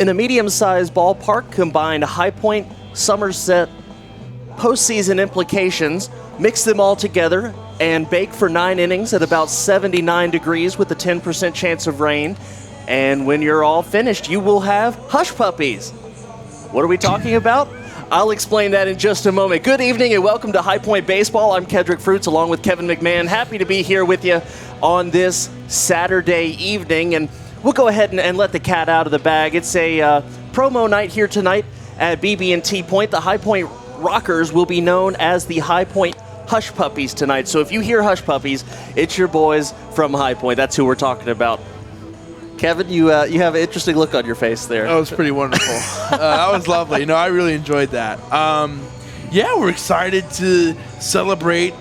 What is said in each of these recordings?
In a medium-sized ballpark, combined High Point, Somerset, postseason implications, mix them all together, and bake for 9 innings at about 79 degrees with a 10% chance of rain. And when you're all finished, you will have hush puppies. What are we talking about? I'll explain that in just a moment. Good evening and welcome to High Point Baseball. I'm Kedrick Fruits along with Kevin McMahon. Happy to be here with you on this Saturday evening. And we'll go ahead and let the cat out of the bag. It's a promo night here tonight at BB&T Point. The High Point Rockers will be known as the High Point Hush Puppies tonight. So if you hear Hush Puppies, it's your boys from High Point. That's who we're talking about. Kevin, you have an interesting look on your face there. That was pretty wonderful. That was lovely. I really enjoyed that. Yeah, we're excited to celebrate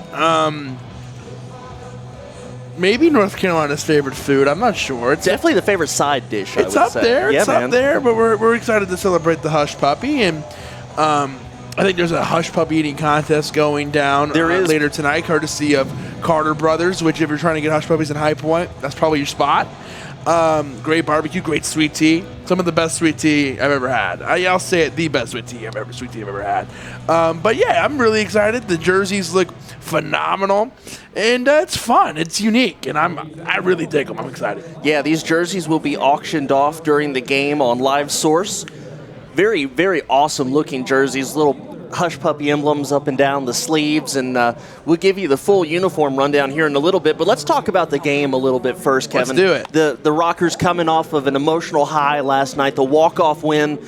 maybe North Carolina's favorite food. I'm not sure. It's definitely the favorite side dish, It's I would up say. there. Yeah, it's up there, but we're excited to celebrate the Hush Puppy. And I think there's a Hush Puppy eating contest going down later tonight, courtesy of Carter Brothers, which if you're trying to get Hush Puppies in High Point, that's probably your spot. Great barbecue, great sweet tea. Some of the best sweet tea I've ever had. I'll say it, the best sweet tea I've ever had. But yeah, I'm really excited. The jerseys look phenomenal, and it's fun. It's unique, and I really dig them. I'm excited. Yeah, these jerseys will be auctioned off during the game on Live Source. Very, very awesome looking jerseys. Little Hush Puppy emblems up and down the sleeves, and we'll give you the full uniform rundown here in a little bit. But let's talk about the game a little bit first, Kevin. Let's do it. The Rockers coming off of an emotional high last night, the walk-off win,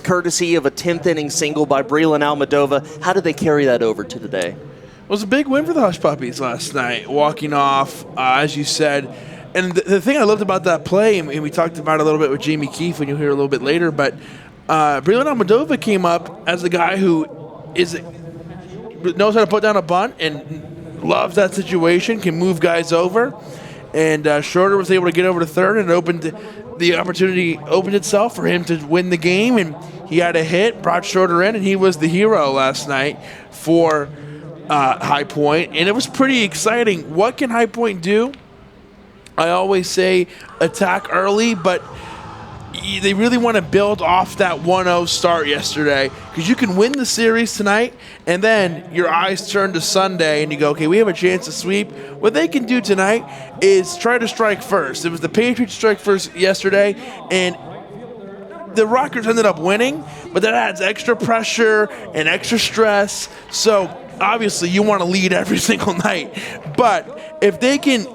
courtesy of a 10th inning single by Breland Almadova. How did they carry that over to today? It was a big win for the Hush Puppies last night, walking off, as you said. And the thing I loved about that play, and we talked about it a little bit with Jamie Keefe, and you'll hear a little bit later, but Breland Almadova came up as the guy who knows how to put down a bunt and loves that situation, can move guys over. And Schroeder was able to get over to third, and the opportunity opened itself for him to win the game. And he had a hit, brought Schroeder in, and he was the hero last night for High Point. And it was pretty exciting. What can High Point do? I always say attack early, but they really want to build off that 1-0 start yesterday, because you can win the series tonight and then your eyes turn to Sunday and you go, okay, we have a chance to sweep. What they can do tonight is try to strike first. It was the Patriots strike first yesterday, and the Rockers ended up winning, but that adds extra pressure and extra stress. So obviously you want to lead every single night, but if they can,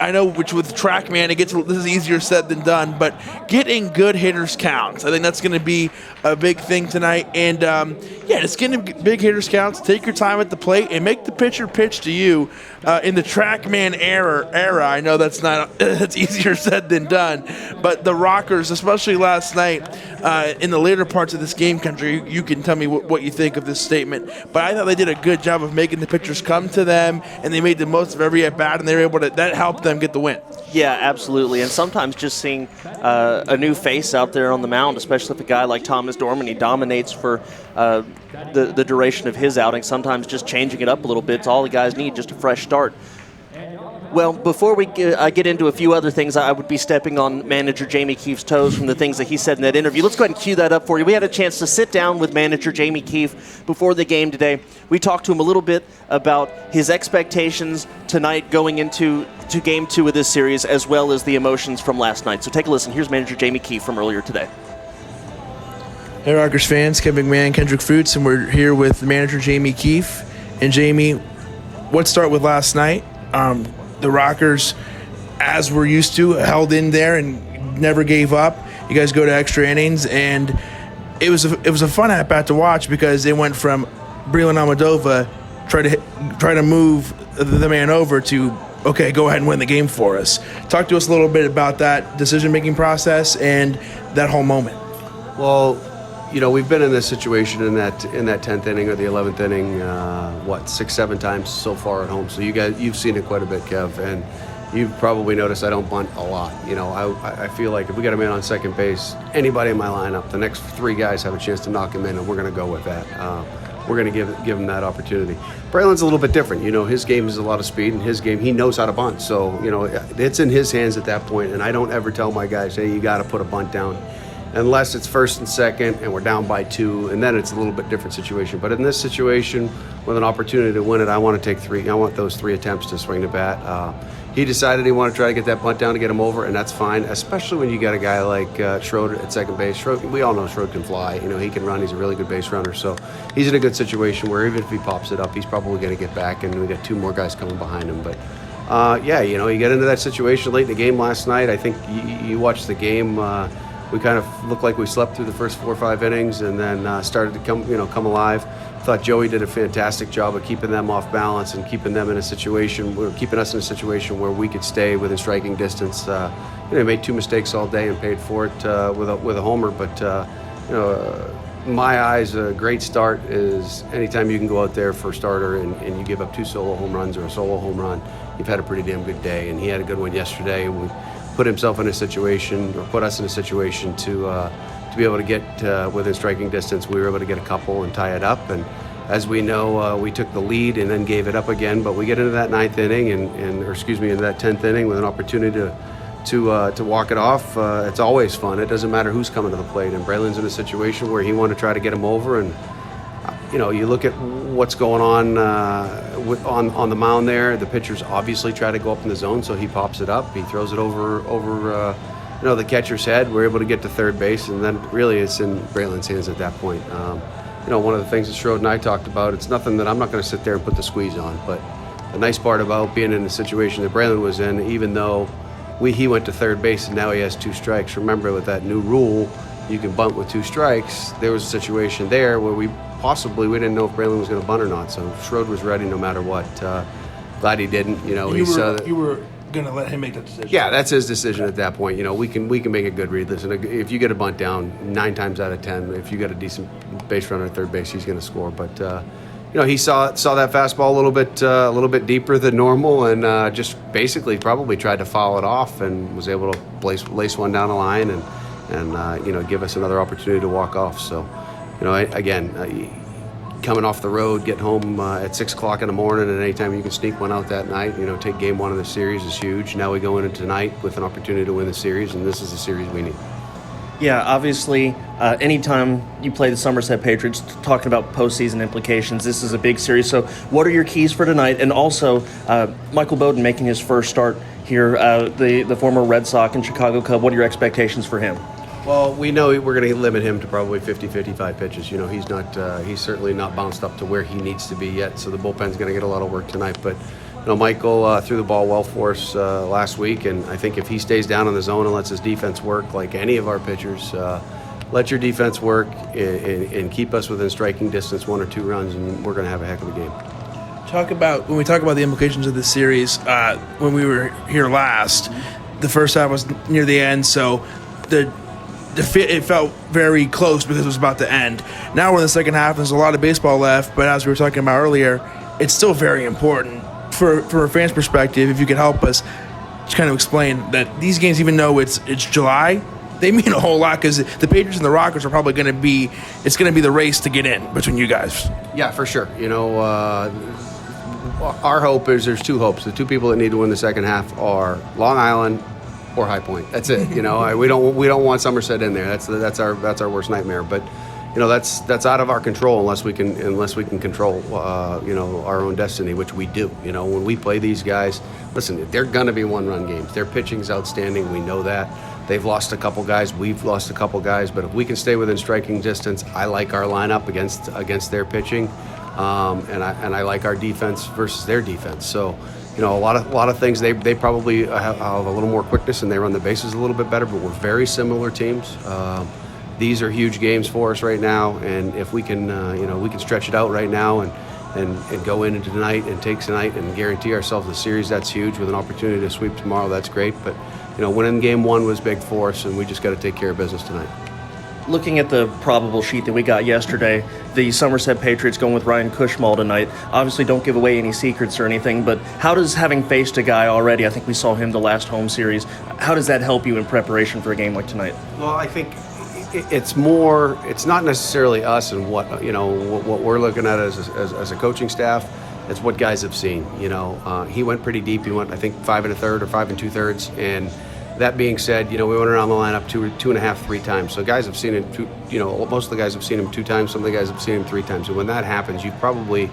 I know which with TrackMan, this is easier said than done, but getting good hitters counts. I think that's going to be a big thing tonight. And, just getting big hitters counts. Take your time at the plate and make the pitcher pitch to you in the TrackMan era. I know that's easier said than done. But the Rockers, especially last night, in the later parts of this game country, you can tell me what you think of this statement. But I thought they did a good job of making the pitchers come to them, and they made the most of every at-bat, and they were able to – that helped them get the win. Yeah, absolutely. And sometimes just seeing a new face out there on the mound, especially if a guy like Thomas Dorman, he dominates for the duration of his outing, sometimes just changing it up a little bit. It's all the guys need, just a fresh start. Well, before we get into a few other things, I would be stepping on manager Jamie Keefe's toes from the things that he said in that interview. Let's go ahead and cue that up for you. We had a chance to sit down with manager Jamie Keefe before the game today. We talked to him a little bit about his expectations tonight going into Game 2 of this series, as well as the emotions from last night. So take a listen. Here's manager Jamie Keefe from earlier today. Hey, Rockers fans, Kevin McMahon, Kendrick Fruits, and we're here with manager Jamie Keefe. And Jamie, let's start with last night. The Rockers, as we're used to, held in there and never gave up. You guys go to extra innings, and it was a fun at-bat to watch, because it went from Breland Almadova try to move the man over to, okay, go ahead and win the game for us. Talk to us a little bit about that decision-making process and that whole moment. Well, we've been in this situation in that 10th inning or the 11th inning, 6-7 times so far at home. So you've seen it quite a bit, Kev, and you've probably noticed I don't bunt a lot. I feel like if we got a man on second base, anybody in my lineup, the next 3 guys have a chance to knock him in, and we're going to go with that. we're going to give him that opportunity. Braylon's a little bit different. His game is a lot of speed, and his game, he knows how to bunt. So, it's in his hands at that point, and I don't ever tell my guys, hey, you got to put a bunt down. Unless it's first and second and we're down by 2, and then it's a little bit different situation. But in this situation, with an opportunity to win it, I want to take 3. I want those 3 attempts to swing the bat. He decided he wanted to try to get that bunt down to get him over, and that's fine, especially when you got a guy like Schroeder at second base. We all know Schroeder can fly. He can run. He's a really good base runner. So he's in a good situation where even if he pops it up, he's probably going to get back, and we got 2 more guys coming behind him. But, you get into that situation late in the game last night. I think you watched the game. We kind of looked like we slept through the first 4 or 5 innings, and then started to come alive. Thought Joey did a fantastic job of keeping them off balance and keeping us in a situation where we could stay within striking distance. He made 2 mistakes all day and paid for it with a homer. But in my eyes, a great start is anytime you can go out there for a starter and you give up 2 solo home runs or a solo home run, you've had a pretty damn good day. And he had a good one yesterday. And we put us in a situation to be able to get within striking distance. We were able to get a couple and tie it up. And as we know, we took the lead and then gave it up again. But we get into that 9th inning into that 10th inning with an opportunity to walk it off. It's always fun. It doesn't matter who's coming to the plate. And Braylon's in a situation where he wanted to try to get him over. And you look at what's going on the mound there. The pitchers obviously try to go up in the zone, so he pops it up. He throws it over the catcher's head. We're able to get to third base, and then really it's in Braylon's hands at that point. One of the things that Schroeder and I talked about, it's nothing that I'm not going to sit there and put the squeeze on. But the nice part about being in the situation that Braylon was in, even though he went to third base and now he has 2 strikes. Remember, with that new rule, you can bunt with 2 strikes. There was a situation there where we didn't know if Braylon was going to bunt or not. So Schroeder was ready no matter what. Glad he didn't. You were going to let him make that decision. Yeah, that's his decision at that point. We can make a good read. Listen, if you get a bunt down 9 times out of 10, if you got a decent base runner at third base, he's going to score. But he saw that fastball a little bit deeper than normal, and just basically probably tried to foul it off, and was able to lace one down the line and give us another opportunity to walk off. So. Coming off the road, getting home at 6 o'clock in the morning, and anytime you can sneak one out that night, take game 1 of the series is huge. Now we go into tonight with an opportunity to win the series, and this is the series we need. Yeah, obviously, anytime you play the Somerset Patriots, talking about postseason implications, this is a big series. So what are your keys for tonight? And also, Michael Bowden making his first start here, the former Red Sox and Chicago Cub, what are your expectations for him? Well, we know we're going to limit him to probably 50, 55 pitches. He's certainly not bounced up to where he needs to be yet, so the bullpen's going to get a lot of work tonight. But, Michael threw the ball well for us last week, and I think if he stays down in the zone and lets his defense work like any of our pitchers, let your defense work and keep us within striking distance, 1 or 2 runs, and we're going to have a heck of a game. When we talk about the implications of this series, when we were here last, the first half was near the end, so it felt very close because it was about to end. Now we're in the second half. There's a lot of baseball left, but as we were talking about earlier, it's still very important for a fan's perspective. If you could help us just kind of explain that these games, even though it's July, they mean a whole lot because the Patriots and the Rockets are probably going to be. It's going to be the race to get in between you guys. Yeah, for sure. Our hope is there's 2 hopes. The 2 people that need to win the second half are Long Island or High Point. That's it. We don't want Somerset in there. That's our worst nightmare. But that's out of our control unless we can control our own destiny, which we do. When we play these guys, listen, they're gonna be 1-run games. Their pitching's outstanding. We know that. They've lost a couple guys. We've lost a couple guys. But if we can stay within striking distance, I like our lineup against their pitching, and I like our defense versus their defense. So. A lot of things. They probably have a little more quickness and they run the bases a little bit better, but we're very similar teams. These are huge games for us right now, and if we can, we can stretch it out right now and go into tonight and take tonight and guarantee ourselves the series. That's huge. With an opportunity to sweep tomorrow, that's great. But winning game 1 was big for us, and we just got to take care of business tonight. Looking at the probable sheet that we got yesterday, the Somerset Patriots going with Ryan Cushmal tonight. Obviously, don't give away any secrets or anything, but how does having faced a guy already, I think we saw him the last home series, how does that help you in preparation for a game like tonight? Well, I think it's more. It's not necessarily us and what what we're looking at as a coaching staff. It's what guys have seen. He went pretty deep. He went, I think, 5 1/3 or 5 2/3. And that being said, we went around the lineup two and a half, 3 times. So guys have seen him. Most of the guys have seen him 2 times. Some of the guys have seen him 3 times. And when that happens, you've probably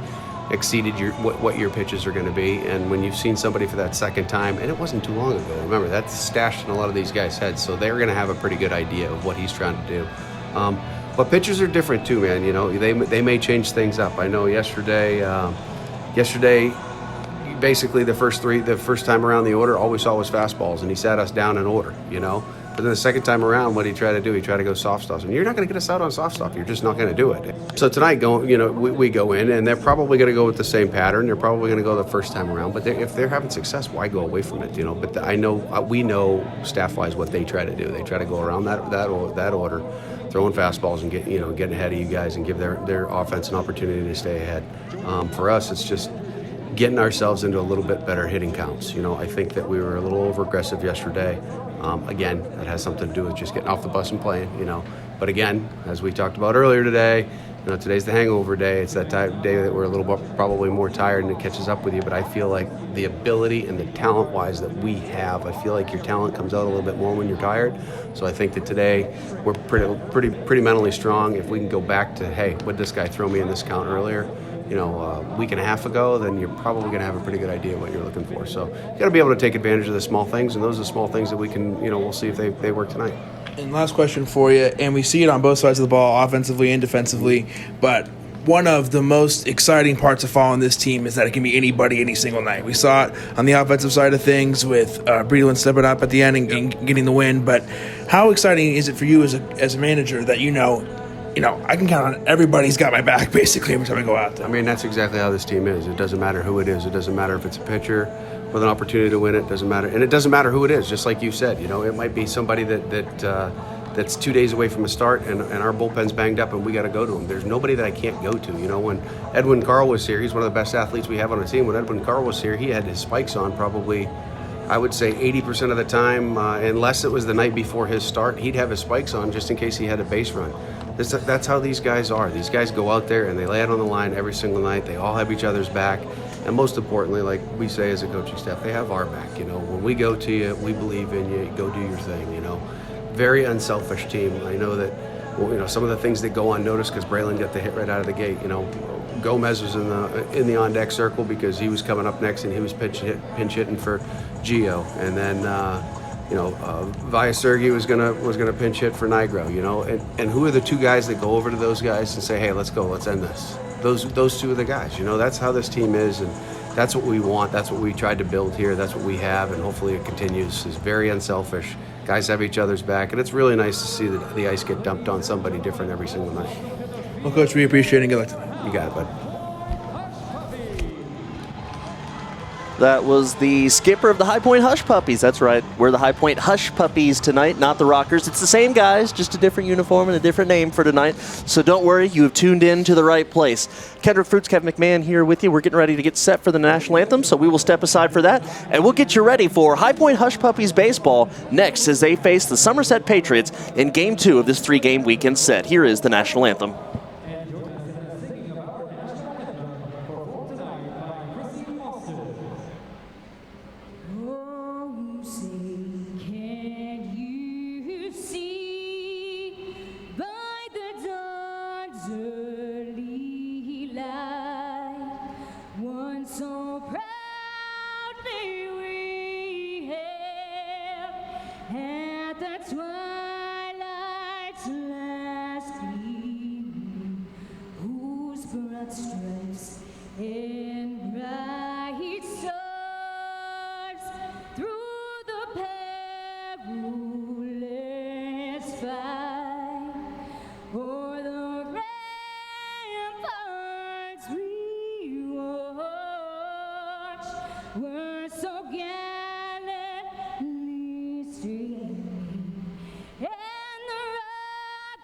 exceeded what your pitches are going to be. And when you've seen somebody for that second time, and it wasn't too long ago. Remember, that's stashed in a lot of these guys' heads. So they're going to have a pretty good idea of what he's trying to do. But pitchers are different too, man. They may change things up. I know yesterday, basically the first time around the order, all we saw was fastballs, and he sat us down in order, But then the second time around, what did he try to do? He tried to go soft stuff, and you're not going to get us out on soft stuff. You're just not going to do it. So tonight, we go in, and they're probably going to go with the same pattern. They're probably going to go the first time around. But if they're having success, why go away from it? But we know staff-wise what they try to do. They try to go around that order, throwing fastballs and getting ahead of you guys and give their offense an opportunity to stay ahead. For us, it's just getting ourselves into a little bit better hitting counts. I think that we were a little over-aggressive yesterday. Again, that has something to do with just getting off the bus and playing, But again, as we talked about earlier today, today's the hangover day. It's that day that we're a little probably more tired and it catches up with you. But I feel like the ability and the talent-wise that we have, I feel like your talent comes out a little bit more when you're tired. So I think that today we're pretty mentally strong. If we can go back to, hey, what did this guy throw me in this count earlier? A week and a half ago, then you're probably going to have a pretty good idea of what you're looking for. So you got to be able to take advantage of the small things, and those are the small things that we can, we'll see if they work tonight. And last question for you, and we see it on both sides of the ball, offensively and defensively, but one of the most exciting parts of following this team is that it can be anybody any single night. We saw it on the offensive side of things with Breland stepping up at the end and getting the win, but how exciting is it for you as a manager that I can count on everybody's got my back basically every time I go out there? I mean, that's exactly how this team is. It doesn't matter who it is. It doesn't matter if it's a pitcher with an opportunity to win it. It doesn't matter. And it doesn't matter who it is, just like you said. It might be somebody that's 2 days away from a start and our bullpen's banged up and we got to go to him. There's nobody that I can't go to. When Edwin Carl was here, he's one of the best athletes we have on the team. When Edwin Carl was here, he had his spikes on probably, I would say 80% of the time, unless it was the night before his start, he'd have his spikes on just in case he had a base run. That's how these guys are. These guys go out there and they lay it on the line every single night. They all have each other's back. And most importantly, like we say as a coaching staff, they have our back. When we go to you, we believe in you. Go do your thing, Very unselfish team. I know that, some of the things that go unnoticed because Breland got the hit right out of the gate. Gomez was in the on-deck circle because he was coming up next and he was pinch hitting for Gio. And then, Viasergi was gonna pinch hit for Nigro, and who are the 2 guys that go over to those guys and say, hey, let's go, let's end this? Those 2 are the guys, that's how this team is, and that's what we want. That's what we tried to build here. That's what we have, and hopefully it continues. It's very unselfish. Guys have each other's back, and it's really nice to see the ice get dumped on somebody different every single night. Well, Coach, we appreciate it and good luck tonight. You got it, bud. That was the skipper of the High Point Hush Puppies. That's right. We're the High Point Hush Puppies tonight, not the Rockers. It's the same guys, just a different uniform and a different name for tonight. So don't worry, you have tuned in to the right place. Kendrick Fruits, Kevin McMahon here with you. We're getting ready to get set for the national anthem, so we will step aside for that. And we'll get you ready for High Point Hush Puppies baseball next as they face the Somerset Patriots in Game 2 of this 3-game weekend set. Here is the national anthem. So proudly we hailed at the twilight's last gleaming, whose broad stripes and bright stars through the perilous fight o'er the ramparts we watched were so gallantly streaming, and the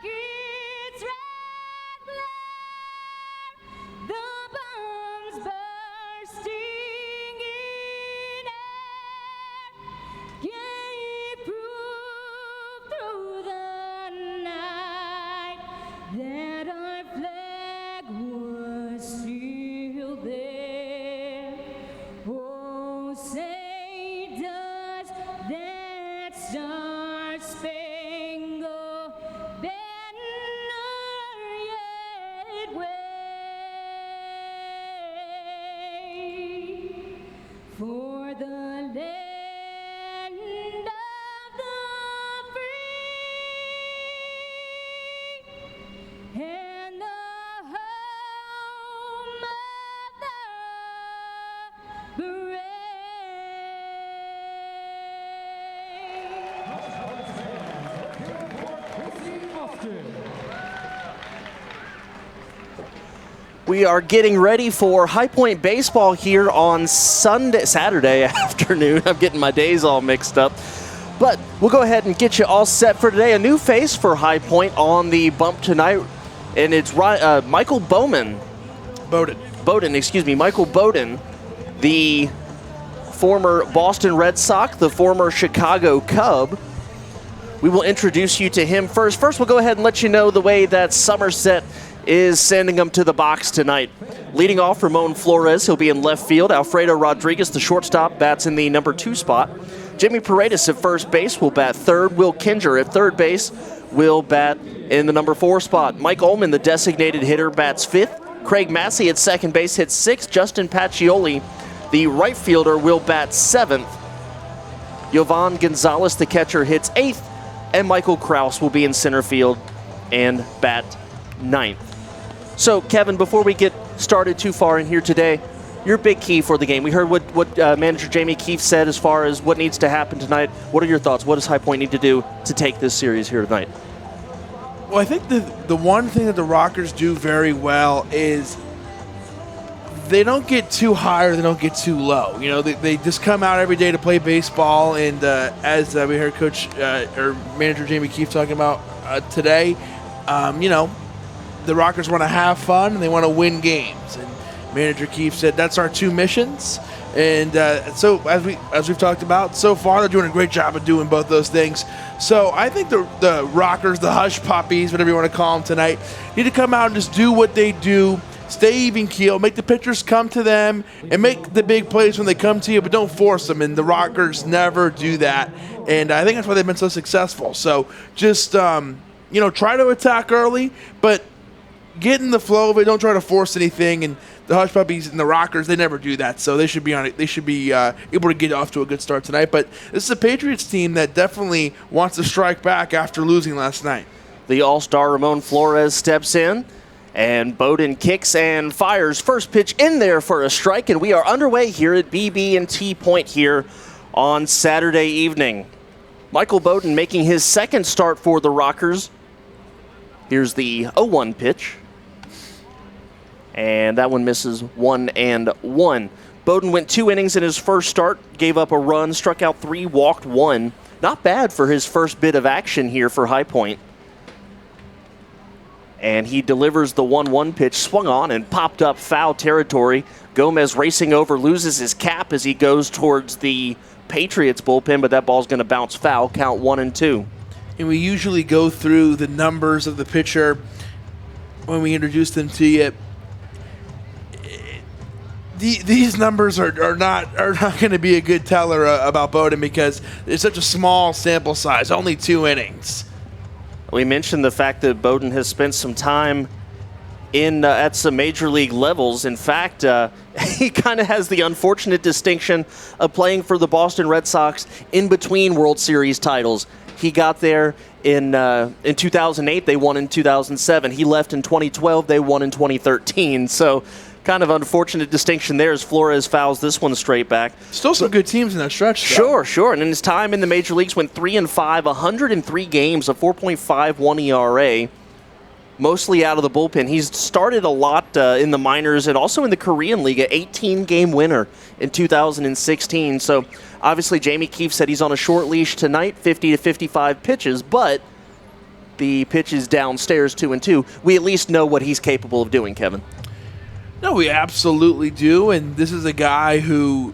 rocket's red glare, the bombs bursting in air, gave proof through the Star Spangled Banner yet wave for the land of the free and the home of the brave. We are getting ready for High Point baseball here on Saturday afternoon. I'm getting my days all mixed up. But we'll go ahead and get you all set for today. A new face for High Point on the bump tonight, and it's Michael Bowden, Michael Bowden, the former Boston Red Sox, the former Chicago Cub. We will introduce you to him first. First, we'll go ahead and let you know the way that Somerset is sending them to the box tonight. Leading off, Ramon Flores. He'll be in left field. Alfredo Rodriguez, the shortstop, bats in the number 2 spot. Jimmy Paredes at first base will bat third. Will Kinger at third base will bat in the number 4 spot. Mike Ullman, the designated hitter, bats 5th. Craig Massey at second base hits 6th. Justin Pacioli, the right fielder, will bat 7th. Yovan Gonzalez, the catcher, hits 8th. And Michael Kraus will be in center field and bat 9th. So, Kevin, before we get started too far in here today, your big key for the game. We heard what manager Jamie Keefe said as far as what needs to happen tonight. What are your thoughts? What does High Point need to do to take this series here tonight? Well, I think the one thing that the Rockers do very well is they don't get too high or they don't get too low. You know, they just come out every day to play baseball. And as we heard Coach or Manager Jamie Keefe talking about today, you know, the Rockers want to have fun and they want to win games. And Manager Keefe said that's our 2 missions. And so as we've talked about so far, they're doing a great job of doing both those things. So I think the Rockers, the hush puppies, whatever you want to call them tonight, need to come out and just do what they do. Stay even keel, make the pitchers come to them, and make the big plays when they come to you, but don't force them. And the Rockers never do that. And I think that's why they've been so successful. So just, you know, try to attack early, but get in the flow of it. Don't try to force anything. And the Hush Puppies and the Rockers, they never do that. So they should be on it. They should be able to get off to a good start tonight. But this is a Patriots team that definitely wants to strike back after losing last night. The All-Star Ramon Flores steps in, and Bowden kicks and fires. First pitch in there for a strike, and we are underway here at BB&T Point here on Saturday evening. Michael Bowden making his second start for the Rockers. Here's the 0-1 pitch. And that one misses 1-1. Bowden went 2 innings in his first start, gave up a run, struck out 3, walked 1. Not bad for his first bit of action here for High Point. And he delivers the 1-1 pitch, swung on and popped up foul territory. Gomez racing over, loses his cap as he goes towards the Patriots bullpen, but that ball's going to bounce foul, count 1-2. And we usually go through the numbers of the pitcher when we introduce them to you. These numbers are not going to be a good teller about Bowden because it's such a small sample size, only 2 innings. We mentioned the fact that Bowden has spent some time in at some major league levels. In fact, he kind of has the unfortunate distinction of playing for the Boston Red Sox in between World Series titles. He got there in 2008. They won in 2007. He left in 2012. They won in 2013. So kind of unfortunate distinction there as Flores fouls this one straight back. Still some good teams in that stretch, though. Sure. And in his time in the major leagues, went 3-5, 103 games, a 4.51 ERA, mostly out of the bullpen. He's started a lot in the minors and also in the Korean League, an 18-game winner in 2016. So obviously Jamie Keefe said he's on a short leash tonight, 50 to 55 pitches, but the pitch is downstairs 2-2. We at least know what he's capable of doing, Kevin. No, we absolutely do, and this is a guy who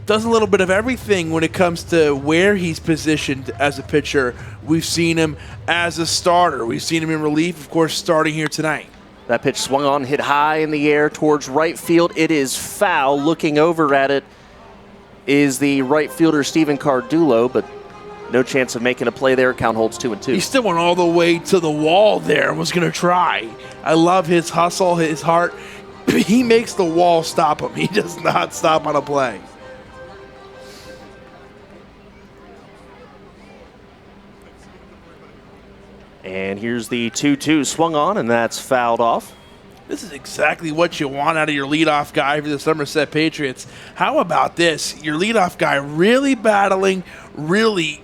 does a little bit of everything when it comes to where he's positioned as a pitcher. We've seen him as a starter. We've seen him in relief, of course, starting here tonight. That pitch swung on, hit high in the air towards right field. It is foul. Looking over at it is the right fielder, Steven Cardulo, but No chance of making a play there. Count holds 2-2. He still went all the way to the wall there and was going to try. I love his hustle, his heart. He makes the wall stop him. He does not stop on a play. And here's the 2-2 swung on, and that's fouled off. This is exactly what you want out of your leadoff guy for the Somerset Patriots. How about this? Your leadoff guy really battling, really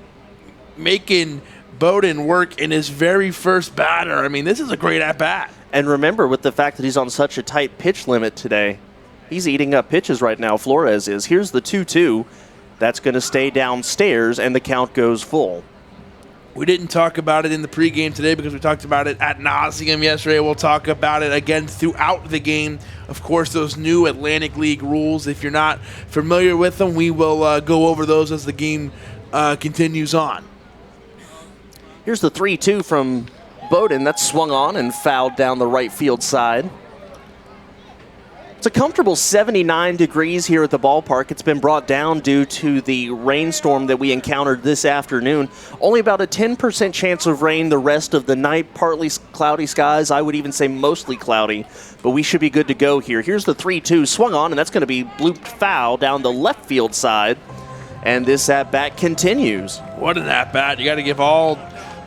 making Bowden work in his very first batter. I mean, this is a great at-bat. And remember, with the fact that he's on such a tight pitch limit today, he's eating up pitches right now, Flores is. Here's the 2-2. That's going to stay downstairs, and the count goes full. We didn't talk about it in the pregame today because we talked about it ad nauseum yesterday. We'll talk about it again throughout the game. Of course, those new Atlantic League rules, if you're not familiar with them, we will go over those as the game continues on. Here's the 3-2 from Bowden. That's swung on and fouled down the right field side. It's a comfortable 79 degrees here at the ballpark. It's been brought down due to the rainstorm that we encountered this afternoon. Only about a 10% chance of rain the rest of the night. Partly cloudy skies. I would even say mostly cloudy. But we should be good to go here. Here's the 3-2 swung on, and that's going to be blooped foul down the left field side. And this at-bat continues. What an at-bat. You got to give all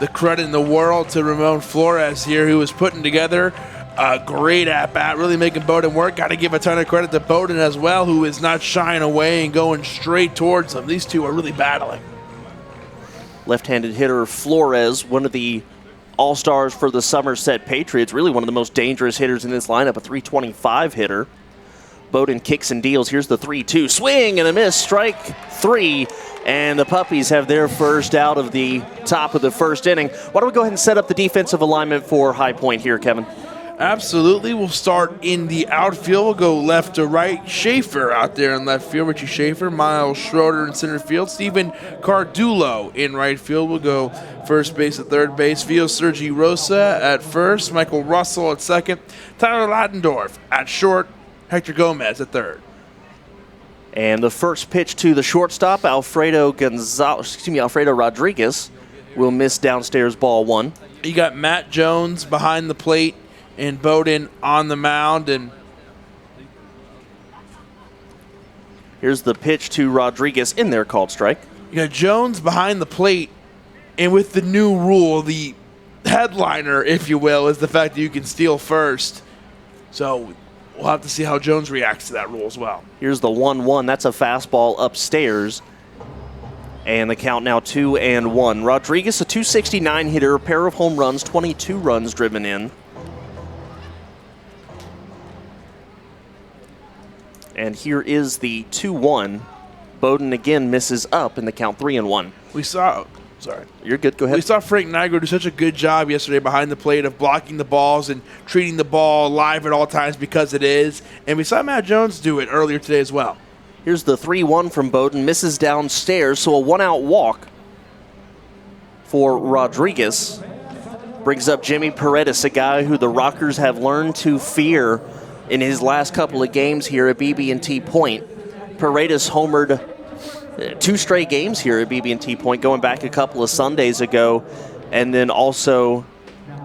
the credit in the world to Ramon Flores here, who was putting together a great at-bat, really making Bowden work. Got to give a ton of credit to Bowden as well, who is not shying away and going straight towards them. These two are really battling. Left-handed hitter Flores, one of the all-stars for the Somerset Patriots, really one of the most dangerous hitters in this lineup, a 325 hitter. Bowden kicks and deals. Here's the 3-2. Swing and a miss. Strike 3. And the Puppies have their first out of the top of the first inning. Why don't we go ahead and set up the defensive alignment for High Point here, Kevin? Absolutely. We'll start in the outfield. We'll go left to right. Schaefer out there in left field. Richie Schaefer. Miles Schroeder in center field. Stephen Cardulo in right field. We'll go first base at third base. Vio Sergi Rosa at first. Michael Russell at second. Tyler Ladendorf at short. Hector Gomez at third. And the first pitch to the shortstop, Alfredo Rodriguez, will miss downstairs ball one. You got Matt Jones behind the plate and Bowden on the mound. And here's the pitch to Rodriguez in there, called strike. You got Jones behind the plate, and with the new rule, the headliner, if you will, is the fact that you can steal first. So we'll have to see how Jones reacts to that rule as well. Here's the 1-1. That's a fastball upstairs. And the count now 2-1. Rodriguez, a 269 hitter, a pair of home runs, 22 runs driven in. And here is the 2-1. Bowden again misses up in the count 3-1. You're good. Go ahead. We saw Frank Nigro do such a good job yesterday behind the plate of blocking the balls and treating the ball live at all times because it is. And we saw Matt Jones do it earlier today as well. Here's the 3-1 from Bowden. Misses downstairs, so a one-out walk for Rodriguez. Brings up Jimmy Paredes, a guy who the Rockers have learned to fear in his last couple of games here at BB&T Point. Paredes homered 2 straight games here at BB&T Point, going back a couple of Sundays ago, and then also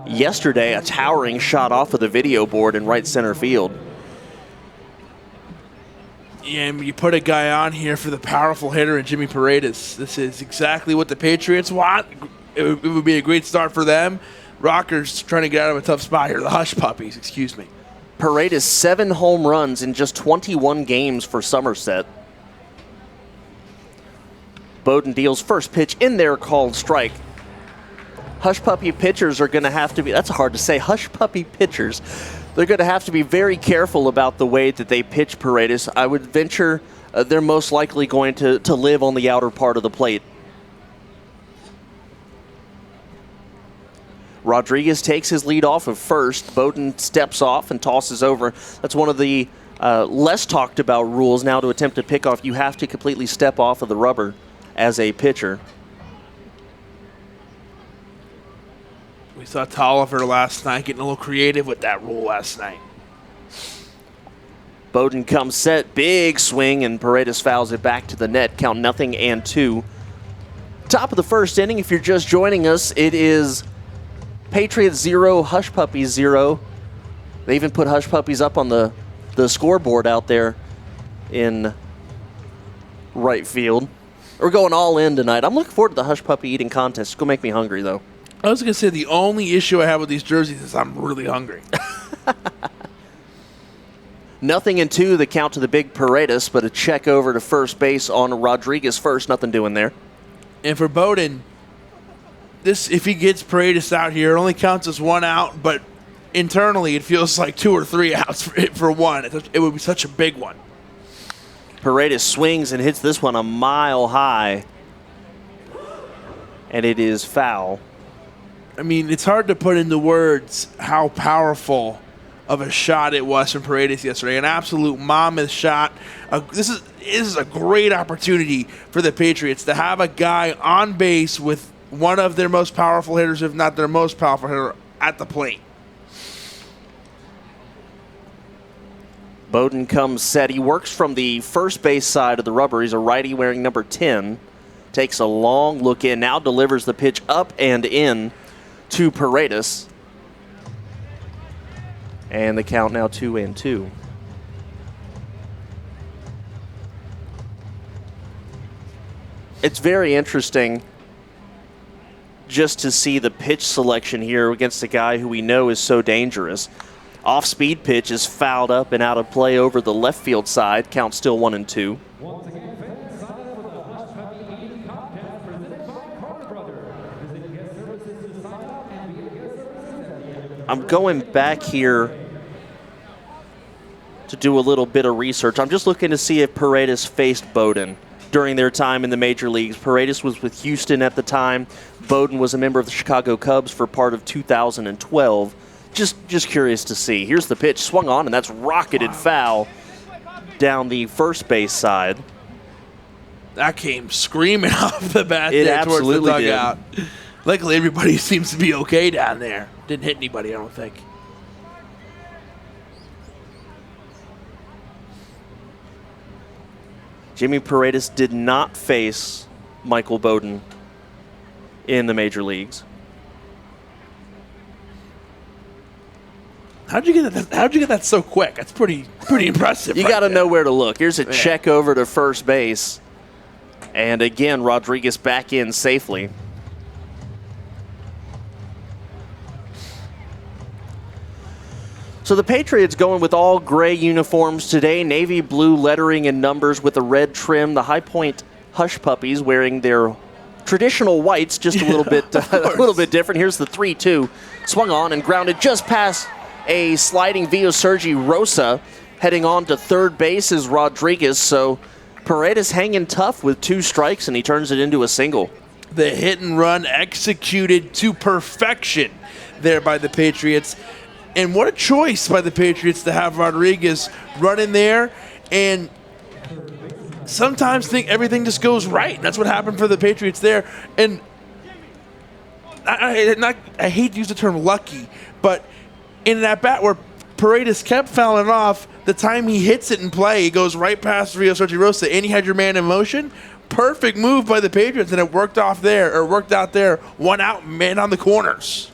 yesterday a towering shot off of the video board in right center field. Yeah, and you put a guy on here for the powerful hitter in Jimmy Paredes. This is exactly what the Patriots want. It would be a great start for them. Rockers trying to get out of a tough spot here. The Hush Puppies, excuse me. Paredes, 7 home runs in just 21 games for Somerset. Bowden deals first pitch in there, called strike. Hush Puppy pitchers are going to have to be, that's hard to say, Hush Puppy pitchers, they're going to have to be very careful about the way that they pitch Paredes. I would venture they're most likely going to live on the outer part of the plate. Rodriguez takes his lead off of first. Bowden steps off and tosses over. That's one of the less talked about rules now to attempt to pick off. You have to completely step off of the rubber as a pitcher. We saw Tolliver last night getting a little creative with that rule last night. Bowden comes set, big swing, and Paredes fouls it back to the net. Count 0-2. Top of the first inning, if you're just joining us, it is Patriots 0, Hush Puppies 0. They even put Hush Puppies up on the scoreboard out there in right field. We're going all in tonight. I'm looking forward to the Hush Puppy eating contest. It's going to make me hungry, though. I was going to say the only issue I have with these jerseys is I'm really hungry. 0-2, the count to the big Paredes, but a check over to first base on Rodriguez first. Nothing doing there. And for Bowden, if he gets Paredes out here, it only counts as 1 out, but internally it feels like 2 or 3 outs for one. It would be such a big one. Paredes swings and hits this one a mile high, and it is foul. I mean, it's hard to put into words how powerful of a shot it was from Paredes yesterday. An absolute mammoth shot. This is a great opportunity for the Patriots to have a guy on base with one of their most powerful hitters, if not their most powerful hitter, at the plate. Bowden comes set. He works from the first base side of the rubber. He's a righty wearing number 10. Takes a long look in. Now delivers the pitch up and in to Paredes. And the count now 2-2. It's very interesting just to see the pitch selection here against a guy who we know is so dangerous. Off-speed pitch is fouled up and out of play over the left field side. Count still 1-2. I'm going back here to do a little bit of research. I'm just looking to see if Paredes faced Bowden during their time in the major leagues. Paredes was with Houston at the time. Bowden was a member of the Chicago Cubs for part of 2012. Just curious to see. Here's the pitch, swung on, and that's rocketed foul down the first base side. That came screaming off the bat It there towards the absolutely did. dugout. Luckily, everybody seems to be okay down there. Didn't hit anybody, I don't think. Jimmy Paredes did not face Michael Bowden in the major leagues. How'd you get that so quick? That's pretty impressive. You right got to there. know where to look. Here's a check over to first base. And again, Rodriguez back in safely. So the Patriots going with all gray uniforms today, navy blue lettering and numbers with a red trim. The High Point Hush Puppies wearing their traditional whites, just a little bit different. Here's the 3-2, swung on and grounded just past a sliding Vio Sergi Rosa. Heading on to third base is Rodriguez. So Paredes hanging tough with 2 strikes, and he turns it into a single. The hit and run executed to perfection there by the Patriots. And what a choice by the Patriots to have Rodriguez run in there and sometimes think everything just goes right. That's what happened for the Patriots there. And I hate to use the term lucky, but in an at-bat where Paredes kept fouling off, the time he hits it in play, he goes right past Rio Sergi Rosa, and he had your man in motion. Perfect move by the Patriots, and it worked out there. 1 out, man on the corners.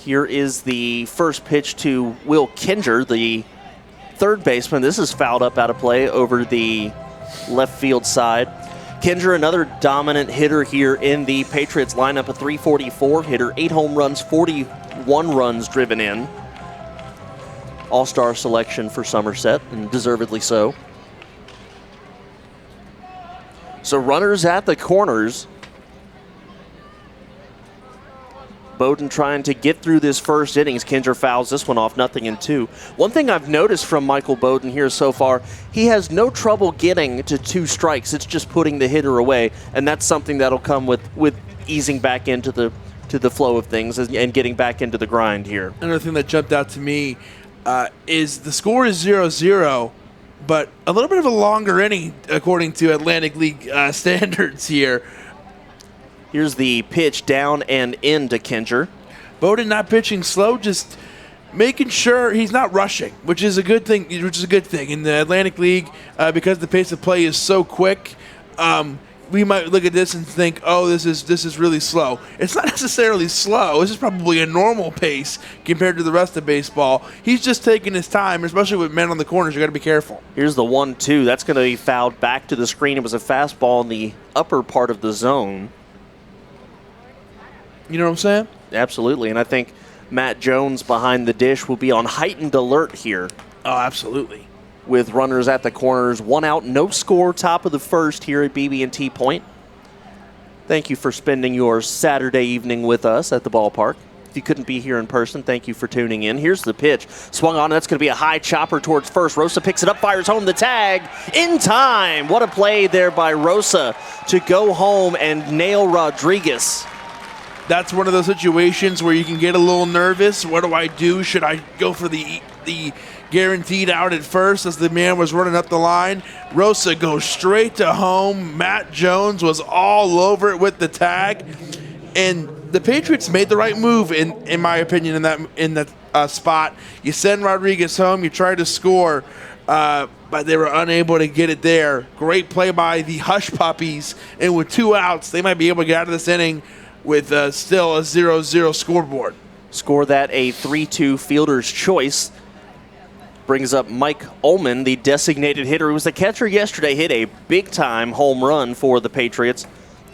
Here is the first pitch to Will Kinger, the third baseman. This is fouled up out of play over the left field side. Kinger, another dominant hitter here in the Patriots lineup, a .344 hitter, 8 home runs, 41 runs driven in. All-star selection for Somerset, and deservedly so. So runners at the corners. Bowden trying to get through this first innings. Kinger fouls this one off, 0-2. One thing I've noticed from Michael Bowden here so far, he has no trouble getting to 2 strikes. It's just putting the hitter away, and that's something that'll come with easing back into the flow of things and getting back into the grind here. Another thing that jumped out to me is the score is 0-0, but a little bit of a longer inning according to Atlantic League standards here. Here's the pitch down and into Kinger. Bowden not pitching slow, just making sure he's not rushing, which is a good thing. In the Atlantic League, because the pace of play is so quick, we might look at this and think, oh, this is really slow. It's not necessarily slow. This is probably a normal pace compared to the rest of baseball. He's just taking his time, especially with men on the corners. You got to be careful. Here's the 1-2. That's going to be fouled back to the screen. It was a fastball in the upper part of the zone. You know what I'm saying? Absolutely, and I think Matt Jones behind the dish will be on heightened alert here. Oh, absolutely. With runners at the corners, 1 out, no score, top of the first here at BB&T Point. Thank you for spending your Saturday evening with us at the ballpark. If you couldn't be here in person, thank you for tuning in. Here's the pitch. Swung on, that's going to be a high chopper towards first. Rosa picks it up, fires home the tag. In time! What a play there by Rosa to go home and nail Rodriguez. That's one of those situations where you can get a little nervous. What do I do? Should I go for the guaranteed out at first as the man was running up the line? Rosa goes straight to home. Matt Jones was all over it with the tag. And the Patriots made the right move, in my opinion, in that spot. You send Rodriguez home. You try to score, but they were unable to get it there. Great play by the Hush Puppies. And with 2 outs, they might be able to get out of this inning with still a 0-0 scoreboard. Score that a 3-2 fielder's choice. Brings up Mike Ullman, the designated hitter who was the catcher yesterday, hit a big-time home run for the Patriots.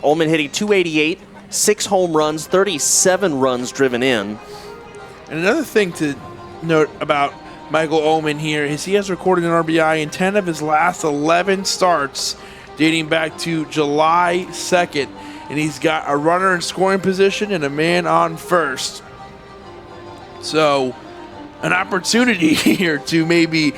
Ullman hitting .288, 6 home runs, 37 runs driven in. And another thing to note about Michael Ullman here is he has recorded an RBI in 10 of his last 11 starts dating back to July 2nd. And he's got a runner in scoring position and a man on first. So, an opportunity here to maybe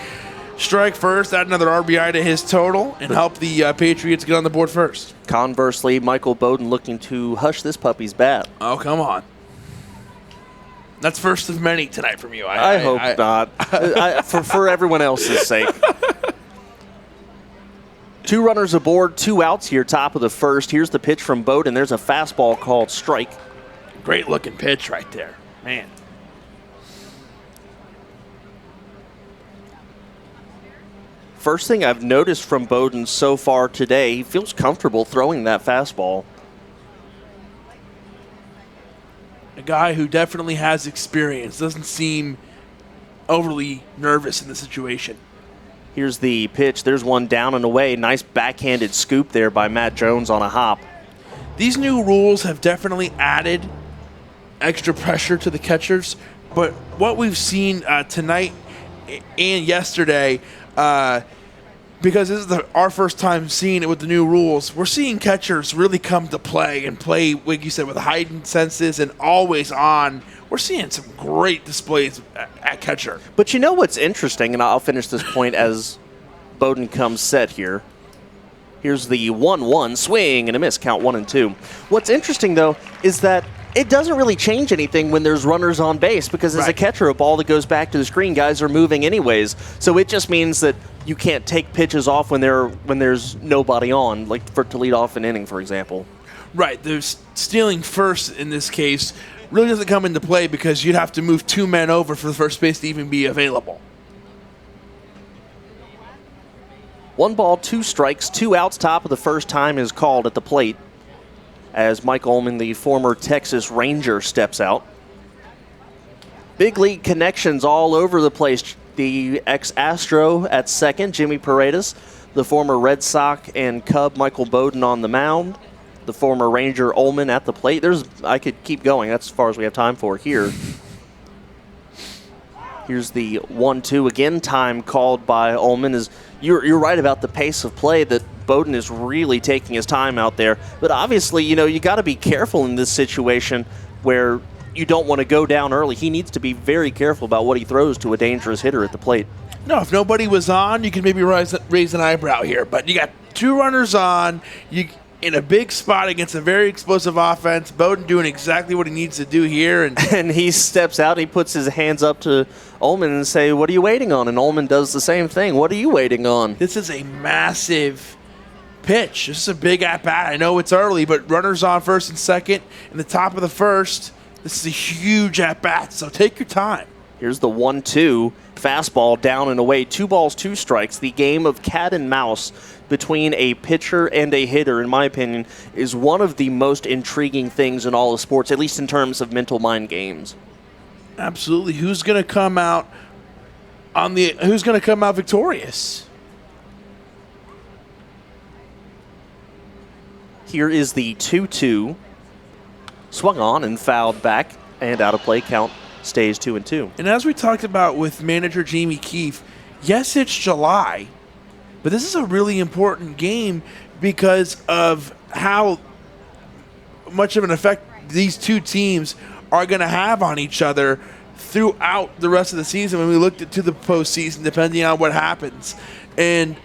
strike first, add another RBI to his total, and help the Patriots get on the board first. Conversely, Michael Bowden looking to hush this puppy's bat. Oh, come on. That's first of many tonight from you. I hope not. For everyone else's sake. 2 runners aboard, 2 outs here, top of the first. Here's the pitch from Bowden. There's a fastball called strike. Great looking pitch right there. Man. First thing I've noticed from Bowden so far today, he feels comfortable throwing that fastball. A guy who definitely has experience. Doesn't seem overly nervous in the situation. Here's the pitch. There's one down and away. Nice backhanded scoop there by Matt Jones on a hop. These new rules have definitely added extra pressure to the catchers, but what we've seen tonight and yesterday, because this is our first time seeing it with the new rules, we're seeing catchers really come to play and play, like you said, with heightened senses and always on. We're seeing some great displays at catcher. But you know what's interesting, and I'll finish this point as Bowden comes set here. Here's the 1-1 swing and a miss, count 1-2. What's interesting, though, is that it doesn't really change anything when there's runners on base because as a catcher, a ball that goes back to the screen, guys are moving anyways. So it just means that you can't take pitches off when there's nobody on, like to lead off an inning, for example. Right. There's stealing first in this case really doesn't come into play because you'd have to move 2 men over for the first base to even be available. 1 ball, 2 strikes, 2 outs, top of the first time is called at the plate as Mike Ullman, the former Texas Ranger, steps out. Big league connections all over the place. The ex-Astro at second, Jimmy Paredes. The former Red Sox and Cub, Michael Bowden, on the mound. The former Ranger Ullman at the plate. I could keep going. That's as far as we have time for here. Here's the 1-2 again. Time called by Ullman. You're right about the pace of play that Bowden is really taking his time out there. But obviously, you got to be careful in this situation where you don't want to go down early. He needs to be very careful about what he throws to a dangerous hitter at the plate. No, if nobody was on, you could maybe raise an eyebrow here. But you got 2 runners on. You in a big spot against a very explosive offense. Bowden doing exactly what he needs to do here. And he steps out. He puts his hands up to Ullman and say, "What are you waiting on?" And Ullman does the same thing. "What are you waiting on?" This is a massive pitch. This is a big at-bat. I know it's early, but runners on first and second in the top of the first. This is a huge at-bat, so take your time. Here's the 1-2 fastball down and away. 2 balls, 2 strikes. The game of cat and mouse between a pitcher and a hitter, in my opinion, is one of the most intriguing things in all of sports, at least in terms of mental mind games. Absolutely. Who's going to come out victorious? Here is the 2-2. Swung on and fouled back and out of play. Count stays 2-2. And as we talked about with manager Jamie Keefe, yes, it's July, but this is a really important game because of how much of an effect these two teams are going to have on each other throughout the rest of the season when we look to the postseason, depending on what happens. And,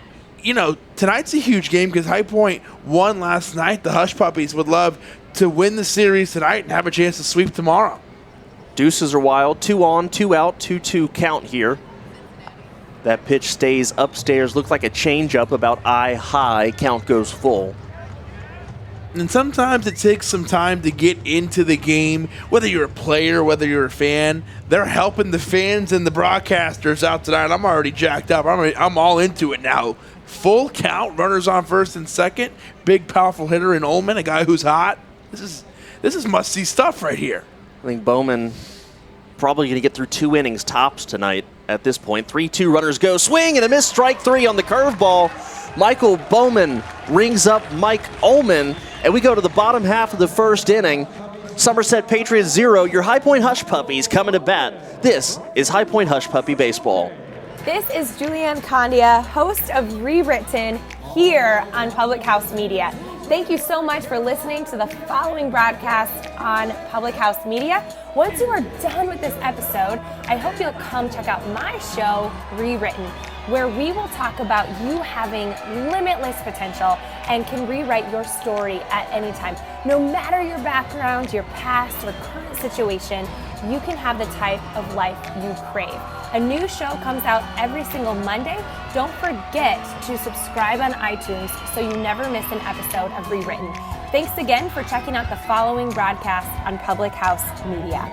you know, tonight's a huge game because High Point won last night. The Hush Puppies would love to win the series tonight and have a chance to sweep tomorrow. Deuces are wild. 2 on, 2 out, 2-2 count here. That pitch stays upstairs. Looked like a changeup about eye high. Count goes full. And sometimes it takes some time to get into the game, whether you're a player, whether you're a fan. They're helping the fans and the broadcasters out tonight. I'm already jacked up. I'm all into it now. Full count, runners on first and second. Big, powerful hitter in Ullman, a guy who's hot. This is must-see stuff right here. I think Bowman probably going to get through 2 innings tops tonight at this point. 3-2 runners go. Swing and a miss. Strike 3 on the curveball. Michael Bowman rings up Mike Ullman, and we go to the bottom half of the first inning. Somerset Patriots 0, your High Point Hush Puppies coming to bat. This is High Point Hush Puppy Baseball. This is Julianne Condia, host of Rewritten here on Public House Media. Thank you so much for listening to the following broadcast on Public House Media. Once you are done with this episode, I hope you'll come check out my show, Rewritten, where we will talk about you having limitless potential and can rewrite your story at any time. No matter your background, your past, or current situation, you can have the type of life you crave. A new show comes out every single Monday. Don't forget to subscribe on iTunes so you never miss an episode of Rewritten. Thanks again for checking out the following broadcast on Public House Media.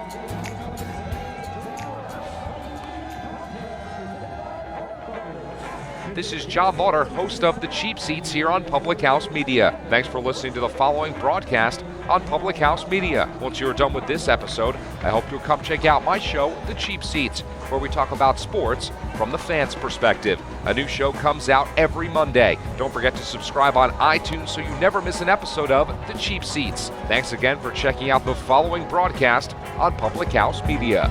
This is John Lauder, host of The Cheap Seats here on Public House Media. Thanks for listening to the following broadcast on Public House Media. Once you're done with this episode, I hope you'll come check out my show, The Cheap Seats, where we talk about sports from the fans' perspective. A new show comes out every Monday. Don't forget to subscribe on iTunes so you never miss an episode of The Cheap Seats. Thanks again for checking out the following broadcast on Public House Media.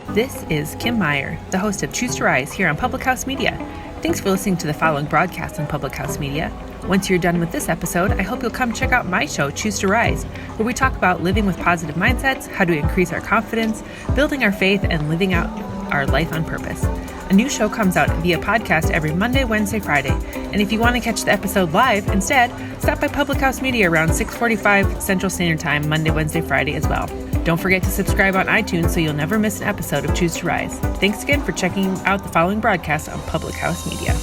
This is Kim Meyer, the host of Choose to Rise here on Public House Media. Thanks for listening to the following broadcast on Public House Media. Once you're done with this episode, I hope you'll come check out my show, Choose to Rise, where we talk about living with positive mindsets, how to increase our confidence, building our faith, and living out our life on purpose. A new show comes out via podcast every Monday, Wednesday, Friday. And if you want to catch the episode live instead, stop by Public House Media around 6:45 Central Standard Time, Monday, Wednesday, Friday as well. Don't forget to subscribe on iTunes so you'll never miss an episode of Choose to Rise. Thanks again for checking out the following broadcast on Public House Media.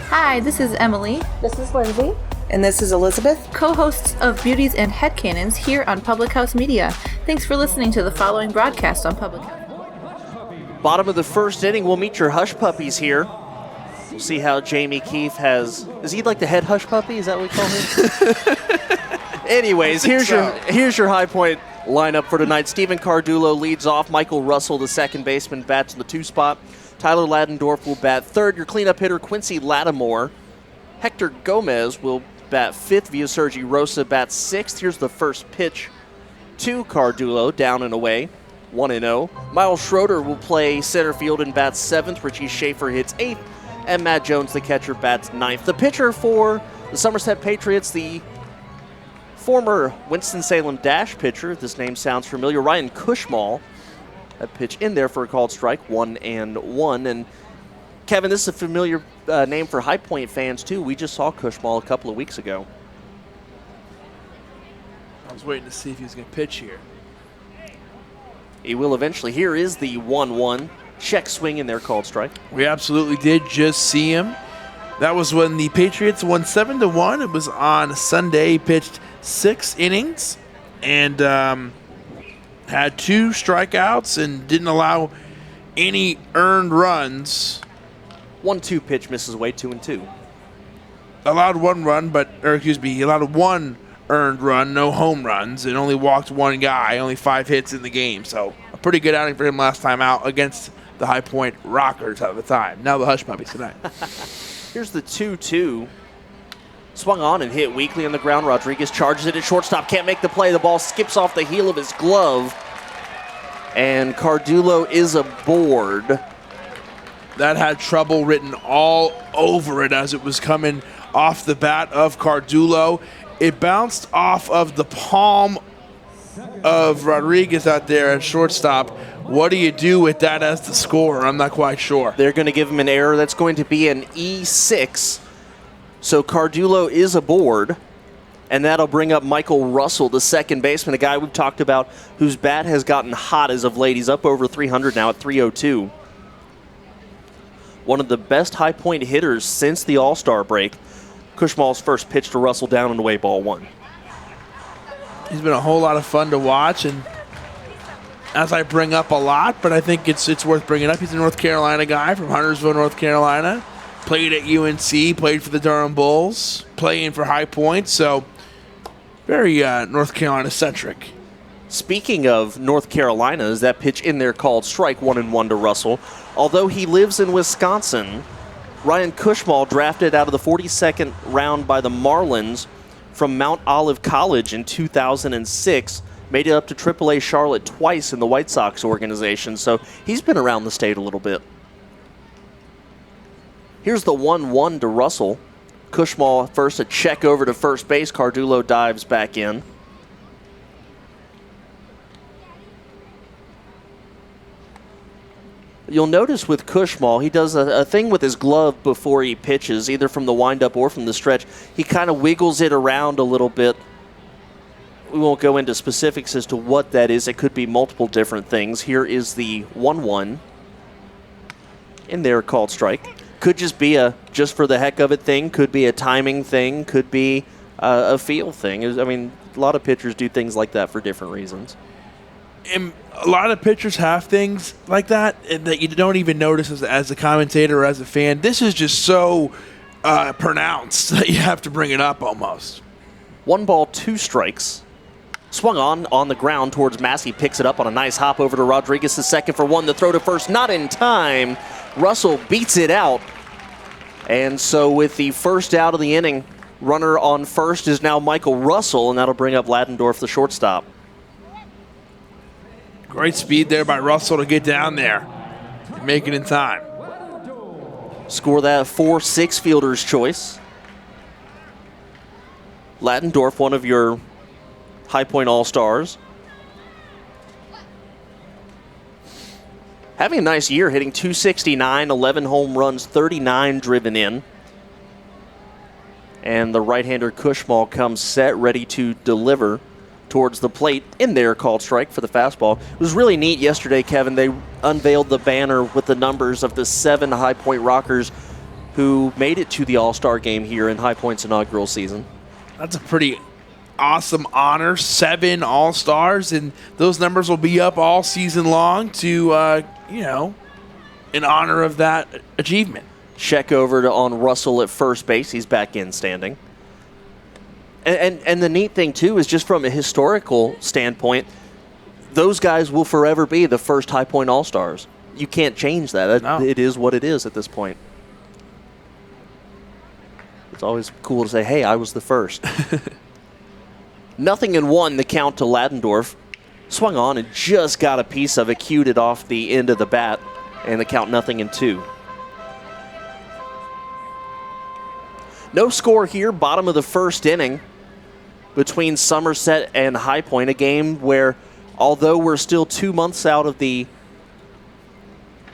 Hi, this is Emily. This is Lindsay. And this is Elizabeth, co-hosts of Beauties and Headcanons here on Public House Media. Thanks for listening to the following broadcast on Public House. Bottom of the first inning, we'll meet your Hush Puppies here. We'll see how Jamie Keefe has... Is he like the head Hush Puppy? Is that what we call him? Anyways, here's your High Point lineup for tonight. Stephen Cardulo leads off. Michael Russell, the second baseman, bats in the 2 spot. Tyler Ladendorf will bat third. Your cleanup hitter, Quincy Lattimore. Hector Gomez will bat 5th. Via Sergi Rosa bats 6th. Here's the first pitch to Cardulo, down and away, 1-0. Miles Schroeder will play center field and bats 7th. Richie Schaefer hits 8th. And Matt Jones, the catcher, bats 9th. The pitcher for the Somerset Patriots, the former Winston-Salem Dash pitcher, this name sounds familiar, Ryan Cushmall. That pitch in there for a called strike, 1-1. And Kevin, this is a familiar name for High Point fans, too. We just saw Cushmall a couple of weeks ago. I was waiting to see if he was going to pitch here. He will eventually. Here is the 1-1. Check swing in there, called strike. We absolutely did just see him. That was when the Patriots won 7-1. It was on Sunday. He pitched 6 innings and had 2 strikeouts and didn't allow any earned runs. 1-2 pitch misses away, 2-2. Allowed 1 run, he allowed 1 earned run, no home runs, and only walked 1 guy, only 5 hits in the game. So a pretty good outing for him last time out against the High Point Rockers at the time. Now the Hush Puppies tonight. Here's the 2-2. Swung on and hit weakly on the ground. Rodriguez charges it at shortstop. Can't make the play. The ball skips off the heel of his glove. And Cardullo is aboard. That had trouble written all over it as it was coming off the bat of Cardullo. It bounced off of the palm of Rodriguez out there at shortstop. What do you do with that as the scorer? I'm not quite sure. They're going to give him an error. That's going to be an E6. So Cardullo is aboard, and that'll bring up Michael Russell, the second baseman, a guy we've talked about whose bat has gotten hot as of late. He's up over 300 now at 302. One of the best High Point hitters since the All-Star break. Kushmal's first pitch to Russell down and away, ball 1. He's been a whole lot of fun to watch, and as I bring up a lot, but I think it's worth bringing up. He's a North Carolina guy from Huntersville, North Carolina. Played at UNC, played for the Durham Bulls, playing for High Point, so very North Carolina-centric. Speaking of North Carolina, is that pitch in there called strike 1-1 to Russell. Although he lives in Wisconsin, Ryan Kushmal, drafted out of the 42nd round by the Marlins from Mount Olive College in 2006, made it up to AAA Charlotte twice in the White Sox organization, so he's been around the state a little bit. Here's the 1-1 to Russell. Kushmal first, a check over to first base. Cardullo dives back in. You'll notice with Kushmal, he does a thing with his glove before he pitches, either from the windup or from the stretch. He kind of wiggles it around a little bit. We won't go into specifics as to what that is. It could be multiple different things. Here is the 1-1 in there called strike. Could just be a just for the heck of it thing. Could be a timing thing. Could be a feel thing. I mean, a lot of pitchers do things like that for different reasons. And a lot of pitchers have things like that and that you don't even notice as a commentator or as a fan. This is just so pronounced that you have to bring it up almost. 1 ball, 2 strikes. Swung on the ground towards Massey. Picks it up on a nice hop over to Rodriguez. The second for 1. The throw to first, not in time. Russell beats it out. And so with the first out of the inning, runner on first is now Michael Russell, and that'll bring up Ladendorf, the shortstop. Great speed there by Russell to get down there and make it in time. Score that 4-6 fielder's choice. Ladendorf, one of your High Point All-Stars. Having a nice year, hitting .269, 11 home runs, 39 driven in. And the right-hander Kushmal comes set, ready to deliver towards the plate. In there, called strike for the fastball. It was really neat yesterday, Kevin. They unveiled the banner with the numbers of the 7 High Point Rockers who made it to the All-Star game here in High Point's inaugural season. That's a pretty awesome honor. 7 All-Stars, and those numbers will be up all season long to, in honor of that achievement. Check over on Russell at first base. He's back in standing. And the neat thing, too, is just from a historical standpoint, those guys will forever be the first High Point All-Stars. You can't change that. No. It is what it is at this point. It's always cool to say, hey, I was the first. 0-1, the count to Ladendorf. Swung on and just got a piece of it, cued it off the end of the bat, and the count 0-2. No score here, bottom of the first inning between Somerset and High Point, a game where, although we're still 2 months out of the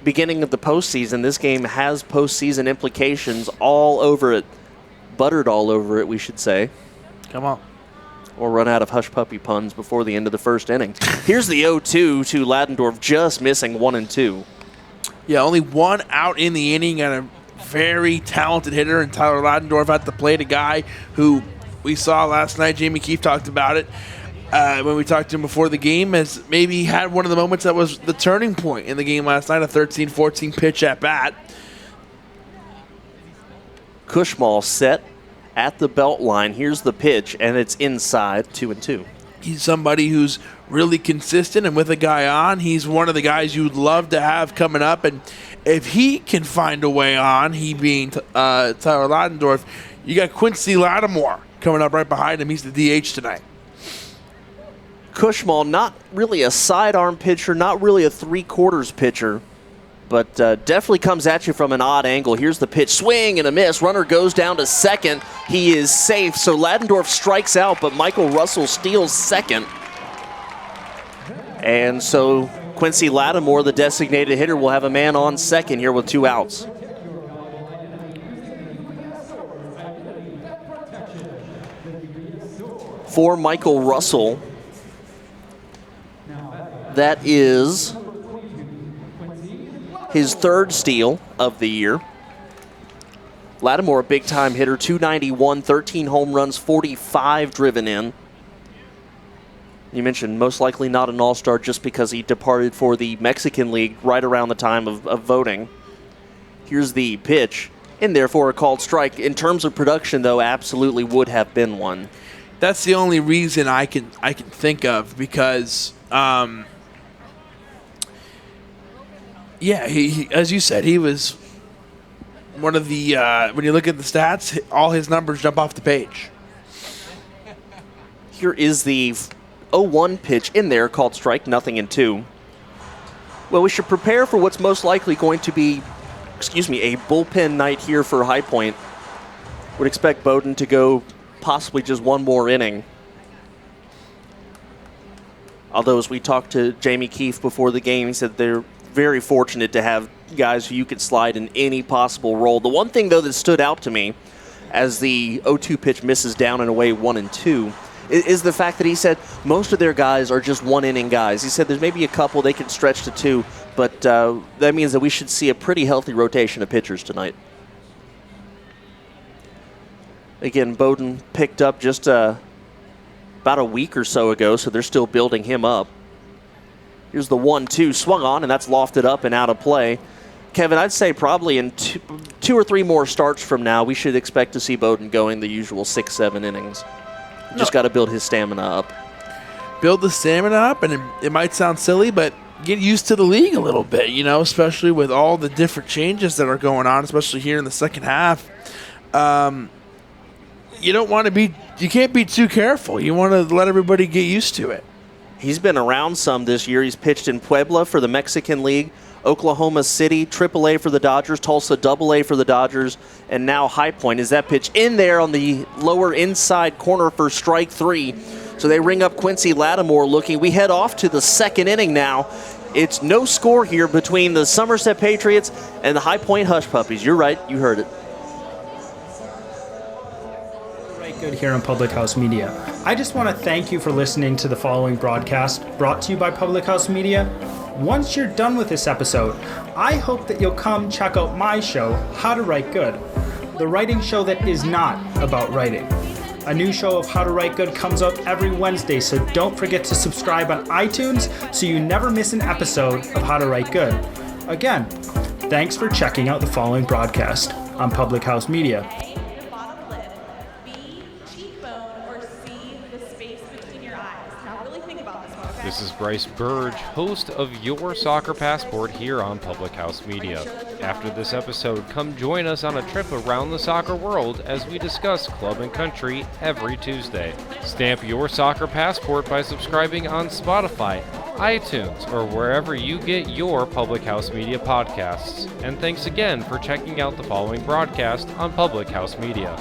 beginning of the postseason, this game has postseason implications all over it, buttered all over it, we should say. Come on. Or run out of hush puppy puns before the end of the first inning. Here's the 0-2 to Ladendorf, just missing 1 and 2. Yeah, only 1 out in the inning and a very talented hitter, and Tyler Ladendorf at the plate, a guy who we saw last night. Jamie Keefe talked about it when we talked to him before the game, as maybe he had one of the moments that was the turning point in the game last night, a 13-14 pitch at bat. Kushmal set at the belt line. Here's the pitch, and it's inside, 2-2. He's somebody who's really consistent, and with a guy on, he's one of the guys you'd love to have coming up. And if he can find a way on, he being Tyler Ladendorf, you got Quincy Lattimore coming up right behind him. He's the DH tonight. Kushmal, not really a sidearm pitcher, not really a three-quarters pitcher, but definitely comes at you from an odd angle. Here's the pitch, swing and a miss. Runner goes down to second. He is safe, so Ladendorf strikes out, but Michael Russell steals second. And so Quincy Lattimore, the designated hitter, will have a man on second here with 2 outs. For Michael Russell, that is his 3rd steal of the year. Lattimore, a big-time hitter, 291, 13 home runs, 45 driven in. You mentioned most likely not an all-star just because he departed for the Mexican League right around the time of voting. Here's the pitch, and therefore a called strike. In terms of production, though, absolutely would have been one. That's the only reason I can think of, because he as you said, he was one of the when you look at the stats, all his numbers jump off the page. Here is the 0-1 pitch in there, called strike, 0-2. Well, we should prepare for what's most likely going to be, a bullpen night here for High Point. Would expect Bowden to go possibly just one more inning. Although, as we talked to Jamie Keefe before the game, he said they're very fortunate to have guys who you could slide in any possible role. The one thing, though, that stood out to me as the 0-2 pitch misses down and away 1-2 is the fact that he said most of their guys are just one-inning guys. He said there's maybe a couple they can stretch to 2, but that means that we should see a pretty healthy rotation of pitchers tonight. Again, Bowden picked up just about a week or so ago, so they're still building him up. Here's the 1-2, swung on, and that's lofted up and out of play. Kevin, I'd say probably in two or three more starts from now, we should expect to see Bowden going the usual 6-7 innings. Just got to build his stamina up. Build the stamina up, and it might sound silly, but get used to the league a little bit, especially with all the different changes that are going on, especially here in the second half. You can't be too careful. You want to let everybody get used to it. He's been around some this year. He's pitched in Puebla for the Mexican League, Oklahoma City, AAA for the Dodgers, Tulsa AA for the Dodgers, and now High Point. Is that pitch in there on the lower inside corner for strike 3? So they ring up Quincy Lattimore looking. We head off to the second inning now. It's no score here between the Somerset Patriots and the High Point Hush Puppies. You're right. You heard it. Good here on Public House Media. I just want to thank you for listening to the following broadcast brought to you by Public House Media. Once you're done with this episode, I hope that you'll come check out my show, How to Write Good, the writing show that is not about writing. A new show of How to Write Good comes out every Wednesday, so don't forget to subscribe on iTunes so you never miss an episode of How to Write Good. Again, thanks for checking out the following broadcast on Public House Media. This is Bryce Burge, host of Your Soccer Passport here on Public House Media. After this episode, come join us on a trip around the soccer world as we discuss club and country every Tuesday. Stamp your soccer passport by subscribing on Spotify, iTunes, or wherever you get your Public House Media podcasts. And thanks again for checking out the following broadcast on Public House Media.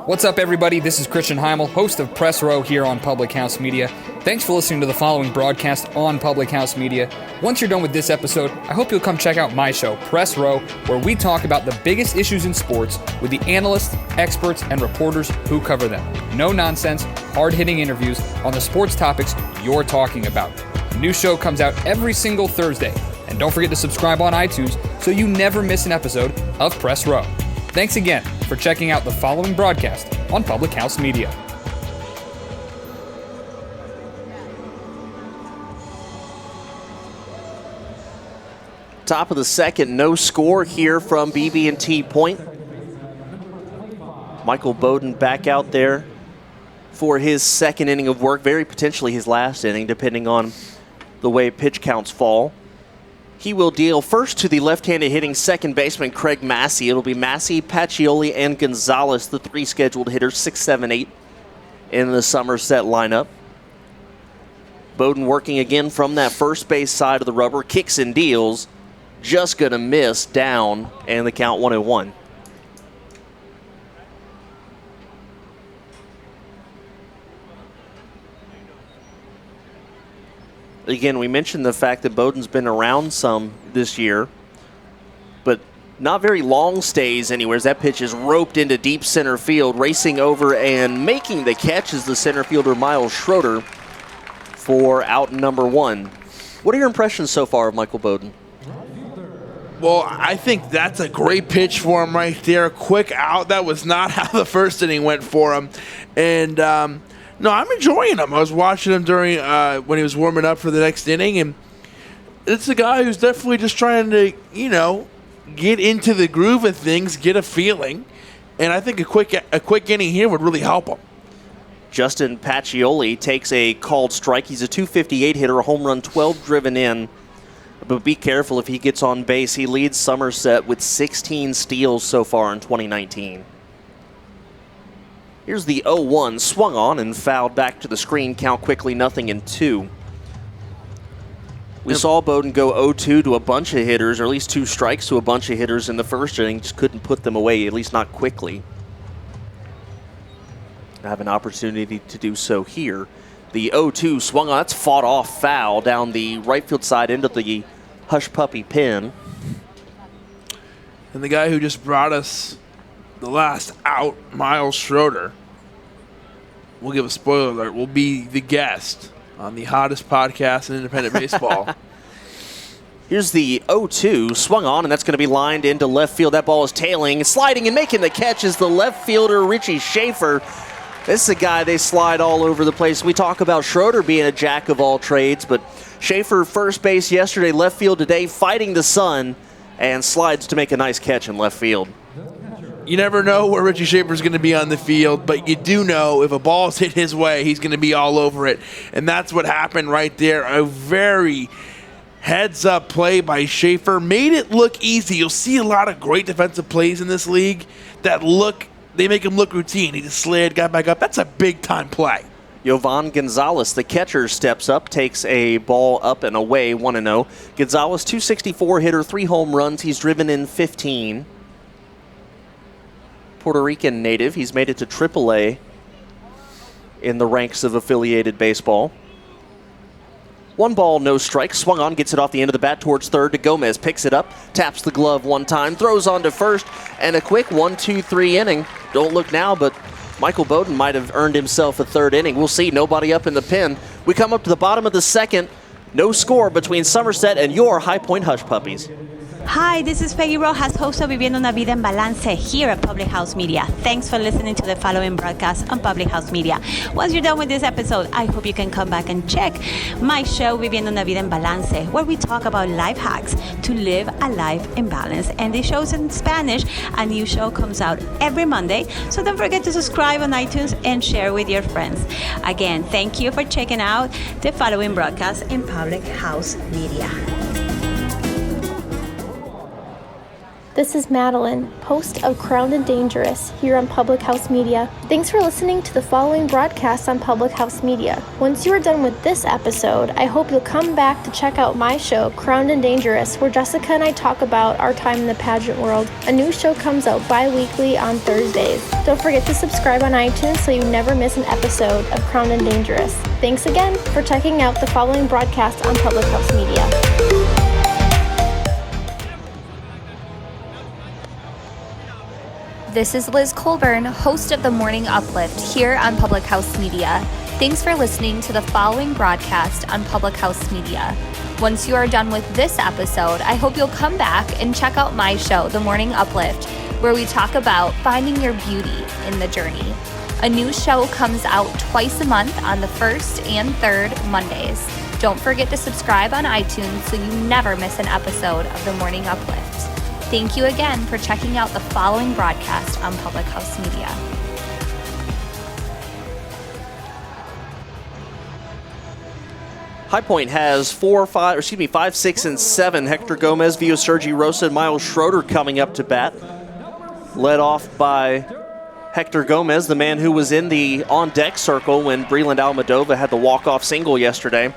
What's up, everybody? This is Christian Heimel, host of Press Row here on Public House Media. Thanks for listening to the following broadcast on Public House Media. Once you're done with this episode, I hope you'll come check out my show, Press Row, where we talk about the biggest issues in sports with the analysts, experts, and reporters who cover them. No nonsense, hard-hitting interviews on the sports topics you're talking about. A new show comes out every single Thursday. And don't forget to subscribe on iTunes so you never miss an episode of Press Row. Thanks again for checking out the following broadcast on Public House Media. Top of the second, no score here from BB&T Point. Michael Bowden back out there for his second inning of work, very potentially his last inning, depending on the way pitch counts fall. He will deal first to the left-handed hitting second baseman Craig Massey. It'll be Massey, Pacioli, and Gonzalez, the three scheduled hitters, 6, 7, 8 in the Somerset lineup. Bowden working again from that first base side of the rubber, kicks and deals. Just going to miss down, and the count 1-1. Again, we mentioned the fact that Bowden's been around some this year, but not very long stays anywhere. As that pitch is roped into deep center field, racing over and making the catch is the center fielder Miles Schroeder for out number 1. What are your impressions so far of Michael Bowden? Well, I think that's a great pitch for him right there. Quick out. That was not how the first inning went for him. And, no, I'm enjoying him. I was watching him during when he was warming up for the next inning, and it's a guy who's definitely just trying to, get into the groove of things, get a feeling. And I think a quick inning here would really help him. Justin Pacioli takes a called strike. He's a .258 hitter, a home run, 12 driven in. But be careful if he gets on base. He leads Somerset with 16 steals so far in 2019. Here's the 0-1, swung on and fouled back to the screen. Count quickly, 0-2. We saw Bowden go 0-2 to a bunch of hitters, or at least 2 strikes to a bunch of hitters in the first inning. Just couldn't put them away, at least not quickly. Have an opportunity to do so here. The 0-2 swung on. That's fought off foul down the right field side into the Hush Puppy pin. And the guy who just brought us the last out, Miles Schroeder, we'll give a spoiler alert, will be the guest on the hottest podcast in independent baseball. Here's the 0-2, swung on, and that's going to be lined into left field. That ball is tailing, sliding, and making the catch is the left fielder, Richie Schaefer. This is a guy they slide all over the place. We talk about Schroeder being a jack of all trades, but Schaefer first base yesterday, left field today, fighting the sun, and slides to make a nice catch in left field. You never know where Richie Schaefer's going to be on the field, but you do know if a ball's hit his way, he's going to be all over it. And that's what happened right there. A very heads-up play by Schaefer. Made it look easy. You'll see a lot of great defensive plays in this league that they make him look routine. He just slid, got back up. That's a big-time play. Yovan Gonzalez, the catcher, steps up, takes a ball up and away, 1-0. Gonzalez, .264 hitter, 3 home runs. He's driven in 15. Puerto Rican native. He's made it to AAA in the ranks of affiliated baseball. 1 ball, no strike. Swung on, gets it off the end of the bat towards third to Gomez. Picks it up, taps the glove one time, throws on to first, and a quick 1-2-3 inning. Don't look now, but Michael Bowden might have earned himself a third inning. We'll see. Nobody up in the pen. We come up to the bottom of the second. No score between Somerset and your High Point Hush Puppies. Hi, this is Peggy Rojas, host of Viviendo una Vida en Balance here at Public House Media. Thanks for listening to the following broadcast on Public House Media. Once you're done with this episode, I hope you can come back and check my show, Viviendo una Vida en Balance, where we talk about life hacks to live a life in balance. And this show's in Spanish. A new show comes out every Monday, so don't forget to subscribe on iTunes and share with your friends. Again, thank you for checking out the following broadcast in Public House Media. This is Madeline, host of Crowned and Dangerous here on Public House Media. Thanks for listening to the following broadcast on Public House Media. Once you are done with this episode, I hope you'll come back to check out my show, Crowned and Dangerous, where Jessica and I talk about our time in the pageant world. A new show comes out bi-weekly on Thursdays. Don't forget to subscribe on iTunes so you never miss an episode of Crowned and Dangerous. Thanks again for checking out the following broadcast on Public House Media. This is Liz Colburn, host of The Morning Uplift here on Public House Media. Thanks for listening to the following broadcast on Public House Media. Once you are done with this episode, I hope you'll come back and check out my show, The Morning Uplift, where we talk about finding your beauty in the journey. A new show comes out twice a month on the first and third Mondays. Don't forget to subscribe on iTunes so you never miss an episode of The Morning Uplift. Thank you again for checking out the following broadcast on Public House Media. High Point has 5, 6, and 7. Hector Gomez, Vio Sergi Rosa, and Miles Schroeder coming up to bat. Led off by Hector Gomez, the man who was in the on-deck circle when Breland Almadova had the walk-off single yesterday.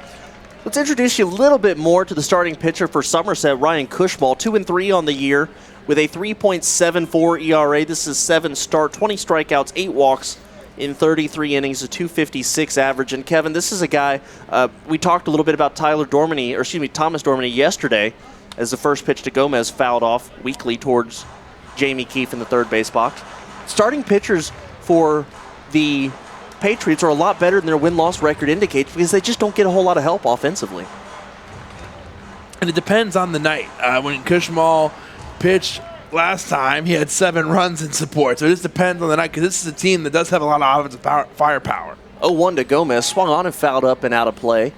Let's introduce you a little bit more to the starting pitcher for Somerset, Ryan Cushmall, 2-3 on the year with a 3.74 ERA. This is 7 start, 20 strikeouts, 8 walks in 33 innings, a 256 average. And Kevin, this is a guy, we talked a little bit about Thomas Dormany yesterday as the first pitch to Gomez fouled off weakly towards Jamie Keefe in the third base box. Starting pitchers for the Patriots are a lot better than their win-loss record indicates because they just don't get a whole lot of help offensively. And it depends on the night. When Cushmall pitched last time, he had 7 runs in support. So it just depends on the night because this is a team that does have a lot of offensive firepower. 0-1 to Gomez, swung on and fouled up and out of play.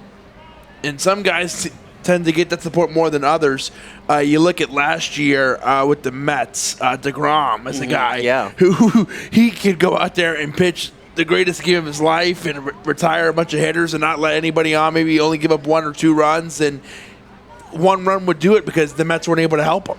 And some guys tend to get that support more than others. You look at last year with the Mets, DeGrom is a guy who he could go out there and pitch the greatest game of his life and retire a bunch of hitters and not let anybody on, maybe only give up 1 or 2 runs, and 1 run would do it because the Mets weren't able to help him.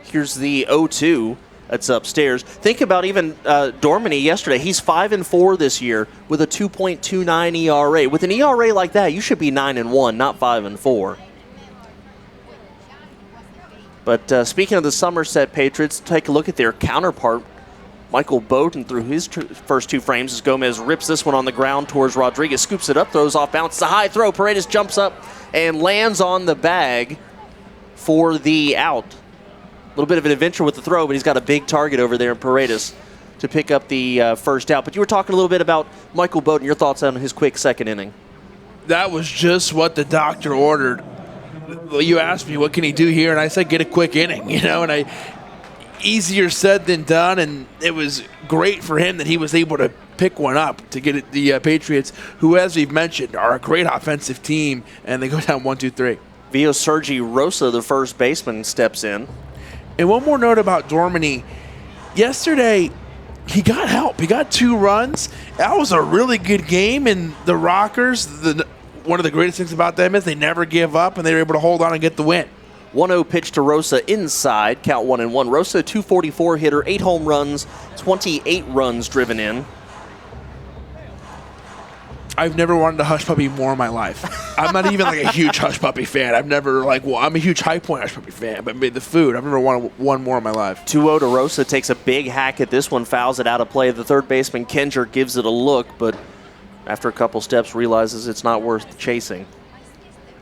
Here's the 0-2 that's upstairs. Think about even Dormany yesterday. He's 5-4 this year with a 2.29 ERA. With an ERA like that, you should be 9-1, not 5-4. But speaking of the Somerset Patriots, take a look at their counterpart, Michael Bowden, through his first 2 frames as Gomez rips this one on the ground towards Rodriguez, scoops it up, throws off bounce. It's a high throw. Paredes jumps up and lands on the bag for the out. A little bit of an adventure with the throw, but he's got a big target over there in Paredes to pick up the first out. But you were talking a little bit about Michael Bowden. Your thoughts on his quick second inning? That was just what the doctor ordered. You asked me, what can he do here? And I said, get a quick inning, and easier said than done, and it was great for him that he was able to pick one up to get the Patriots, who, as we've mentioned, are a great offensive team, and they go down 1-2-3. Vio Sergi Rosa, the first baseman, steps in. And one more note about Dormany. Yesterday, he got help. He got 2 runs. That was a really good game, and the Rockers, one of the greatest things about them is they never give up, and they were able to hold on and get the win. 1-0 pitch to Rosa inside, count 1-1. Rosa, 244 hitter, 8 home runs, 28 runs driven in. I've never wanted a Hush Puppy more in my life. I'm not even a huge Hush Puppy fan. I'm a huge High Point Hush Puppy fan, but the food, I've never wanted one more in my life. 2-0 to Rosa, takes a big hack at this one, fouls it out of play. The third baseman, Kenger, gives it a look, but after a couple steps realizes it's not worth chasing.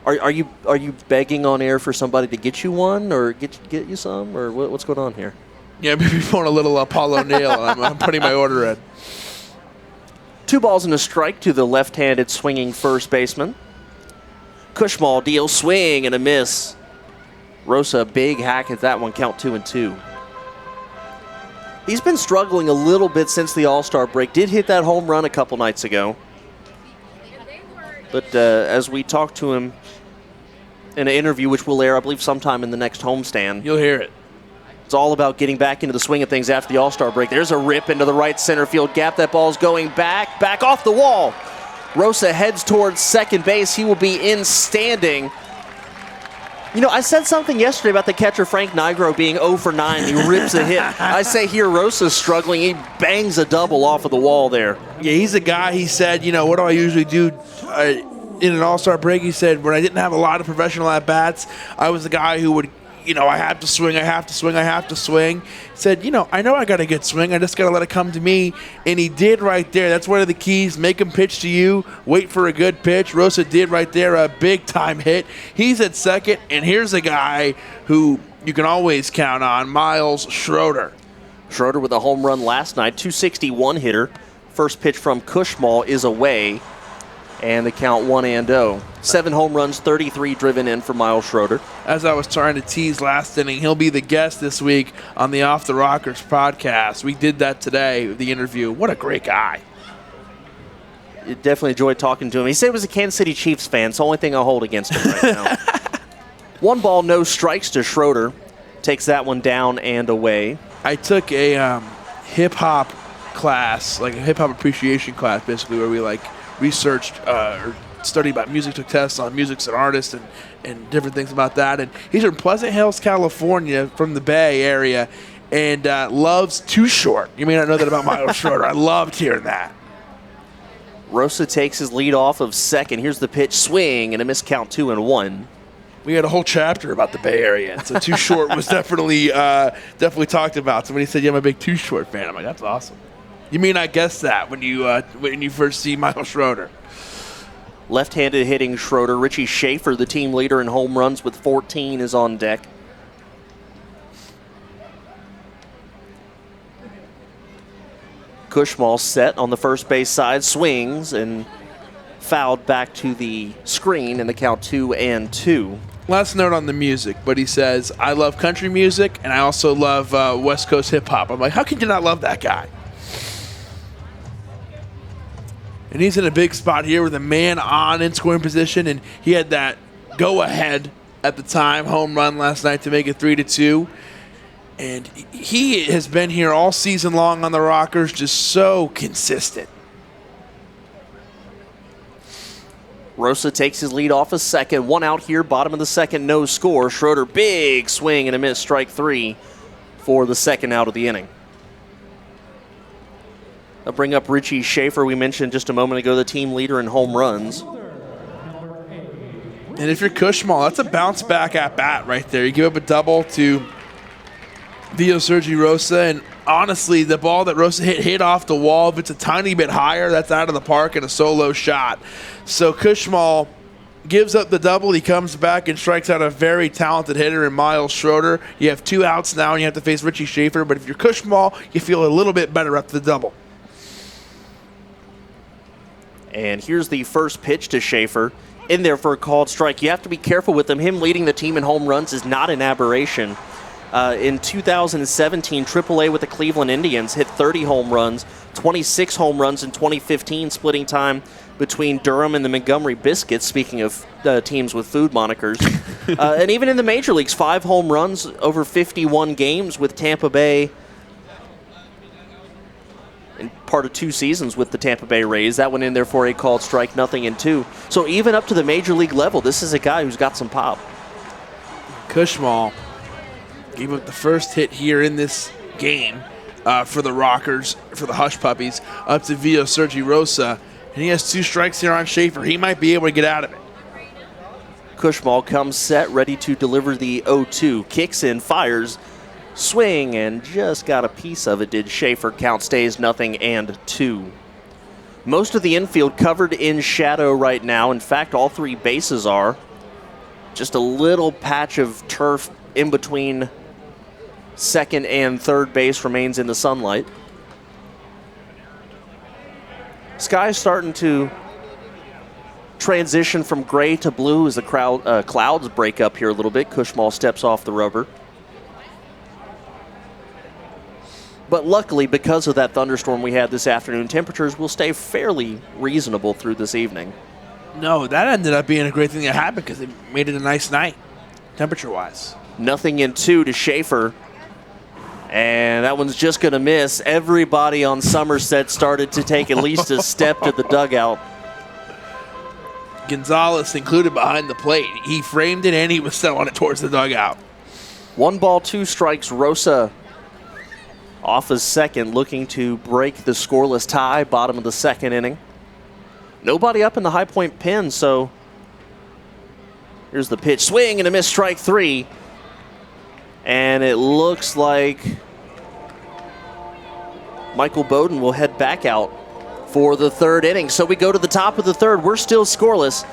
Are you begging on air for somebody to get you one or get you some, or what's going on here? Yeah, maybe pulling a little Apollo Neal. I'm putting my order in. 2 balls and a strike to the left-handed swinging first baseman. Cushmall deals swing and a miss. Rosa, big hack at that one, count 2-2. He's been struggling a little bit since the All-Star break. Did hit that home run a couple nights ago. But as we talked to him in an interview, which will air, I believe, sometime in the next homestand. You'll hear it. It's all about getting back into the swing of things after the All-Star break. There's a rip into the right center field gap. That ball's going back off the wall. Rosa heads towards second base. He will be in standing. I said something yesterday about the catcher Frank Nigro being 0 for 9. He rips a hit. I say here Rosa's struggling. He bangs a double off of the wall there. Yeah, he's a guy, he said, what do I usually do in an All-Star break? He said, when I didn't have a lot of professional at-bats, I was the guy who would, I have to swing. He said, I know I got a good swing. I just got to let it come to me. And he did right there. That's one of the keys. Make him pitch to you. Wait for a good pitch. Rosa did right there, a big-time hit. He's at second. And here's a guy who you can always count on, Miles Schroeder. Schroeder with a home run last night, 261 hitter, First pitch from Cushmall is away, and the count 1-0. 7 home runs, 33 driven in for Miles Schroeder. As I was trying to tease last inning, he'll be the guest this week on the Off the Rockers podcast. We did that today, the interview. What a great guy. You definitely enjoyed talking to him. He said he was a Kansas City Chiefs fan. It's the only thing I'll hold against him right now. 1 ball, no strikes to Schroeder. Takes that one down and away. I took a hip-hop class, like a hip-hop appreciation class, basically, where we researched or studied about music, took tests on music and artists and different things about that. And he's from Pleasant Hills, California, from the Bay Area, and loves Too Short. You may not know that about Miles Schroeder. I loved hearing that. Rosa takes his lead off of second. Here's the pitch, swing, and a missed count, 2-1. We had a whole chapter about the Bay Area, so Too Short was definitely talked about. Somebody said, "Yeah, I'm a big Too Short fan." I'm like, "That's awesome." You may not guess that when you first see Miles Schroeder. Left-handed hitting Schroeder. Richie Schaefer, the team leader in home runs with 14, is on deck. Cushmall set on the first base side, swings and fouled back to the screen, and the count 2-2. Last note on the music, but he says, "I love country music and I also love West Coast hip hop." I'm like, how can you not love that guy? And he's in a big spot here with a man on in scoring position, and he had that go-ahead at the time home run last night to make it 3-2. And he has been here all season long on the Rockers, just so consistent. Rosa takes his lead off a second. 1 out here, bottom of the second, no score. Schroeder, big swing and a miss, strike 3 for the second out of the inning. I'll bring up Richie Schaefer. We mentioned just a moment ago the team leader in home runs. And if you're Cushmall, that's a bounce back at bat right there. You give up a double to Vio Sergi Rosa, and honestly, the ball that Rosa hit off the wall. If it's a tiny bit higher, that's out of the park and a solo shot. So Cushmall gives up the double. He comes back and strikes out a very talented hitter in Miles Schroeder. You have 2 outs now, and you have to face Richie Schaefer. But if you're Cushmall, you feel a little bit better after the double. And here's the first pitch to Schaefer. In there for a called strike. You have to be careful with him. Him leading the team in home runs is not an aberration. In 2017, AAA with the Cleveland Indians hit 30 home runs, 26 home runs in 2015, splitting time between Durham and the Montgomery Biscuits, speaking of teams with food monikers. And even in the major leagues, 5 home runs over 51 games with Tampa Bay, and part of 2 seasons with the Tampa Bay Rays. That went in there for a called strike, 0-2. So even up to the major league level, this is a guy who's got some pop. Cushmall gave up the first hit here in this game for the Rockers, for the Hush Puppies, up to Vio Sergi Rosa. And he has 2 strikes here on Schaefer. He might be able to get out of it. Cushmall comes set, ready to deliver the 0-2. Kicks in, fires, swing, and just got a piece of it, did Schaefer. Count stays 0-2. Most of the infield covered in shadow right now. In fact, all 3 bases are. Just a little patch of turf in between second and third base remains in the sunlight. Sky's starting to transition from gray to blue as the clouds break up here a little bit. Cushmall steps off the rubber. But luckily, because of that thunderstorm we had this afternoon, temperatures will stay fairly reasonable through this evening. No, that ended up being a great thing that happened because it made it a nice night, temperature-wise. 0-2 to Schaefer. And that one's just going to miss. Everybody on Somerset started to take at least a step to the dugout. Gonzalez included behind the plate. He framed it and he was throwing it towards the dugout. 1 ball, 2 strikes. Rosa off his second, looking to break the scoreless tie, bottom of the second inning. Nobody up in the High Point pen, so here's the pitch. Swing and a miss, strike 3. And it looks like Michael Bowden will head back out for the 3rd inning. So we go to the top of the 3rd. We're still scoreless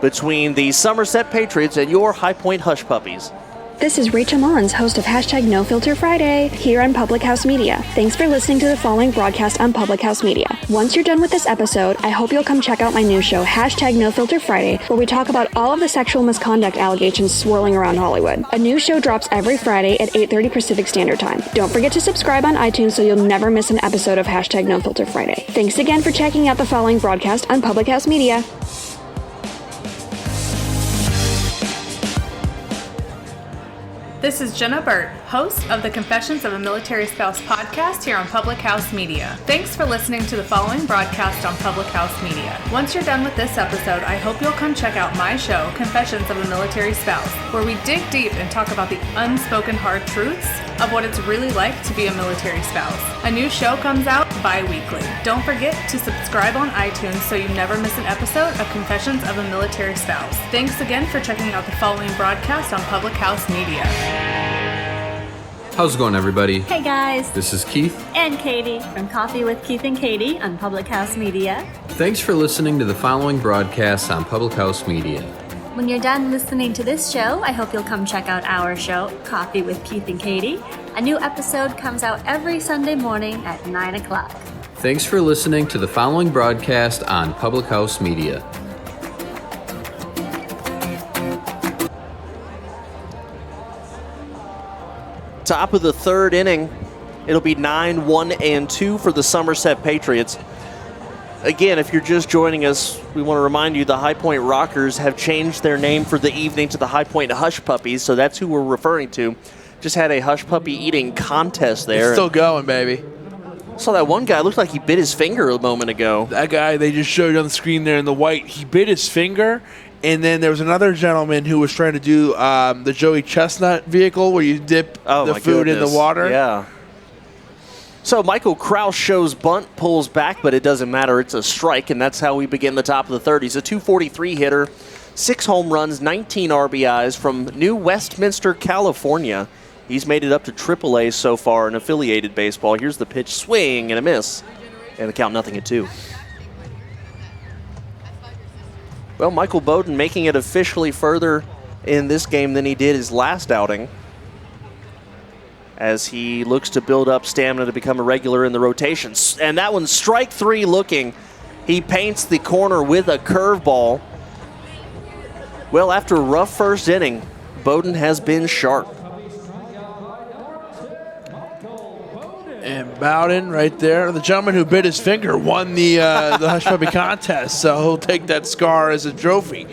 between the Somerset Patriots and your High Point Hush Puppies. This is Rachel Mullins, host of #NoFilterFriday here on Public House Media. Thanks for listening to the following broadcast on Public House Media. Once you're done with this episode, I hope you'll come check out my new show, #NoFilterFriday, where we talk about all of the sexual misconduct allegations swirling around Hollywood. A new show drops every Friday at 8:30 Pacific Standard Time. Don't forget to subscribe on iTunes so you'll never miss an episode of #NoFilterFriday. Thanks again for checking out the following broadcast on Public House Media. This is Jenna Burt, host of the Confessions of a Military Spouse podcast here on Public House Media. Thanks for listening to the following broadcast on Public House Media. Once you're done with this episode, I hope you'll come check out my show, Confessions of a Military Spouse, where we dig deep and talk about the unspoken hard truths of what it's really like to be a military spouse. A new show comes out bi-weekly. Don't forget to subscribe on iTunes so you never miss an episode of Confessions of a Military Spouse. Thanks again for checking out the following broadcast on Public House Media. How's it going, everybody? Hey guys, This is Keith. and Katie from Coffee with Keith and Katie on Public House Media. Thanks for listening to the following broadcasts on Public House Media. When you're done listening to this show, I hope you'll come check out our show, Coffee with Keith and Katie. A new episode comes out every Sunday morning at 9 o'clock. Thanks for listening to the following broadcast on Public House Media. Top of the third inning. It'll be 9-1-2 for the Somerset Patriots. Again, if you're just joining us, we want to remind you the High Point Rockers have changed their name for the evening to the High Point Hush Puppies, so that's who we're referring to. Just had a hush puppy eating contest there. It's still going, baby. Saw that one guy, looked like he bit his finger a moment ago. That guy they just showed on the screen there in the white, he bit his finger. And then there was another gentleman who was trying to do the Joey Chestnut vehicle where you dip the food in the water. Yeah. So Michael Kraus shows bunt, pulls back, but it doesn't matter. It's a strike, and that's how we begin the top of the third. He's a .243 hitter, 6 home runs, 19 RBIs from New Westminster, California. He's made it up to AAA so far in affiliated baseball. Here's the pitch, swing and a miss, and the count 0-2. Well, Michael Bowden making it officially further in this game than he did his last outing, as he looks to build up stamina to become a regular in the rotations. And that one's strike 3 looking. He paints the corner with a curveball. Well, after a rough first inning, Bowden has been sharp. And Bowden right there, the gentleman who bit his finger, won the Hush Puppy contest, so he'll take that scar as a trophy.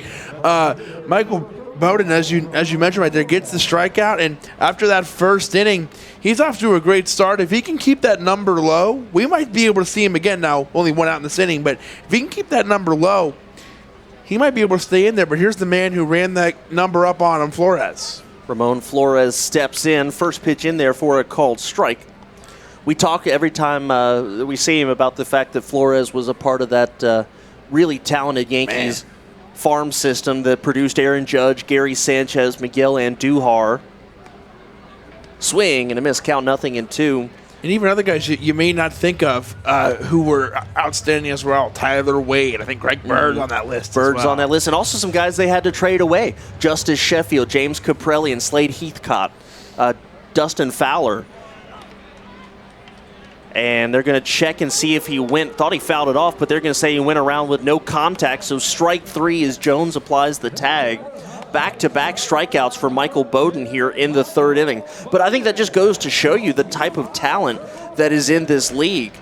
Michael Bowden, as you mentioned right there, gets the strikeout, and after that first inning, he's off to a great start. If he can keep that number low, we might be able to see him again. Now, only one out in this inning, but if he can keep that number low, he might be able to stay in there. But here's the man who ran that number up on him, Flores. Ramon Flores steps in, first pitch in there for a called strike. We talk every time we see him about the fact that Flores was a part of that really talented Yankees farm system that produced Aaron Judge, Gary Sanchez, Miguel Andujar. Swing and a miss, count 0-2. And even other guys you may not think of who were outstanding as well. Tyler Wade, I think Greg Bird's on that list. Bird's on that list, and also some guys they had to trade away. Justice Sheffield, James Caprelli, and Slade Heathcott, Dustin Fowler. And they're going to check and see if he thought he fouled it off, but they're going to say he went around with no contact. So strike 3 as Jones applies the tag. Back-to-back strikeouts for Michael Bowden here in the third inning. But I think that just goes to show you the type of talent that is in this league.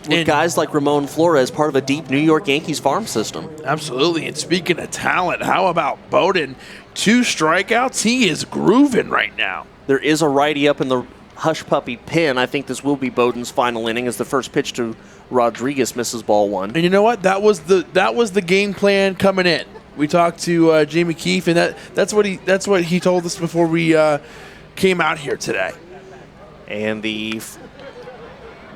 With guys like Ramon Flores, part of a deep New York Yankees farm system. Absolutely. And speaking of talent, how about Bowden? 2 strikeouts. He is grooving right now. There is a righty up in the Hush Puppy pin. I think this will be Bowden's final inning as the first pitch to Rodriguez misses ball 1. And you know what? That was the game plan coming in. We talked to Jamie Keefe, and that's what he told us before we came out here today. And the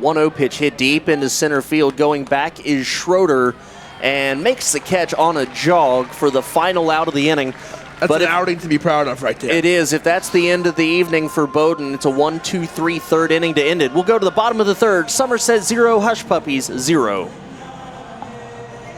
1-0 pitch hit deep into center field. Going back is Schroeder, and makes the catch on a jog for the final out of the inning. That's an outing to be proud of right there. It is. If that's the end of the evening for Bowden, it's a 1-2-3 third inning to end it. We'll go to the bottom of the third. Somerset 0, Hush Puppies 0.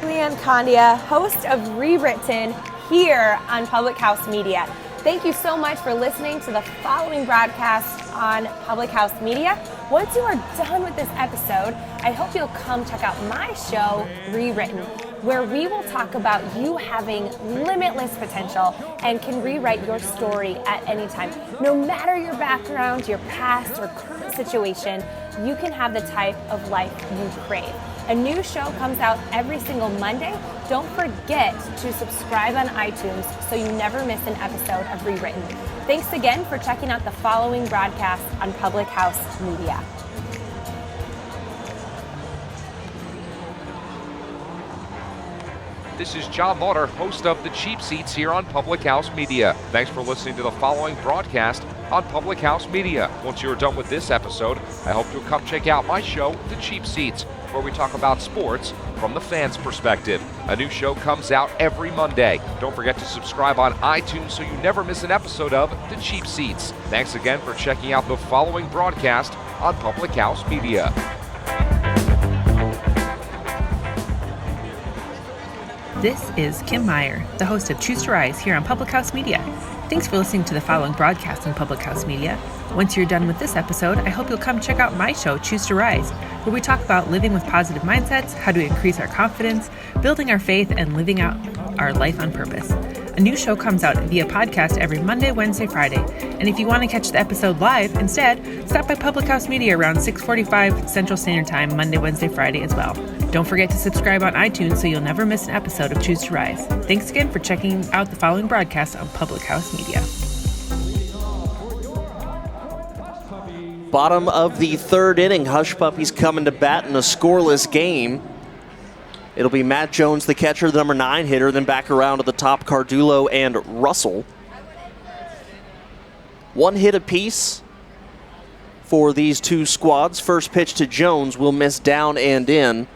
Julianne Condia, host of Rewritten, here on Public House Media. Thank you so much for listening to the following broadcast on Public House Media. Once you are done with this episode, I hope you'll come check out my show, Rewritten, where we will talk about you having limitless potential and can rewrite your story at any time. No matter your background, your past, or current situation, you can have the type of life you crave. A new show comes out every single Monday. Don't forget to subscribe on iTunes so you never miss an episode of Rewritten. Thanks again for checking out the following broadcast on Public House Media. This is John Lauder, host of The Cheap Seats here on Public House Media. Thanks for listening to the following broadcast on Public House Media. Once you're done with this episode, I hope you'll come check out my show, The Cheap Seats, where we talk about sports from the fans' perspective. A new show comes out every Monday. Don't forget to subscribe on iTunes so you never miss an episode of The Cheap Seats. Thanks again for checking out the following broadcast on Public House Media. This is Kim Meyer, the host of Choose to Rise here on Public House Media. Thanks for listening to the following broadcast on Public House Media. Once you're done with this episode, I hope you'll come check out my show, Choose to Rise, where we talk about living with positive mindsets, how to increase our confidence, building our faith, and living out our life on purpose. A new show comes out via podcast every Monday, Wednesday, Friday. And if you want to catch the episode live instead, stop by Public House Media around 6:45 Central Standard Time, Monday, Wednesday, Friday as well. Don't forget to subscribe on iTunes so you'll never miss an episode of Choose to Rise. Thanks again for checking out the following broadcast on Public House Media. Bottom of the third inning, Hush Puppies coming to bat in a scoreless game. It'll be Matt Jones, the catcher, the number 9 hitter, then back around to the top, Cardullo and Russell. One hit apiece for these two squads. First pitch to Jones will miss down and in.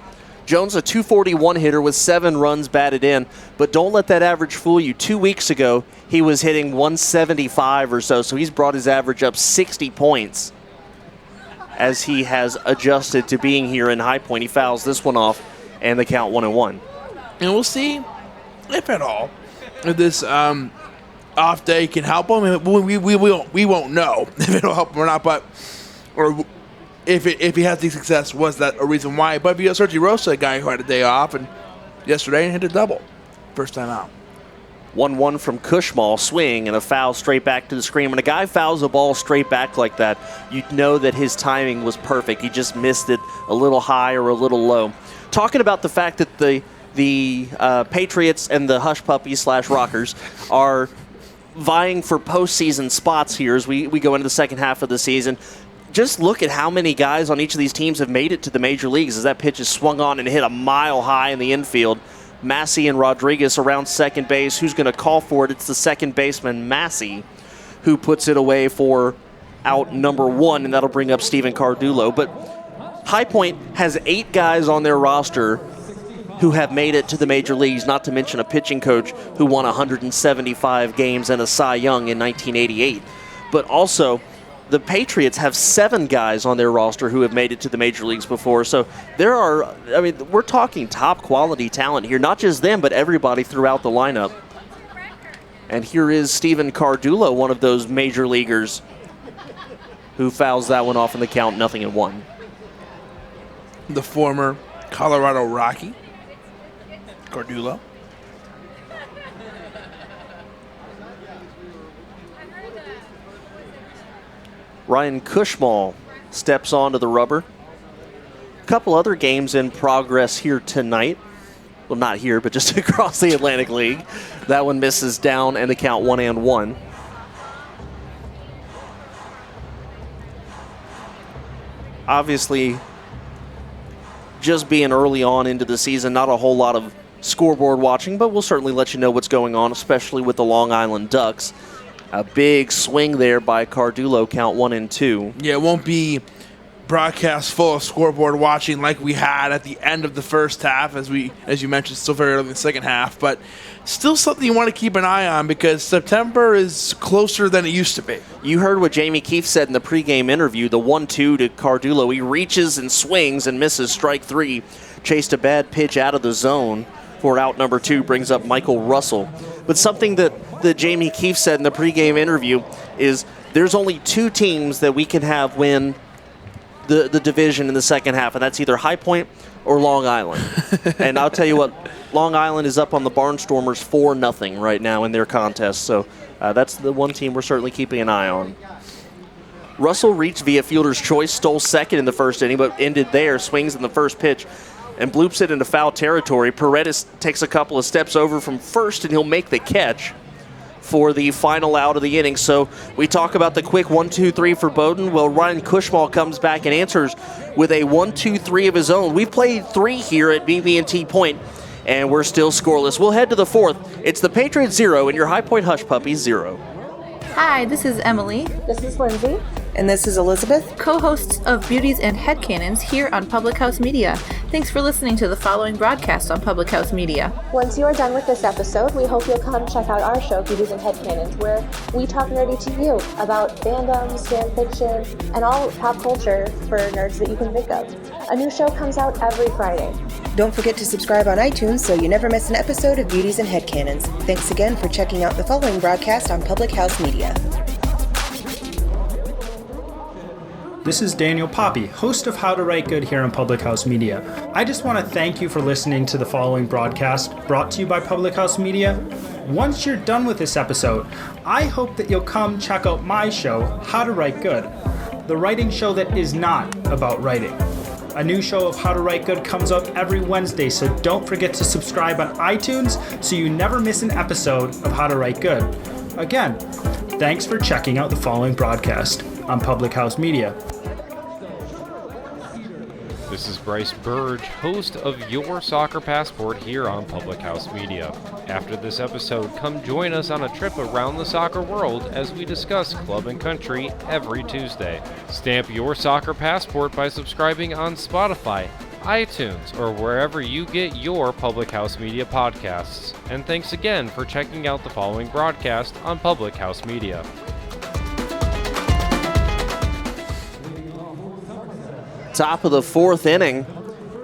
Jones, a .241 hitter with 7 runs batted in, but don't let that average fool you. 2 weeks ago, he was hitting 175 or so he's brought his average up 60 points as he has adjusted to being here in High Point. He fouls this one off, and the count 1-1. And we'll see, if at all, if this off day can help him. We won't know if it'll help him or not, but or if he has the success, was that a reason why? But we got Sergio Rosa, a guy who had a day off and yesterday and hit a double, first time out. 1-1 from Cushmall, swing and a foul straight back to the screen. When a guy fouls a ball straight back like that, you know that his timing was perfect. He just missed it a little high or a little low. Talking about the fact that the Patriots and the Hush Puppies / Rockers are vying for postseason spots here as we go into the second half of the season. Just look at how many guys on each of these teams have made it to the major leagues as that pitch is swung on and hit a mile high in the infield. Massey and Rodriguez around second base. Who's going to call for it? It's the second baseman, Massey, who puts it away for out number 1, and that'll bring up Steven Cardullo. But High Point has 8 guys on their roster who have made it to the major leagues, not to mention a pitching coach who won 175 games and a Cy Young in 1988. But also, the Patriots have 7 guys on their roster who have made it to the major leagues before. So there are, we're talking top quality talent here, not just them, but everybody throughout the lineup. And here is Steven Cardullo, one of those major leaguers who fouls that one off in the count, 0-1. The former Colorado Rocky, Cardullo. Ryan Cushmall steps onto the rubber. A couple other games in progress here tonight. Well, not here, but just across the Atlantic League. That one misses down and the count 1-1. Obviously, just being early on into the season, not a whole lot of scoreboard watching, but we'll certainly let you know what's going on, especially with the Long Island Ducks. A big swing there by Cardullo, count 1-2. Yeah, it won't be broadcast full of scoreboard watching like we had at the end of the first half, as you mentioned, still very early in the second half, but still something you want to keep an eye on because September is closer than it used to be. You heard what Jamie Keefe said in the pregame interview, the 1-2 to Cardullo. He reaches and swings and misses strike 3, chased a bad pitch out of the zone for out number 2, brings up Michael Russell. But something that Jamie Keefe said in the pregame interview is there's only 2 teams that we can have win the division in the second half, and that's either High Point or Long Island. And I'll tell you what, Long Island is up on the Barnstormers 4-0 right now in their contest. So that's the one team we're certainly keeping an eye on. Russell reached via fielder's choice, stole second in the first inning, but ended there, swings in the first pitch, and bloops it into foul territory. Paredes takes a couple of steps over from first, and he'll make the catch for the final out of the inning. So we talk about the quick 1-2-3 for Bowdoin. Well, Ryan Cushmall comes back and answers with a 1-2-3 of his own. We've played 3 here at BB&T Point, and we're still scoreless. We'll head to the 4th. It's the Patriots 0 and your High Point Hush Puppies 0. Hi, this is Emily. This is Lindsay. And this is Elizabeth, co-hosts of Beauties and Headcanons here on Public House Media. Thanks for listening to the following broadcast on Public House Media. Once you are done with this episode, we hope you'll come check out our show, Beauties and Headcanons, where we talk nerdy to you about fandoms, fan fiction, and all pop culture for nerds that you can think of. A new show comes out every Friday. Don't forget to subscribe on iTunes so you never miss an episode of Beauties and Headcanons. Thanks again for checking out the following broadcast on Public House Media. This is Daniel Poppy, host of How to Write Good here on Public House Media. I just want to thank you for listening to the following broadcast brought to you by Public House Media. Once you're done with this episode, I hope that you'll come check out my show, How to Write Good, the writing show that is not about writing. A new show of How to Write Good comes out every Wednesday, so don't forget to subscribe on iTunes so you never miss an episode of How to Write Good. Again, thanks for checking out the following broadcast on Public House Media. This is Bryce Burge, host of Your Soccer Passport here on Public House Media. After this episode, come join us on a trip around the soccer world as we discuss club and country every Tuesday. Stamp your soccer passport by subscribing on Spotify, iTunes, or wherever you get your Public House Media podcasts. And thanks again for checking out the following broadcast on Public House Media. Top of the 4th inning,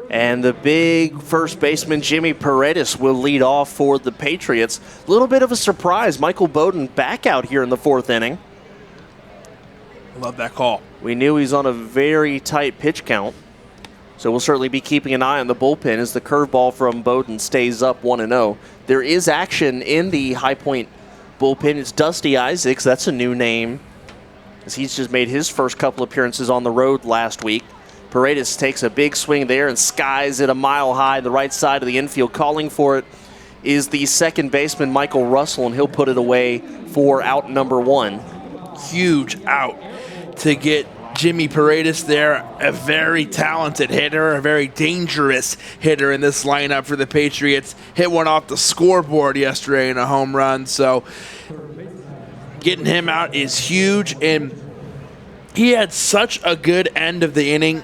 and the big first baseman Jimmy Paredes will lead off for the Patriots. A little bit of a surprise. Michael Bowdoin back out here in the 4th inning. I love that call. We knew he's on a very tight pitch count, so we'll certainly be keeping an eye on the bullpen as the curveball from Bowdoin stays up 1-0. There is action in the High Point bullpen. It's Dusty Isaacs. That's a new name, as he's just made his first couple appearances on the road last week. Paredes takes a big swing there and skies it a mile high the right side of the infield. Calling for it is the second baseman, Michael Russell, and he'll put it away for out number 1. Huge out to get Jimmy Paredes there, a very talented hitter, a very dangerous hitter in this lineup for the Patriots. Hit one off the scoreboard yesterday in a home run, so getting him out is huge, and he had such a good end of the inning,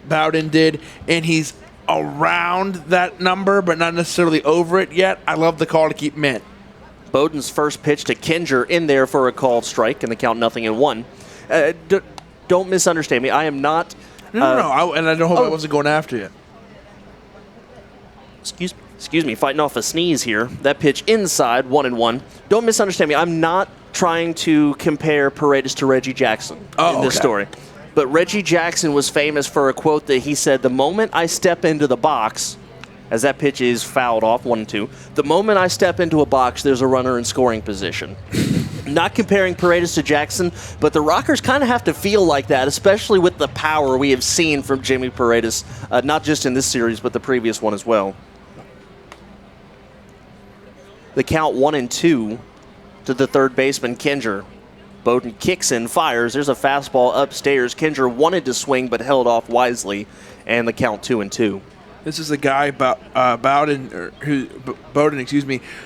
Bowdoin did, and he's around that number, but not necessarily over it yet. I love the call to keep him in. Bowdoin's first pitch to Kinger in there for a called strike, and the count 0-1. Don't misunderstand me. I am not... No, and I don't hope I wasn't going after you. Excuse me, fighting off a sneeze here. That pitch inside, 1-1. Don't misunderstand me. I'm not trying to compare Paredes to Reggie Jackson in this story. But Reggie Jackson was famous for a quote that he said, "The moment I step into the box," as that pitch is fouled off, 1-2, "the moment I step into a box, there's a runner in scoring position." Not comparing Paredes to Jackson, but the Rockers kind of have to feel like that, especially with the power we have seen from Jimmy Paredes, not just in this series, but the previous one as well. The count 1-2 to the third baseman, Kinger. Bowdoin kicks and fires. There's a fastball upstairs. Kinger wanted to swing but held off wisely, and the count 2-2. This is a guy Bowdoin,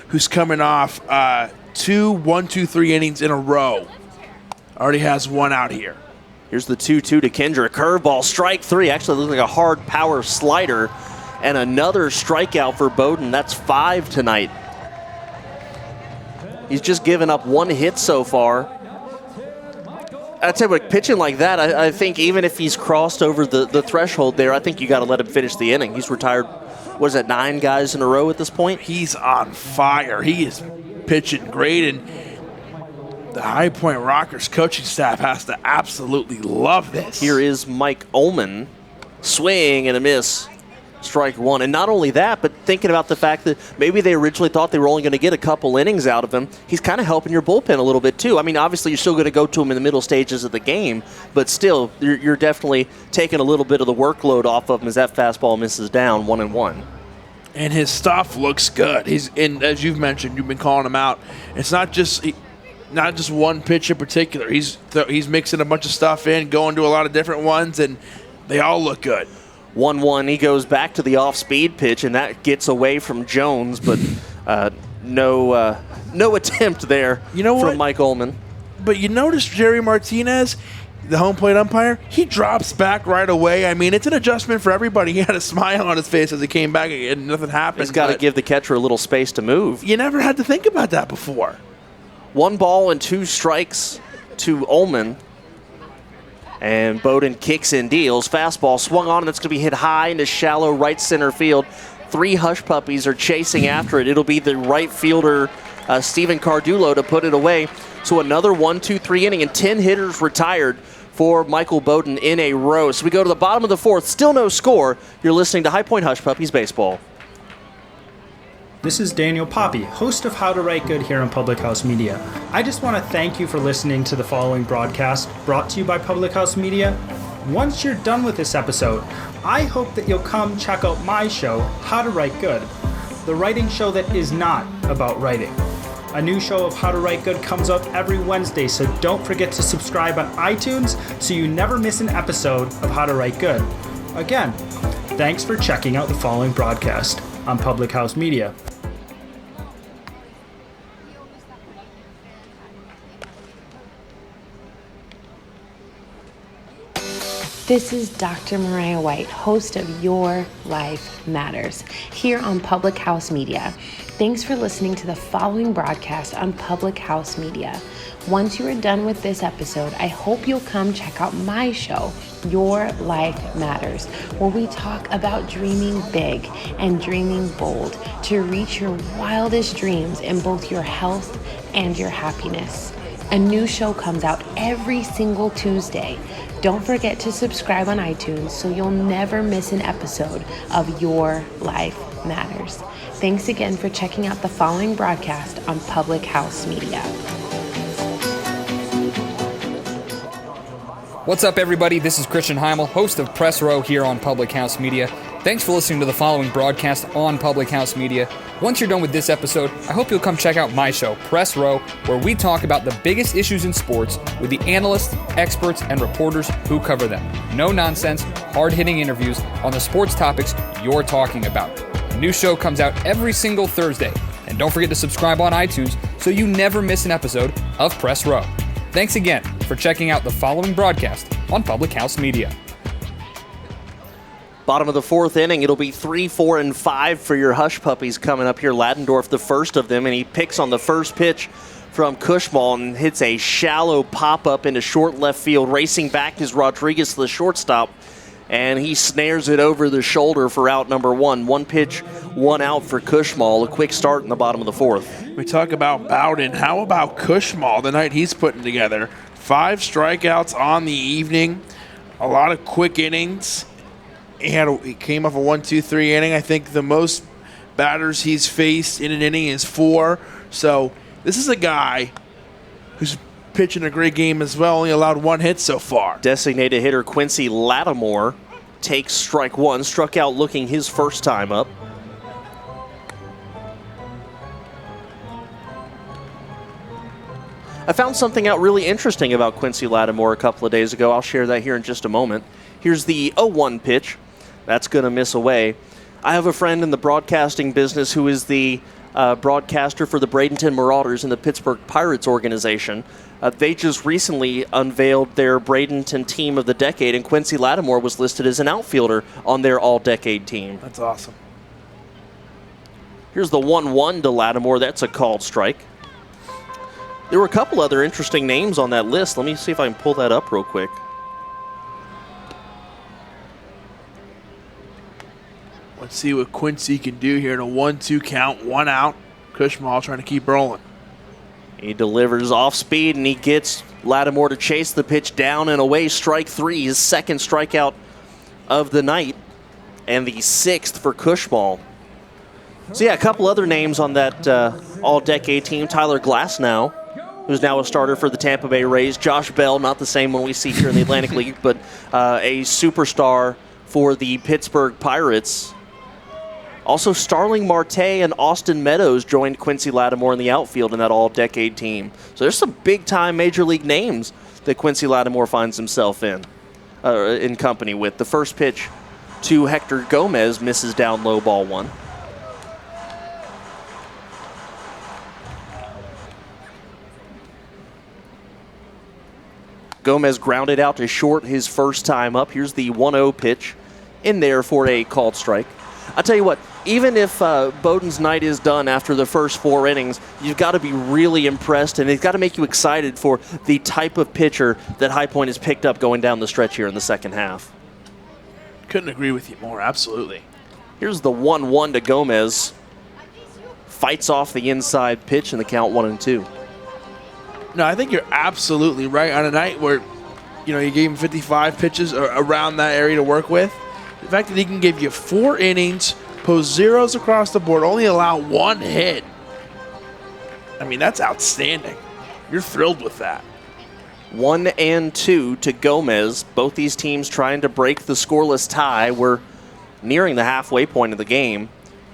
who's coming off 2 1-2-3 innings in a row. Already has one out here. Here's the 2-2 to Kinger. A curveball, strike 3. Actually looks like a hard power slider, and another strikeout for Bowdoin. That's 5 tonight. He's just given up 1 hit so far. I'd say with pitching like that, I think even if he's crossed over the threshold there, I think you got to let him finish the inning. He's retired, 9 guys in a row at this point? He's on fire. He is pitching great, and the High Point Rockers coaching staff has to absolutely love this. Here is Mike Ullman, swing and a miss. Strike one. And not only that, but thinking about the fact that maybe they originally thought they were only going to get a couple innings out of him, he's kind of helping your bullpen a little bit too. I mean, obviously you're still going to go to him in the middle stages of the game, but still, you're definitely taking a little bit of the workload off of him as that fastball misses down 1-1. And his stuff looks good. As you've mentioned, you've been calling him out. It's not just one pitch in particular. He's mixing a bunch of stuff in, going to a lot of different ones, and they all look good. 1-1, he goes back to the off-speed pitch, and that gets away from Jones, but no attempt there from Mike Ullman. But you notice Jerry Martinez, the home plate umpire, he drops back right away. I mean, it's an adjustment for everybody. He had a smile on his face as he came back, and nothing happened. He's got to give the catcher a little space to move. You never had to think about that before. 1 ball and 2 strikes to Ullman. And Bowden kicks and deals. Fastball swung on, and that's going to be hit high into shallow right center field. 3 Hush Puppies are chasing after it. It'll be the right fielder, Steven Cardulo, to put it away. So another 1-2-3 inning, and 10 hitters retired for Michael Bowden in a row. So we go to the bottom of the 4th. Still no score. You're listening to High Point Hush Puppies Baseball. This is Daniel Poppy, host of How to Write Good here on Public House Media. I just want to thank you for listening to the following broadcast brought to you by Public House Media. Once you're done with this episode, I hope that you'll come check out my show, How to Write Good, the writing show that is not about writing. A new show of How to Write Good comes out every Wednesday, so don't forget to subscribe on iTunes so you never miss an episode of How to Write Good. Again, thanks for checking out the following broadcast on Public House Media. This is Dr. Mariah White, host of Your Life Matters, here on Public House Media. Thanks for listening to the following broadcast on Public House Media. Once you are done with this episode, I hope you'll come check out my show, Your Life Matters, where we talk about dreaming big and dreaming bold to reach your wildest dreams in both your health and your happiness. A new show comes out every single Tuesday. Don't forget to subscribe on iTunes so you'll never miss an episode of Your Life Matters. Thanks again for checking out the following broadcast on Public House Media. What's up, everybody? This is Christian Heimel, host of Press Row here on Public House Media. Thanks for listening to the following broadcast on Public House Media. Once you're done with this episode, I hope you'll come check out my show, Press Row, where we talk about the biggest issues in sports with the analysts, experts, and reporters who cover them. No nonsense, hard-hitting interviews on the sports topics you're talking about. A new show comes out every single Thursday. And don't forget to subscribe on iTunes so you never miss an episode of Press Row. Thanks again for checking out the following broadcast on Public House Media. Bottom of the 4th inning, it'll be 3, 4, and 5 for your Hush Puppies coming up here. Ladendorf, the first of them, and he picks on the first pitch from Cushmall and hits a shallow pop-up into short left field. Racing back is Rodriguez, the shortstop, and he snares it over the shoulder for out number 1. 1 pitch, 1 out for Cushmall. A quick start in the bottom of the 4th. We talk about Bowden. How about Cushmall, the night he's putting together? 5 strikeouts on the evening, a lot of quick innings. He came off a 1-2-3 inning. I think the most batters he's faced in an inning is 4. So this is a guy who's pitching a great game as well. Only allowed 1 hit so far. Designated hitter Quincy Lattimore takes strike 1. Struck out looking his first time up. I found something out really interesting about Quincy Lattimore a couple of days ago. I'll share that here in just a moment. Here's the 0-1 pitch. That's going to miss away. I have a friend in the broadcasting business who is the broadcaster for the Bradenton Marauders in the Pittsburgh Pirates organization. They just recently unveiled their Bradenton Team of the Decade, and Quincy Lattimore was listed as an outfielder on their all-decade team. That's awesome. Here's the 1-1 to Lattimore. That's a called strike. There were a couple other interesting names on that list. Let me see if I can pull that up real quick. Let's see what Quincy can do here in a 1-2 count, 1 out. Cushmall trying to keep rolling. He delivers off speed, and he gets Lattimore to chase the pitch down and away. Strike 3, his second strikeout of the night, and the 6th for Cushball. So yeah, a couple other names on that all-decade team. Tyler Glasnow, who's now a starter for the Tampa Bay Rays. Josh Bell, not the same one we see here in the Atlantic League, but a superstar for the Pittsburgh Pirates. Also, Starling Marte and Austin Meadows joined Quincy Lattimore in the outfield in that all-decade team. So there's some big-time Major League names that Quincy Lattimore finds himself in company with. The first pitch to Hector Gomez misses down low, ball 1. Gomez grounded out to short his first time up. Here's the 1-0 pitch in there for a called strike. I'll tell you what, even if Bowden's night is done after the first 4 innings, you've got to be really impressed, and it's got to make you excited for the type of pitcher that High Point has picked up going down the stretch here in the second half. Couldn't agree with you more, absolutely. Here's the 1-1 to Gomez. Fights off the inside pitch in the count 1-2. No, I think you're absolutely right. On a night where, you gave him 55 pitches or around that area to work with, the fact that he can give you 4 innings, post zeros across the board, only allow 1 hit, I mean, that's outstanding. You're thrilled with that. 1-2 to Gomez. Both these teams trying to break the scoreless tie. We're nearing the halfway point of the game.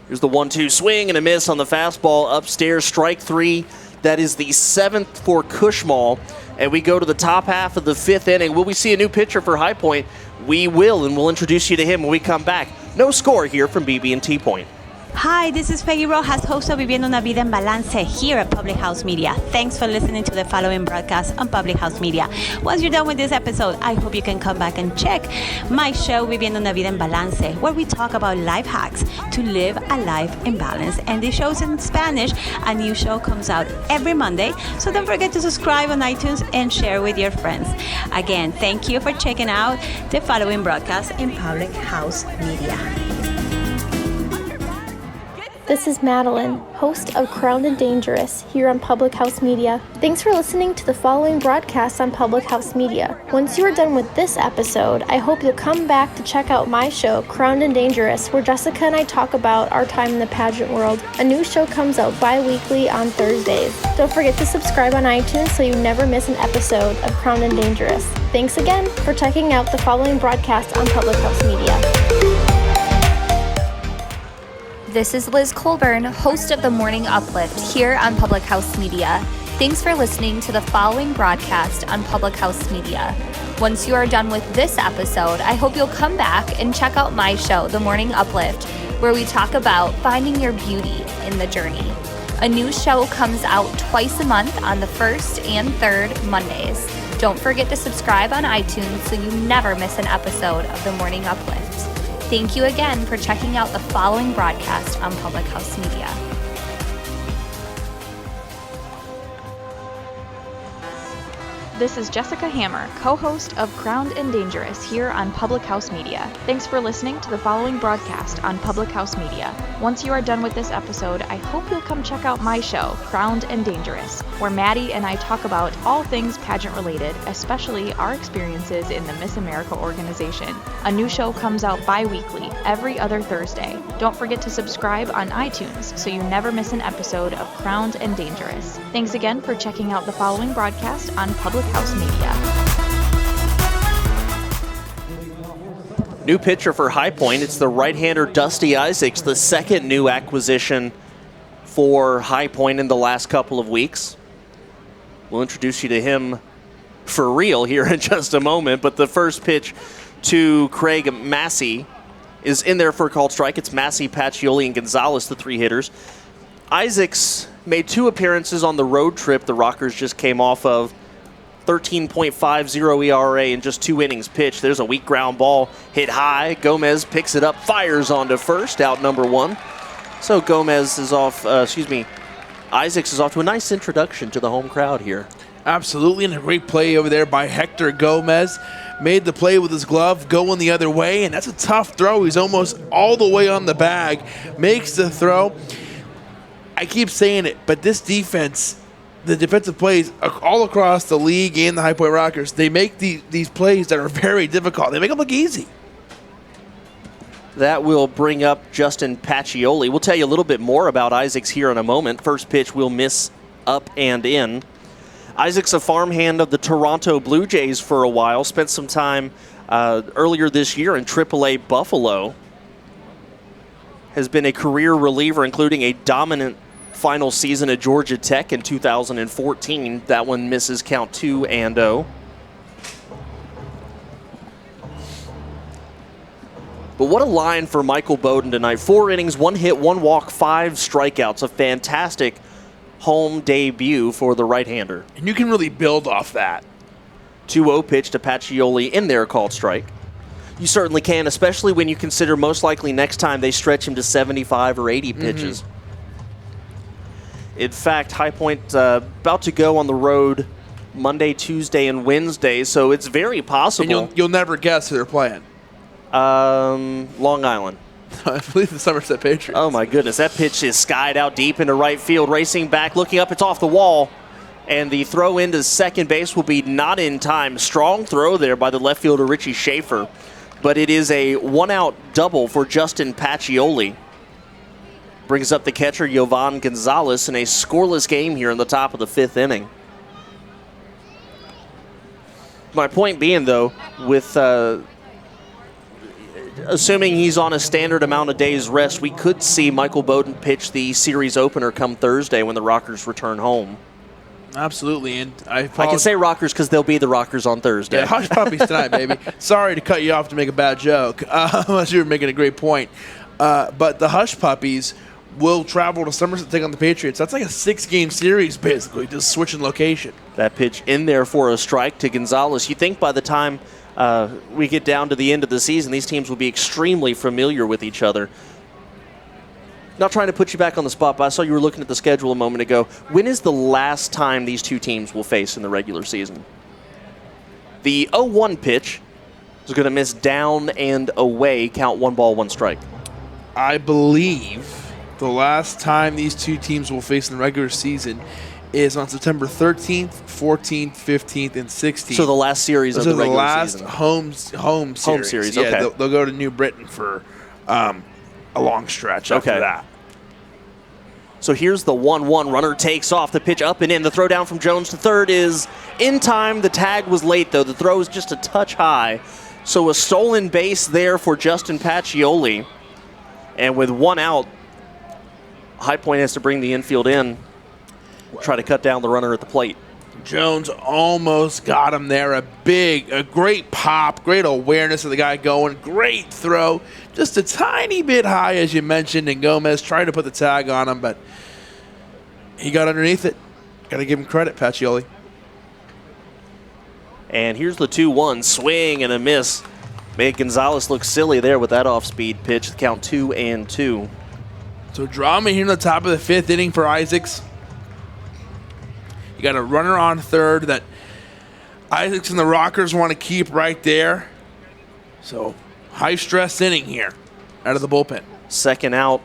Here's the 1-2 swing and a miss on the fastball upstairs. Strike 3. That is the 7th for Cushball. And we go to the top half of the 5th inning. Will we see a new pitcher for High Point? We will, and we'll introduce you to him when we come back. No score here from BB&T Point. Hi, this is Peggy Rojas, host of Viviendo una Vida en Balance here at Public House Media. Thanks for listening to the following broadcast on Public House Media. Once you're done with this episode, I hope you can come back and check my show, Viviendo una Vida en Balance, where we talk about life hacks to live a life in balance. And the show's in Spanish. A new show comes out every Monday, so don't forget to subscribe on iTunes and share with your friends. Again, thank you for checking out the following broadcast in Public House Media. This is Madeline, host of Crowned and Dangerous here on Public House Media. Thanks for listening to the following broadcast on Public House Media. Once you are done with this episode, I hope you'll come back to check out my show, Crowned and Dangerous, where Jessica and I talk about our time in the pageant world. A new show comes out bi-weekly on Thursdays. Don't forget to subscribe on iTunes so you never miss an episode of Crowned and Dangerous. Thanks again for checking out the following broadcast on Public House Media. This is Liz Colburn, host of The Morning Uplift here on Public House Media. Thanks for listening to the following broadcast on Public House Media. Once you are done with this episode, I hope you'll come back and check out my show, The Morning Uplift, where we talk about finding your beauty in the journey. A new show comes out twice a month on the 1st and 3rd Mondays. Don't forget to subscribe on iTunes so you never miss an episode of The Morning Uplift. Thank you again for checking out the following broadcast on Public House Media. This is Jessica Hammer, co-host of Crowned and Dangerous here on Public House Media. Thanks for listening to the following broadcast on Public House Media. Once you are done with this episode, I hope you'll come check out my show, Crowned and Dangerous, where Maddie and I talk about all things pageant related, especially our experiences in the Miss America organization. A new show comes out bi-weekly, every other Thursday. Don't forget to subscribe on iTunes so you never miss an episode of Crowned and Dangerous. Thanks again for checking out the following broadcast on Public House Media. New pitcher for High Point. It's the right-hander Dusty Isaacs, the second new acquisition for High Point in the last couple of weeks. We'll introduce you to him for real here in just a moment, but the first pitch to Craig Massey is in there for a called strike. It's Massey, Pacioli, and Gonzalez, the 3 hitters. Isaacs made 2 appearances on the road trip the Rockers just came off of. 13.50 ERA in just 2 innings pitched. There's a weak ground ball hit high. Gomez picks it up, fires onto first, out number 1. So Gomez is off, Isaacs is off to a nice introduction to the home crowd here. Absolutely, and a great play over there by Hector Gomez. Made the play with his glove going the other way, and that's a tough throw. He's almost all the way on the bag. Makes the throw. I keep saying it, but this defense the defensive plays all across the league and the High Point Rockers, they make these plays that are very difficult. They make them look easy. That will bring up Justin Pacioli. We'll tell you a little bit more about Isaacs here in a moment. First pitch will miss up and in. Isaacs, a farmhand of the Toronto Blue Jays for a while, spent some time earlier this year in AAA Buffalo. Has been a career reliever, including a dominant final season at Georgia Tech in 2014. That one misses, count 2-0. But what a line for Michael Bowden tonight. 4 innings, 1 hit, 1 walk, 5 strikeouts. A fantastic home debut for the right-hander. And you can really build off that. 2-0 pitch to Pacioli in there, called strike. You certainly can, especially when you consider most likely next time they stretch him to 75 or 80 pitches. In fact, High Point about to go on the road Monday, Tuesday, and Wednesday, so it's very possible. And you'll never guess who they're playing. Long Island. I believe the Somerset Patriots. Oh, my goodness. That pitch is skied out deep into right field. Racing back, looking up. It's off the wall. And the throw into second base will be not in time. Strong throw there by the left fielder, Richie Schaefer. But it is a 1-out double for Justin Pacioli. Brings up the catcher, Yovan Gonzalez, in a scoreless game here in the top of the 5th inning. My point being, though, with assuming he's on a standard amount of days rest, we could see Michael Bowden pitch the series opener come Thursday when the Rockers return home. Absolutely, and I can say Rockers because they'll be the Rockers on Thursday. Yeah, hush puppies tonight, baby. Sorry to cut you off to make a bad joke, unless you were making a great point. But the hush puppies will travel to Somerset to take on the Patriots. That's like a 6-game series, basically, just switching location. That pitch in there for a strike to Gonzalez. You think by the time we get down to the end of the season, these teams will be extremely familiar with each other. Not trying to put you back on the spot, but I saw you were looking at the schedule a moment ago. When is the last time these two teams will face in the regular season? The 0-1 pitch is going to miss down and away, count 1 ball, 1 strike. I believe the last time these two teams will face in the regular season is on September 13th, 14th, 15th, and 16th. So the last series of the regular season. Home series. Home series, Yeah, okay. They'll go to New Britain for a long stretch after that. So here's the 1-1. Runner takes off. The pitch up and in. The throw down from Jones to third is in time. The tag was late, though. The throw is just a touch high. So a stolen base there for Justin Pacioli. And with 1 out, High Point has to bring the infield in, try to cut down the runner at the plate. Jones almost got him there. A great pop, great awareness of the guy going, great throw. Just a tiny bit high, as you mentioned, and Gomez tried to put the tag on him, but he got underneath it. Got to give him credit, Pacioli. And here's the 2-1, swing and a miss. Made Gonzalez look silly there with that off-speed pitch. The count 2-2. So drama here in the top of the 5th inning for Isaacs. You got a runner on third that Isaacs and the Rockers want to keep right there. So high-stress inning here out of the bullpen. Second out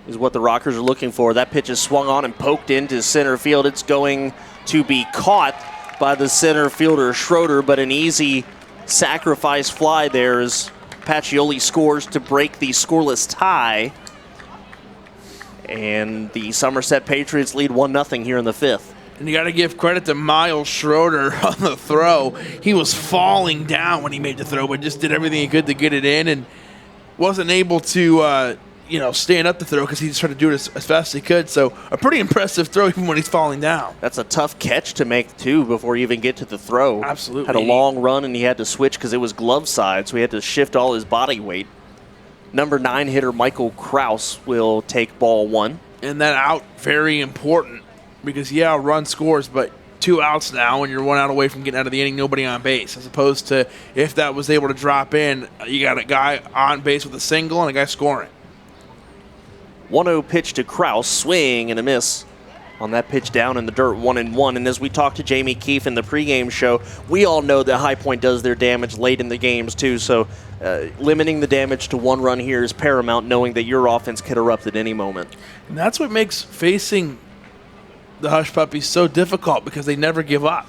is what the Rockers are looking for. That pitch is swung on and poked into center field. It's going to be caught by the center fielder Schroeder, but an easy sacrifice fly there as Pacioli scores to break the scoreless tie. And the Somerset Patriots lead 1-0 here in the 5th. And you got to give credit to Miles Schroeder on the throw. He was falling down when he made the throw, but just did everything he could to get it in and wasn't able to, stand up the throw because he just tried to do it as fast as he could. So a pretty impressive throw even when he's falling down. That's a tough catch to make, too, before you even get to the throw. Absolutely. Had a long run, and he had to switch because it was glove side, so he had to shift all his body weight. Number 9 hitter Michael Kraus will take ball 1. And that out, very important. Because, yeah, run scores, but 2 outs now, and you're 1 out away from getting out of the inning, nobody on base. As opposed to if that was able to drop in, you got a guy on base with a single and a guy scoring. 1-0 pitch to Kraus, swing and a miss on that pitch down in the dirt, 1-1. And as we talked to Jamie Keefe in the pregame show, we all know that High Point does their damage late in the games too. So limiting the damage to 1 run here is paramount, knowing that your offense could erupt at any moment. And that's what makes facing the Hush Puppies so difficult because they never give up.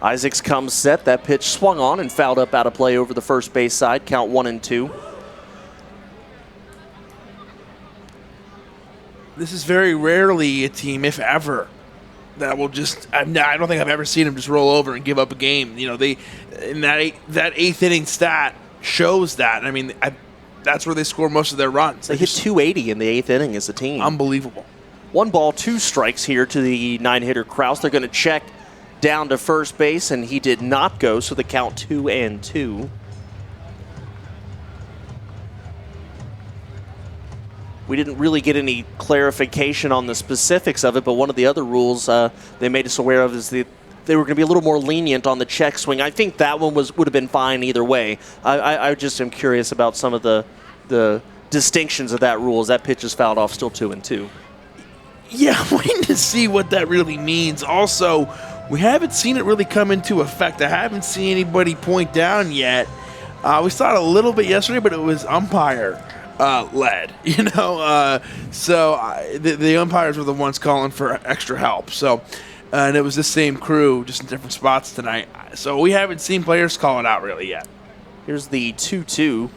Isaacs comes set. That pitch swung on and fouled up out of play over the first base side. Count 1-2. This is very rarely a team, if ever, that will just. I don't think I've ever seen them just roll over and give up a game. You know, they in that eighth inning stat shows that. I mean, that's where they score most of their runs. They hit 280 in the eighth inning as a team. Unbelievable. 1 ball, 2 strikes here to the 9-hitter Kraus. They're going to check down to first base, and he did not go, so the count 2-2. We didn't really get any clarification on the specifics of it, but one of the other rules they made us aware of is that they were going to be a little more lenient on the check swing. I think that one would have been fine either way. I just am curious about some of the distinctions of that rule as that pitch is fouled off, still 2-2. Yeah, I'm waiting to see what that really means. Also, we haven't seen it really come into effect. I haven't seen anybody point down yet. We saw it a little bit yesterday, but it was umpire led, you know. The umpires were the ones calling for extra help. So, and it was the same crew, just in different spots tonight. So we haven't seen players call it out really yet. Here's the 2-2.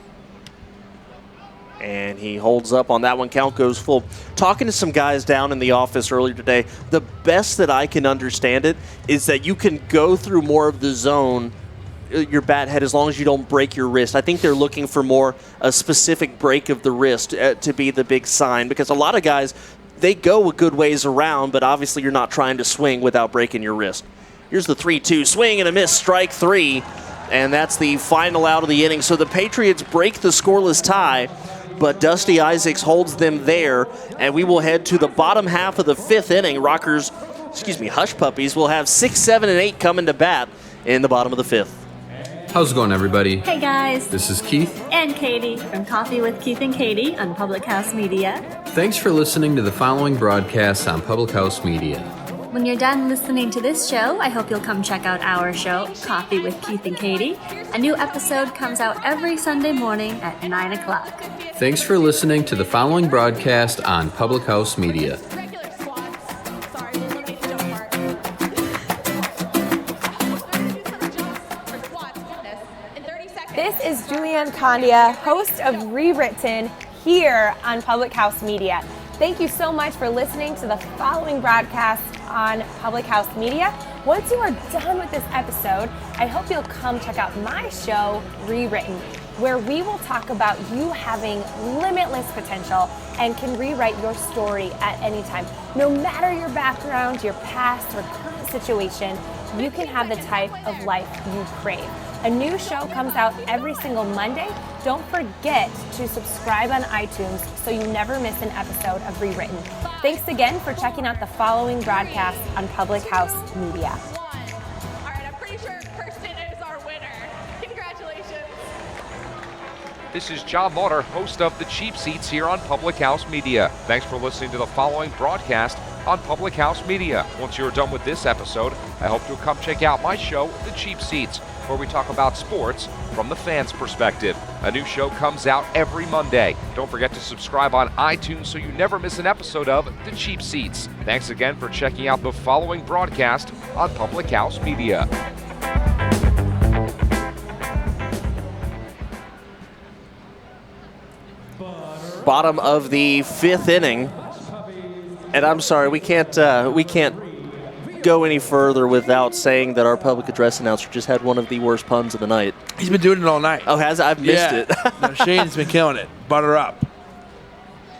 And he holds up on that one. Count goes full. Talking to some guys down in the office earlier today, the best that I can understand it is that you can go through more of the zone, your bat head, as long as you don't break your wrist. I think they're looking for more a specific break of the wrist to be the big sign, because a lot of guys, they go a good ways around, but obviously you're not trying to swing without breaking your wrist. Here's the 3-2. Swing and a miss, strike 3. And that's the final out of the inning. So the Patriots break the scoreless tie, but Dusty Isaacs holds them there, and we will head to the bottom half of the 5th inning. Hush Puppies will have 6, 7, and 8 coming to bat in the bottom of the 5th. How's it going, everybody? Hey, guys. This is Keith. And Katie from Coffee with Keith and Katie on Public House Media. Thanks for listening to the following broadcasts on Public House Media. When you're done listening to this show, I hope you'll come check out our show, Coffee with Keith and Katie. A new episode comes out every Sunday morning at 9 o'clock. Thanks for listening to the following broadcast on Public House Media. This is Julianne Condia, host of Rewritten, here on Public House Media. Thank you so much for listening to the following broadcast on Public House Media. Once you are done with this episode, I hope you'll come check out my show, Rewritten, where we will talk about you having limitless potential and can rewrite your story at any time. No matter your background, your past, or current situation, you can have the type of life you crave. A new show comes out every single Monday. Don't forget to subscribe on iTunes so you never miss an episode of Rewritten. Thanks again for checking out the following broadcast on Public House Media. All right, I'm pretty sure Kirsten is our winner. Congratulations. This is John Lauder, host of The Cheap Seats here on Public House Media. Thanks for listening to the following broadcast on Public House Media. Once you're done with this episode, I hope you'll come check out my show, The Cheap Seats, where we talk about sports from the fans' perspective. A new show comes out every Monday. Don't forget to subscribe on iTunes so you never miss an episode of The Cheap Seats. Thanks again for checking out the following broadcast on Public House Media. Bottom of the 5th inning. And I'm sorry, we can't go any further without saying that our public address announcer just had one of the worst puns of the night. He's been doing it all night. Oh, has I've missed it. No, Shane's been killing it. Butter up.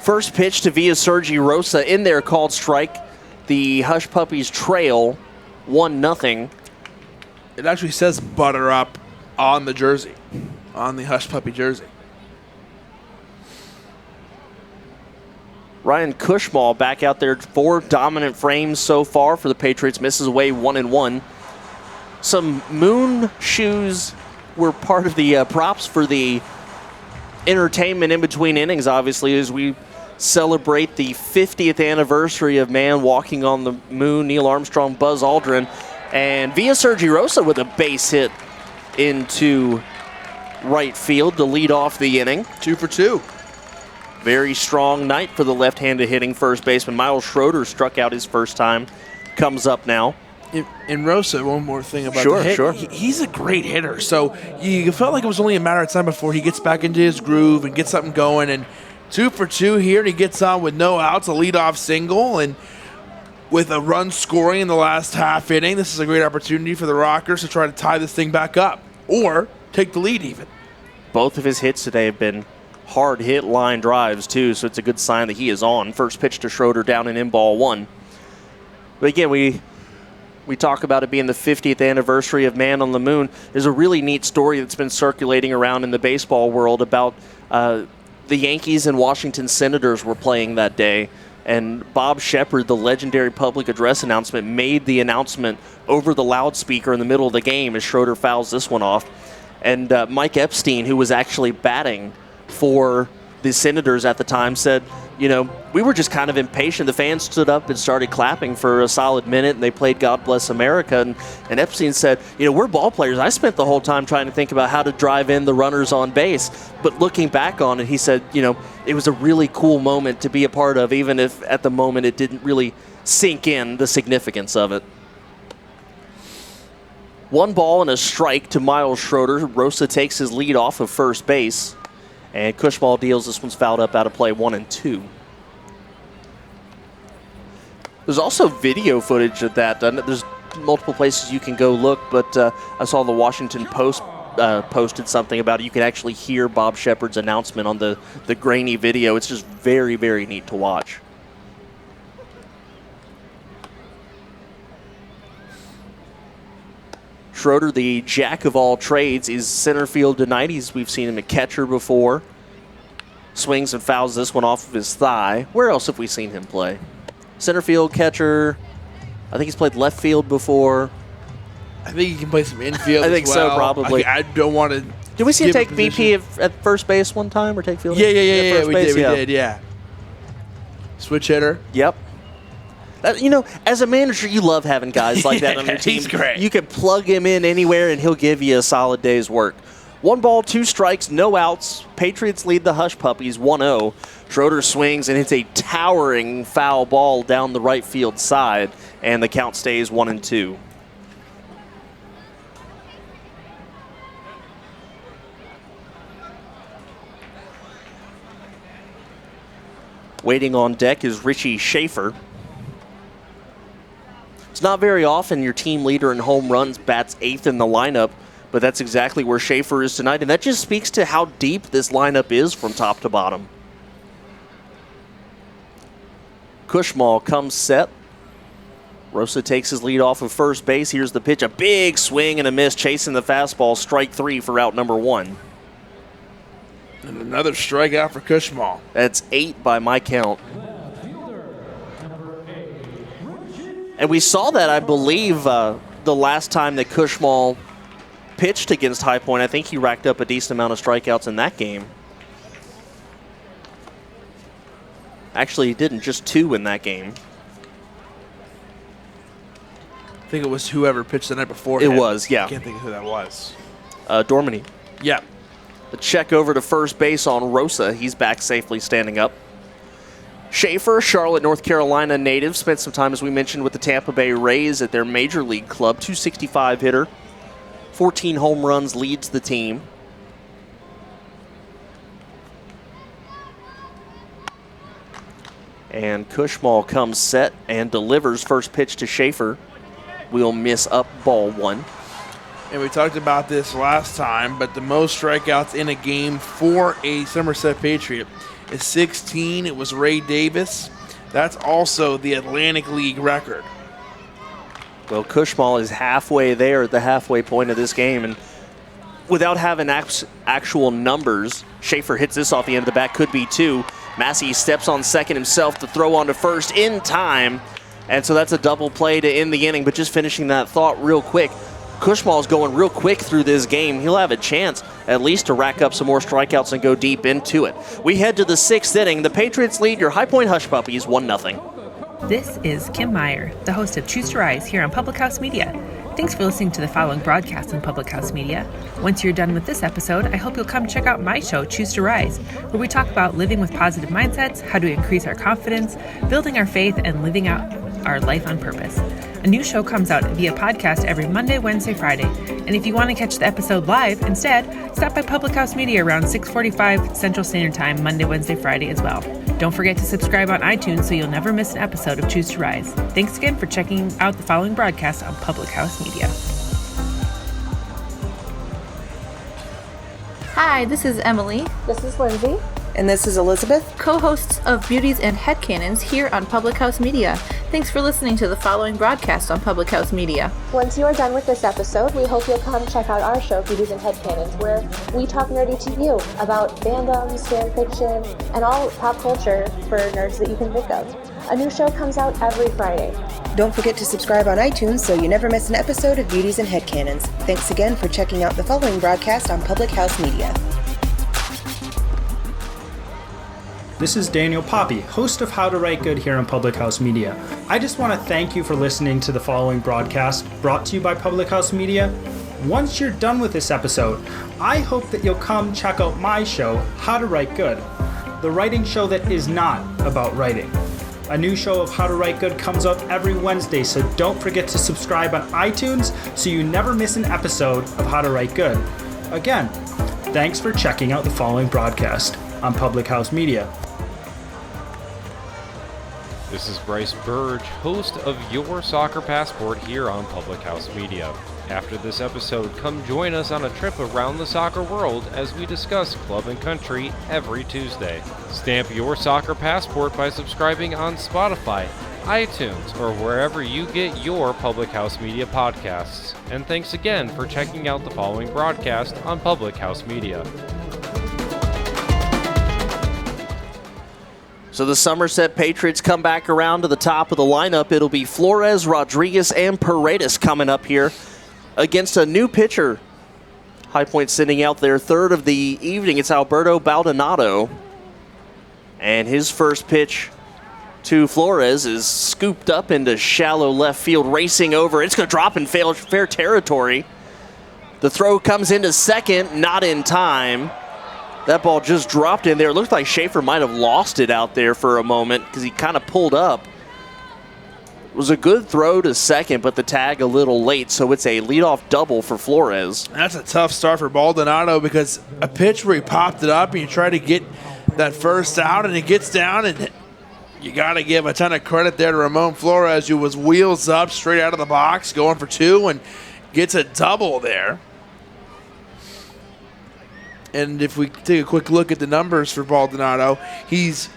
First pitch to Via Sergi Rosa in there, called strike. The Hush Puppies trail 1-0. It actually says butter up on the jersey, on the Hush Puppy jersey. Ryan Cushmall back out there, 4 dominant frames so far for the Patriots, misses away 1-1. Some moon shoes were part of the props for the entertainment in between innings, obviously, as we celebrate the 50th anniversary of man walking on the moon, Neil Armstrong, Buzz Aldrin, and Via Sergi Rosa with a base hit into right field to lead off the inning. 2 for 2. Very strong night for the left-handed hitting first baseman. Miles Schroeder struck out his first time. Comes up now. And Rosa, one more thing about Sure, the hit. sure. He's a great hitter. So you felt like it was only a matter of time before he gets back into his groove and gets something going. And 2 for 2 here, and he gets on with no outs, a leadoff single, and with a run scoring in the last half inning. This is a great opportunity for the Rockers to try to tie this thing back up or take the lead even. Both of his hits today have been hard hit line drives too, so it's a good sign that he is on. First pitch to Schroeder down and in ball 1. But again, we talk about it being the 50th anniversary of Man on the Moon. There's a really neat story that's been circulating around in the baseball world about the Yankees and Washington Senators were playing that day. And Bob Shepard, the legendary public address announcement, made the announcement over the loudspeaker in the middle of the game as Schroeder fouls this one off. And Mike Epstein, who was actually batting for the Senators at the time, said, we were just kind of impatient. The fans stood up and started clapping for a solid minute, and they played God Bless America. And Epstein said, we're ball players. I spent the whole time trying to think about how to drive in the runners on base. But looking back on it, he said, it was a really cool moment to be a part of, even if at the moment it didn't really sink in the significance of it. 1 ball and a strike to Miles Schroeder. Rosa takes his lead off of first base. And Cushball deals. This one's fouled up out of play, 1-2. There's also video footage of that. There's multiple places you can go look, but I saw the Washington Post posted something about it. You can actually hear Bob Shepard's announcement on the grainy video. It's just very, very neat to watch. Schroeder, the jack of all trades, is center field tonight. We've seen him at catcher before. Swings and fouls this one off of his thigh. Where else have we seen him play? Center field, catcher. I think he's played left field before. I think he can play some infield I think as well. so, probably. I don't want to. Did we see him take BP at first base one time or take field? Yeah. We did. Switch hitter. Yep. As a manager, you love having guys like that on your team. He's great. You can plug him in anywhere, and he'll give you a solid day's work. 1 ball, 2 strikes, no outs. Patriots lead the Hush Puppies 1-0. Schroeder swings and hits a towering foul ball down the right field side, and the count stays 1-2. Waiting on deck is Richie Schaefer. It's not very often your team leader in home runs bats 8th in the lineup, but that's exactly where Schaefer is tonight, and that just speaks to how deep this lineup is from top to bottom. Cushmal comes set. Rosa takes his lead off of first base. Here's the pitch, a big swing and a miss, chasing the fastball, strike 3 for out number 1. And another strikeout for Cushmal. That's 8 by my count. And we saw that, I believe, the last time that Cushmal pitched against High Point. I think he racked up a decent amount of strikeouts in that game. Actually, he didn't, just 2 in that game. I think it was whoever pitched the night before. It was, yeah. I can't think of who that was. Dormany. Yeah. The check over to first base on Rosa. He's back safely standing up. Schaefer, Charlotte, North Carolina native, spent some time, as we mentioned, with the Tampa Bay Rays at their major league club. 265 hitter, 14 home runs, leads the team. And Cushmal comes set and delivers. First pitch to Schaefer. We'll miss up, ball 1. And we talked about this last time, but the most strikeouts in a game for a Somerset Patriot is 16. It was Ray Davis. That's also the Atlantic League record. Well, Cushmal is halfway there at the halfway point of this game, and without having actual numbers, Schaefer hits this off the end of the bat, could be 2. Massey steps on second himself to throw on to first in time, and so that's a double play to end the inning. But just finishing that thought real quick, Cushmal's going real quick through this game. He'll have a chance at least to rack up some more strikeouts and go deep into it. We head to the 6th inning. The Patriots lead your High Point Hush Puppies 1-0. This is Kim Meyer, the host of Choose to Rise here on Public House Media. Thanks for listening to the following broadcast on Public House Media. Once you're done with this episode, I hope you'll come check out my show, Choose to Rise, where we talk about living with positive mindsets, how to increase our confidence, building our faith, and living out our life on purpose. A new show comes out via podcast every Monday, Wednesday, Friday. And if you want to catch the episode live instead, stop by Public House Media around 6:45 Central Standard Time, Monday, Wednesday, Friday as well. Don't forget to subscribe on iTunes so you'll never miss an episode of Choose to Rise. Thanks again for checking out the following broadcast on Public House Media. Hi, this is Emily. This is Lindsay. And this is Elizabeth, co-hosts of Beauties and Headcanons here on Public House Media. Thanks for listening to the following broadcast on Public House Media. Once you are done with this episode, we hope you'll come check out our show, Beauties and Headcanons, where we talk nerdy to you about fandoms, fan fiction, and all pop culture for nerds that you can think of. A new show comes out every Friday. Don't forget to subscribe on iTunes so you never miss an episode of Beauties and Headcanons. Thanks again for checking out the following broadcast on Public House Media. This is Daniel Poppy, host of How to Write Good here on Public House Media. I just want to thank you for listening to the following broadcast brought to you by Public House Media. Once you're done with this episode, I hope that you'll come check out my show, How to Write Good, the writing show that is not about writing. A new show of How to Write Good comes out every Wednesday, so don't forget to subscribe on iTunes so you never miss an episode of How to Write Good. Again, thanks for checking out the following broadcast on Public House Media. This is Bryce Burge, host of Your Soccer Passport here on Public House Media. After this episode, come join us on a trip around the soccer world as we discuss club and country every Tuesday. Stamp your soccer passport by subscribing on Spotify, iTunes, or wherever you get your Public House Media podcasts. And thanks again for checking out the following broadcast on Public House Media. So the Somerset Patriots come back around to the top of the lineup. It'll be Flores, Rodriguez, and Paredes coming up here against a new pitcher. High Point sending out their third of the evening. It's Alberto Baldonado. And his first pitch to Flores is scooped up into shallow left field, racing over. It's going to drop in fair territory. The throw comes into second, not in time. That ball just dropped in there. It looked like Schaefer might have lost it out there for a moment because he kind of pulled up. It was a good throw to second, but the tag a little late, so it's a leadoff double for Flores. That's a tough start for Baldonado because a pitch where he popped it up and you try to get that first out and it gets down, and you got to give a ton of credit there to Ramon Flores, who was wheels up straight out of the box, going for two and gets a double there. And if we take a quick look at the numbers for Baldonado, he's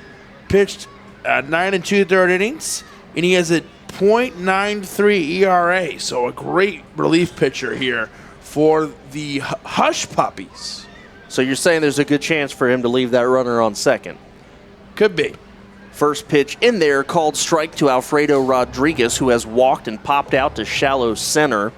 pitched 9 2/3 innings, and he has a .93 ERA. So a great relief pitcher here for the Hush Puppies. So you're saying there's a good chance for him to leave that runner on second? Could be. First pitch in there, called strike to Alfredo Rodriguez, who has walked and popped out to shallow center.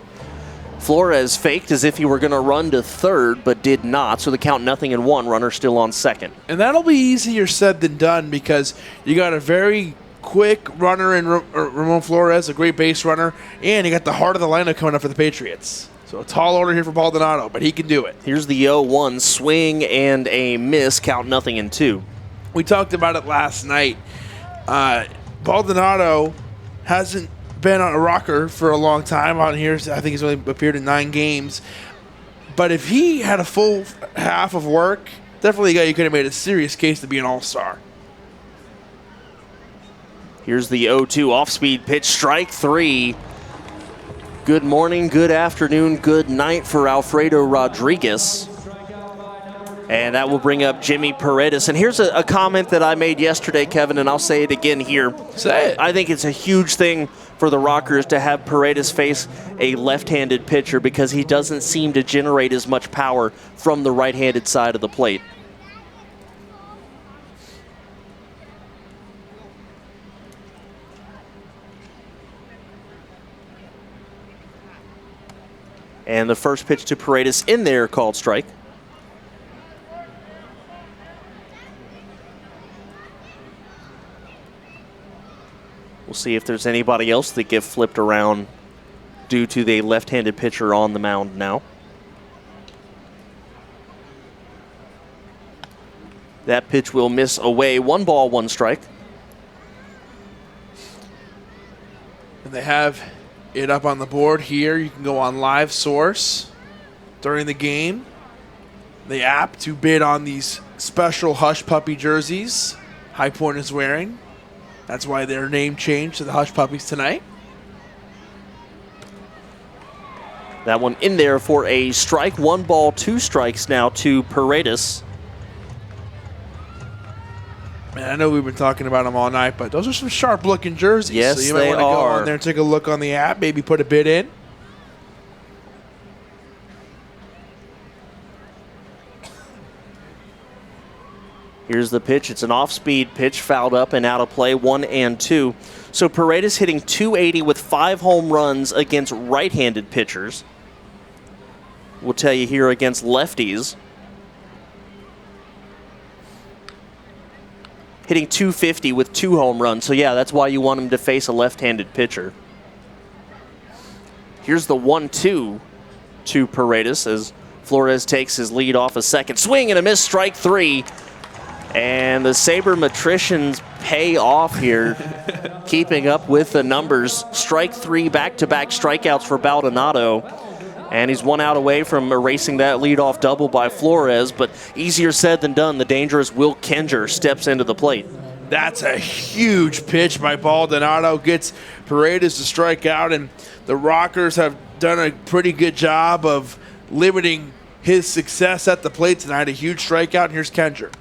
Flores faked as if he were going to run to third, but did not, so the count 0-1, runner still on second. And that'll be easier said than done because you got a very quick runner in Ramon Flores, a great base runner, and you got the heart of the lineup coming up for the Patriots. So a tall order here for Baldonado, but he can do it. Here's the 0-1, swing and a miss, count 0-2. We talked about it last night. Baldonado hasn't been on a rocker for a long time on here. I think he's only appeared in 9 games. But if he had a full half of work, definitely a guy you could have made a serious case to be an all-star. Here's the 0-2 off-speed pitch, strike 3. Good morning, good afternoon, good night for Alfredo Rodriguez. And that will bring up Jimmy Paredes. And here's a comment that I made yesterday, Kevin, and I'll say it again here. Say it. I think it's a huge thing for the Rockers to have Paredes face a left-handed pitcher because he doesn't seem to generate as much power from the right-handed side of the plate. And the first pitch to Paredes in there, called strike. We'll see if there's anybody else that get flipped around due to the left-handed pitcher on the mound now. That pitch will miss away. 1 ball, 1 strike. And they have it up on the board here. You can go on Live Source during the game. The app to bid on these special Hush Puppy jerseys High Point is wearing. That's why their name changed to the Hush Puppies tonight. That one in there for a strike. 1 ball, 2 strikes now to Paredes. Man, I know we've been talking about them all night, but those are some sharp-looking jerseys. Yes, so you might want to go on there and take a look on the app, maybe put a bid in. Here's the pitch. It's an off-speed pitch, fouled up and out of play, 1-2. So Paredes hitting .280 with 5 home runs against right-handed pitchers. We'll tell you here against lefties. Hitting .250 with 2 home runs. So yeah, that's why you want him to face a left-handed pitcher. Here's the 1-2 to Paredes as Flores takes his lead off a second. Swing and a miss, strike 3. And the Sabermetricians pay off here, keeping up with the numbers. Strike 3, back-to-back strikeouts for Baldonado. And he's 1 out away from erasing that leadoff double by Flores, but easier said than done. The dangerous Will Kinger steps into the plate. That's a huge pitch by Baldonado. Gets Paredes to strike out, and the Rockers have done a pretty good job of limiting his success at the plate tonight. A huge strikeout, and here's Kinger.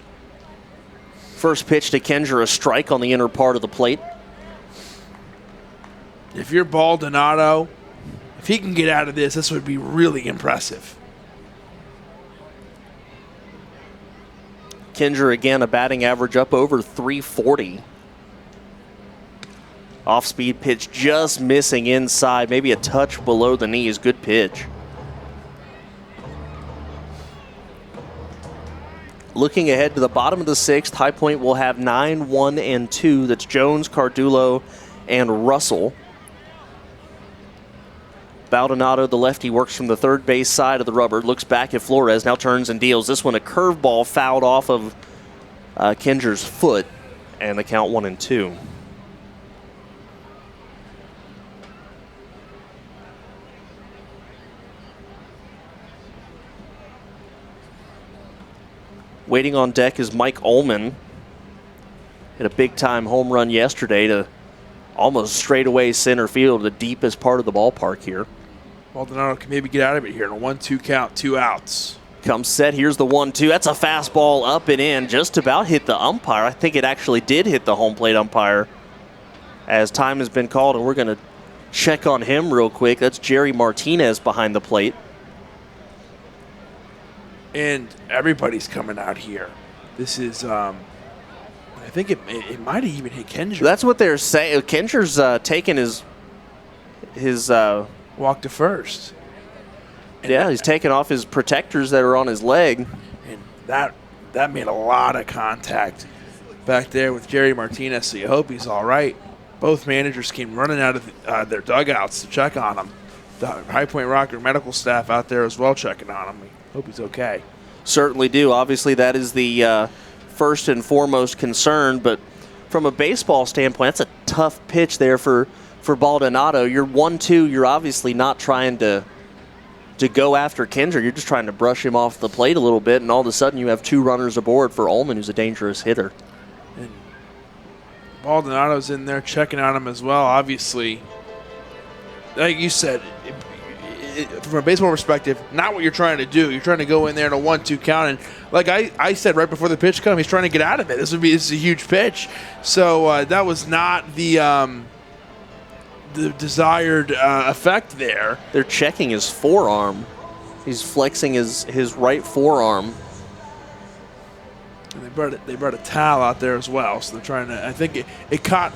First pitch to Kinger, a strike on the inner part of the plate. If you're Baldonado, if he can get out of this would be really impressive. Kinger again, a batting average up over 340. Off-speed pitch just missing inside, maybe a touch below the knees. Good pitch. Looking ahead to the bottom of the 6th, High Point will have 9, 1, and 2. That's Jones, Cardullo, and Russell. Baldonado, the lefty, works from the third base side of the rubber, looks back at Flores, now turns and deals. This one a curveball fouled off of Kinger's foot, and the count 1-2. Waiting on deck is Mike Ullman. Hit a big-time home run yesterday to almost straightaway center field, the deepest part of the ballpark here. Baldonado can maybe get out of it here in a 1-2 count, 2 outs. Comes set, here's the 1-2. That's a fastball up and in, just about hit the umpire. I think it actually did hit the home plate umpire as time has been called, and we're going to check on him real quick. That's Jerry Martinez behind the plate. And everybody's coming out here. This is, I think it might have even hit Kinger. That's what they're saying. Kinger's taking his walk to first. And yeah, he's taking off his protectors that are on his leg. And that made a lot of contact back there with Jerry Martinez, so you hope he's all right. Both managers came running out of their dugouts to check on him. The High Point Rocker medical staff out there as well checking on him. We hope he's okay. Certainly do. Obviously, that is the first and foremost concern, but from a baseball standpoint, that's a tough pitch there for Baldonado. You're 1-2. You're obviously not trying to go after Kinger. You're just trying to brush him off the plate a little bit, and all of a sudden you have 2 runners aboard for Ullman, who's a dangerous hitter. And Baldonado's in there checking on him as well. Obviously, like you said, from a baseball perspective, not what you're trying to do. You're trying to go in there in a 1-2 count, and like I said right before the pitch come, he's trying to get out of it. This is a huge pitch, so that was not the desired effect there. They're checking his forearm. He's flexing his right forearm. And they brought a towel out there as well, so they're trying to. I think it caught.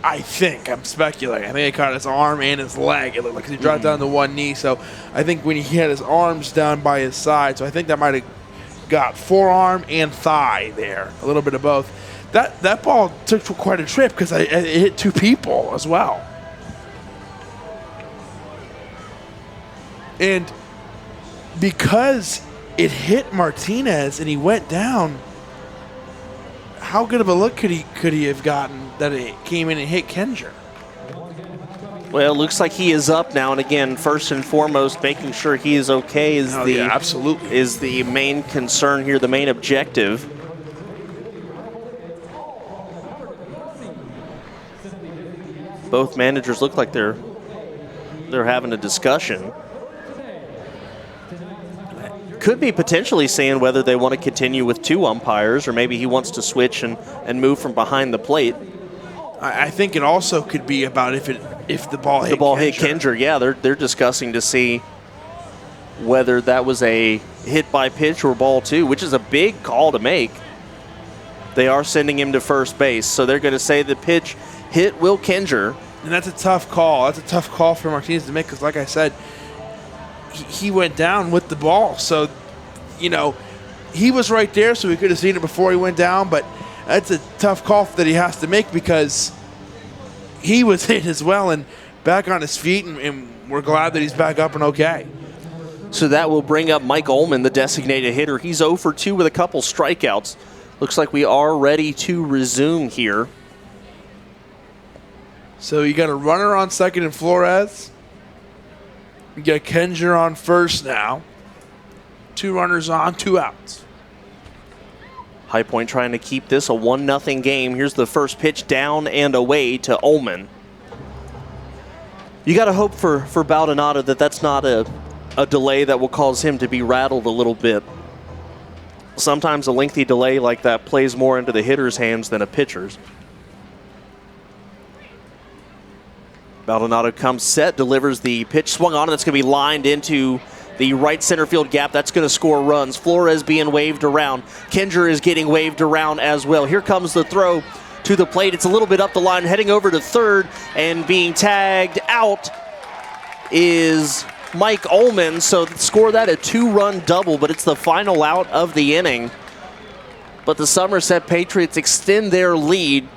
I think I'm speculating. I think it caught his arm and his leg. It looked like he dropped down to one knee. So I think when he had his arms down by his side, so I think that might have got forearm and thigh there, a little bit of both. That ball took quite a trip because it hit 2 people as well. And because it hit Martinez and he went down, how good of a look could he have gotten that it came in and hit Kenger? Well, it looks like he is up now, and again, first and foremost, making sure he is okay is absolutely is the main concern here, the main objective. Both managers look like they're having a discussion. Could be potentially saying whether they want to continue with 2 umpires, or maybe he wants to switch and move from behind the plate. I think it also could be about if the ball hit Kenger. Yeah, they're discussing to see whether that was a hit by pitch or ball 2, which is a big call to make. They are sending him to first base, so they're going to say the pitch hit Will Kenger. And that's a tough call. That's a tough call for Martinez to make because, like I said, he went down with the ball. So, he was right there, so he could have seen it before he went down. But that's a tough call that he has to make because he was hit as well and back on his feet, and we're glad that he's back up and okay. So that will bring up Mike Ullman, the designated hitter. He's 0 for 2 with a couple strikeouts. Looks like we are ready to resume here. So you got a runner on second in Flores. You got Kenger on first now. 2 runners on, 2 outs. High Point trying to keep this a 1-0 game. Here's the first pitch down and away to Ullman. You got to hope for Baldonado that that's not a delay that will cause him to be rattled a little bit. Sometimes a lengthy delay like that plays more into the hitter's hands than a pitcher's. Baldonado comes set, delivers the pitch, swung on, and it's going to be lined into the right center field gap. That's going to score runs. Flores being waved around. Kenger is getting waved around as well. Here comes the throw to the plate. It's a little bit up the line, heading over to third, and being tagged out is Mike Ullman. So score that a 2-run double, but it's the final out of the inning. But the Somerset Patriots extend their lead,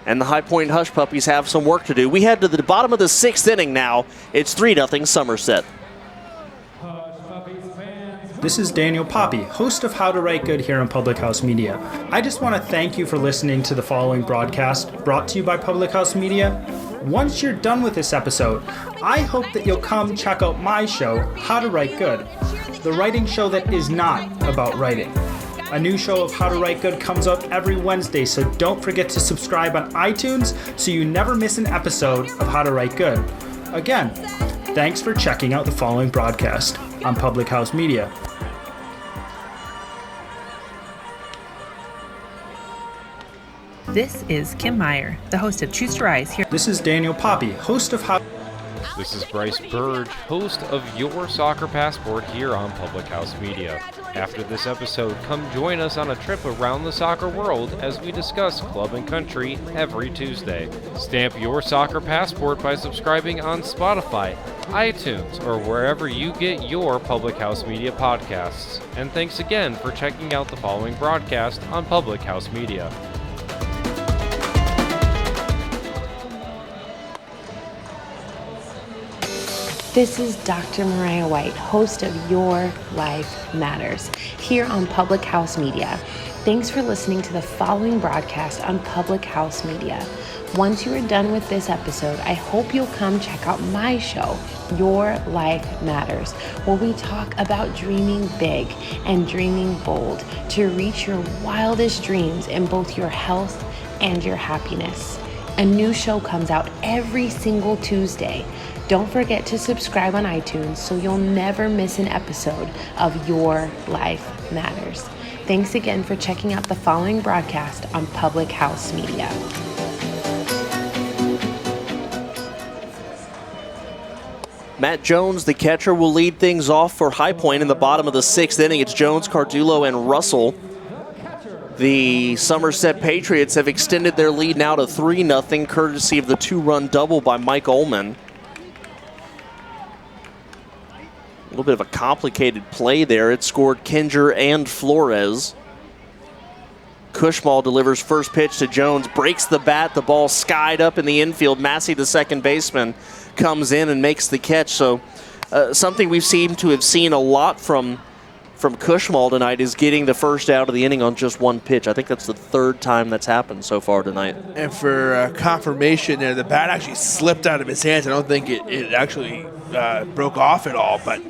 and the High Point Hush Puppies have some work to do. We head to the bottom of the 6th inning now. It's 3-0 Somerset. This is Daniel Poppy, host of How to Write Good here on Public House Media. I just want to thank you for listening to the following broadcast brought to you by Public House Media. Once you're done with this episode, I hope that you'll come check out my show, How to Write Good, the writing show that is not about writing. A new show of How to Write Good comes out every Wednesday, so don't forget to subscribe on iTunes so you never miss an episode of How to Write Good. Again, thanks for checking out the following broadcast on Public House Media. This is Kim Meyer, the host of Choose to Rise here. This is Daniel Poppy, host of How... This is Bryce Burge, host of Your Soccer Passport here on Public House Media. After this episode, come join us on a trip around the soccer world as we discuss club and country every Tuesday. Stamp your soccer passport by subscribing on Spotify, iTunes, or wherever you get your Public House Media podcasts. And thanks again for checking out the following broadcast on Public House Media. This is Dr. Mariah White, host of Your Life Matters, here on Public House Media. Thanks for listening to the following broadcast on Public House Media. Once you are done with this episode, I hope you'll come check out my show, Your Life Matters, where we talk about dreaming big and dreaming bold to reach your wildest dreams in both your health and your happiness. A new show comes out every single Tuesday. Don't forget to subscribe on iTunes so you'll never miss an episode of Your Life Matters. Thanks again for checking out the following broadcast on Public House Media. Matt Jones, the catcher, will lead things off for High Point in the bottom of the 6th inning. It's Jones, Cardullo, and Russell. The Somerset Patriots have extended their lead now to 3-0, courtesy of the 2-run double by Mike Ullman. A little bit of a complicated play there. It scored Kenger and Flores. Cushmal delivers first pitch to Jones, breaks the bat, the ball skied up in the infield. Massey, the second baseman, comes in and makes the catch. So something we've seemed to have seen a lot from Cushmal tonight is getting the first out of the inning on just one pitch. I think that's the third time that's happened so far tonight. And for confirmation there, the bat actually slipped out of his hands. I don't think it actually broke off at all, but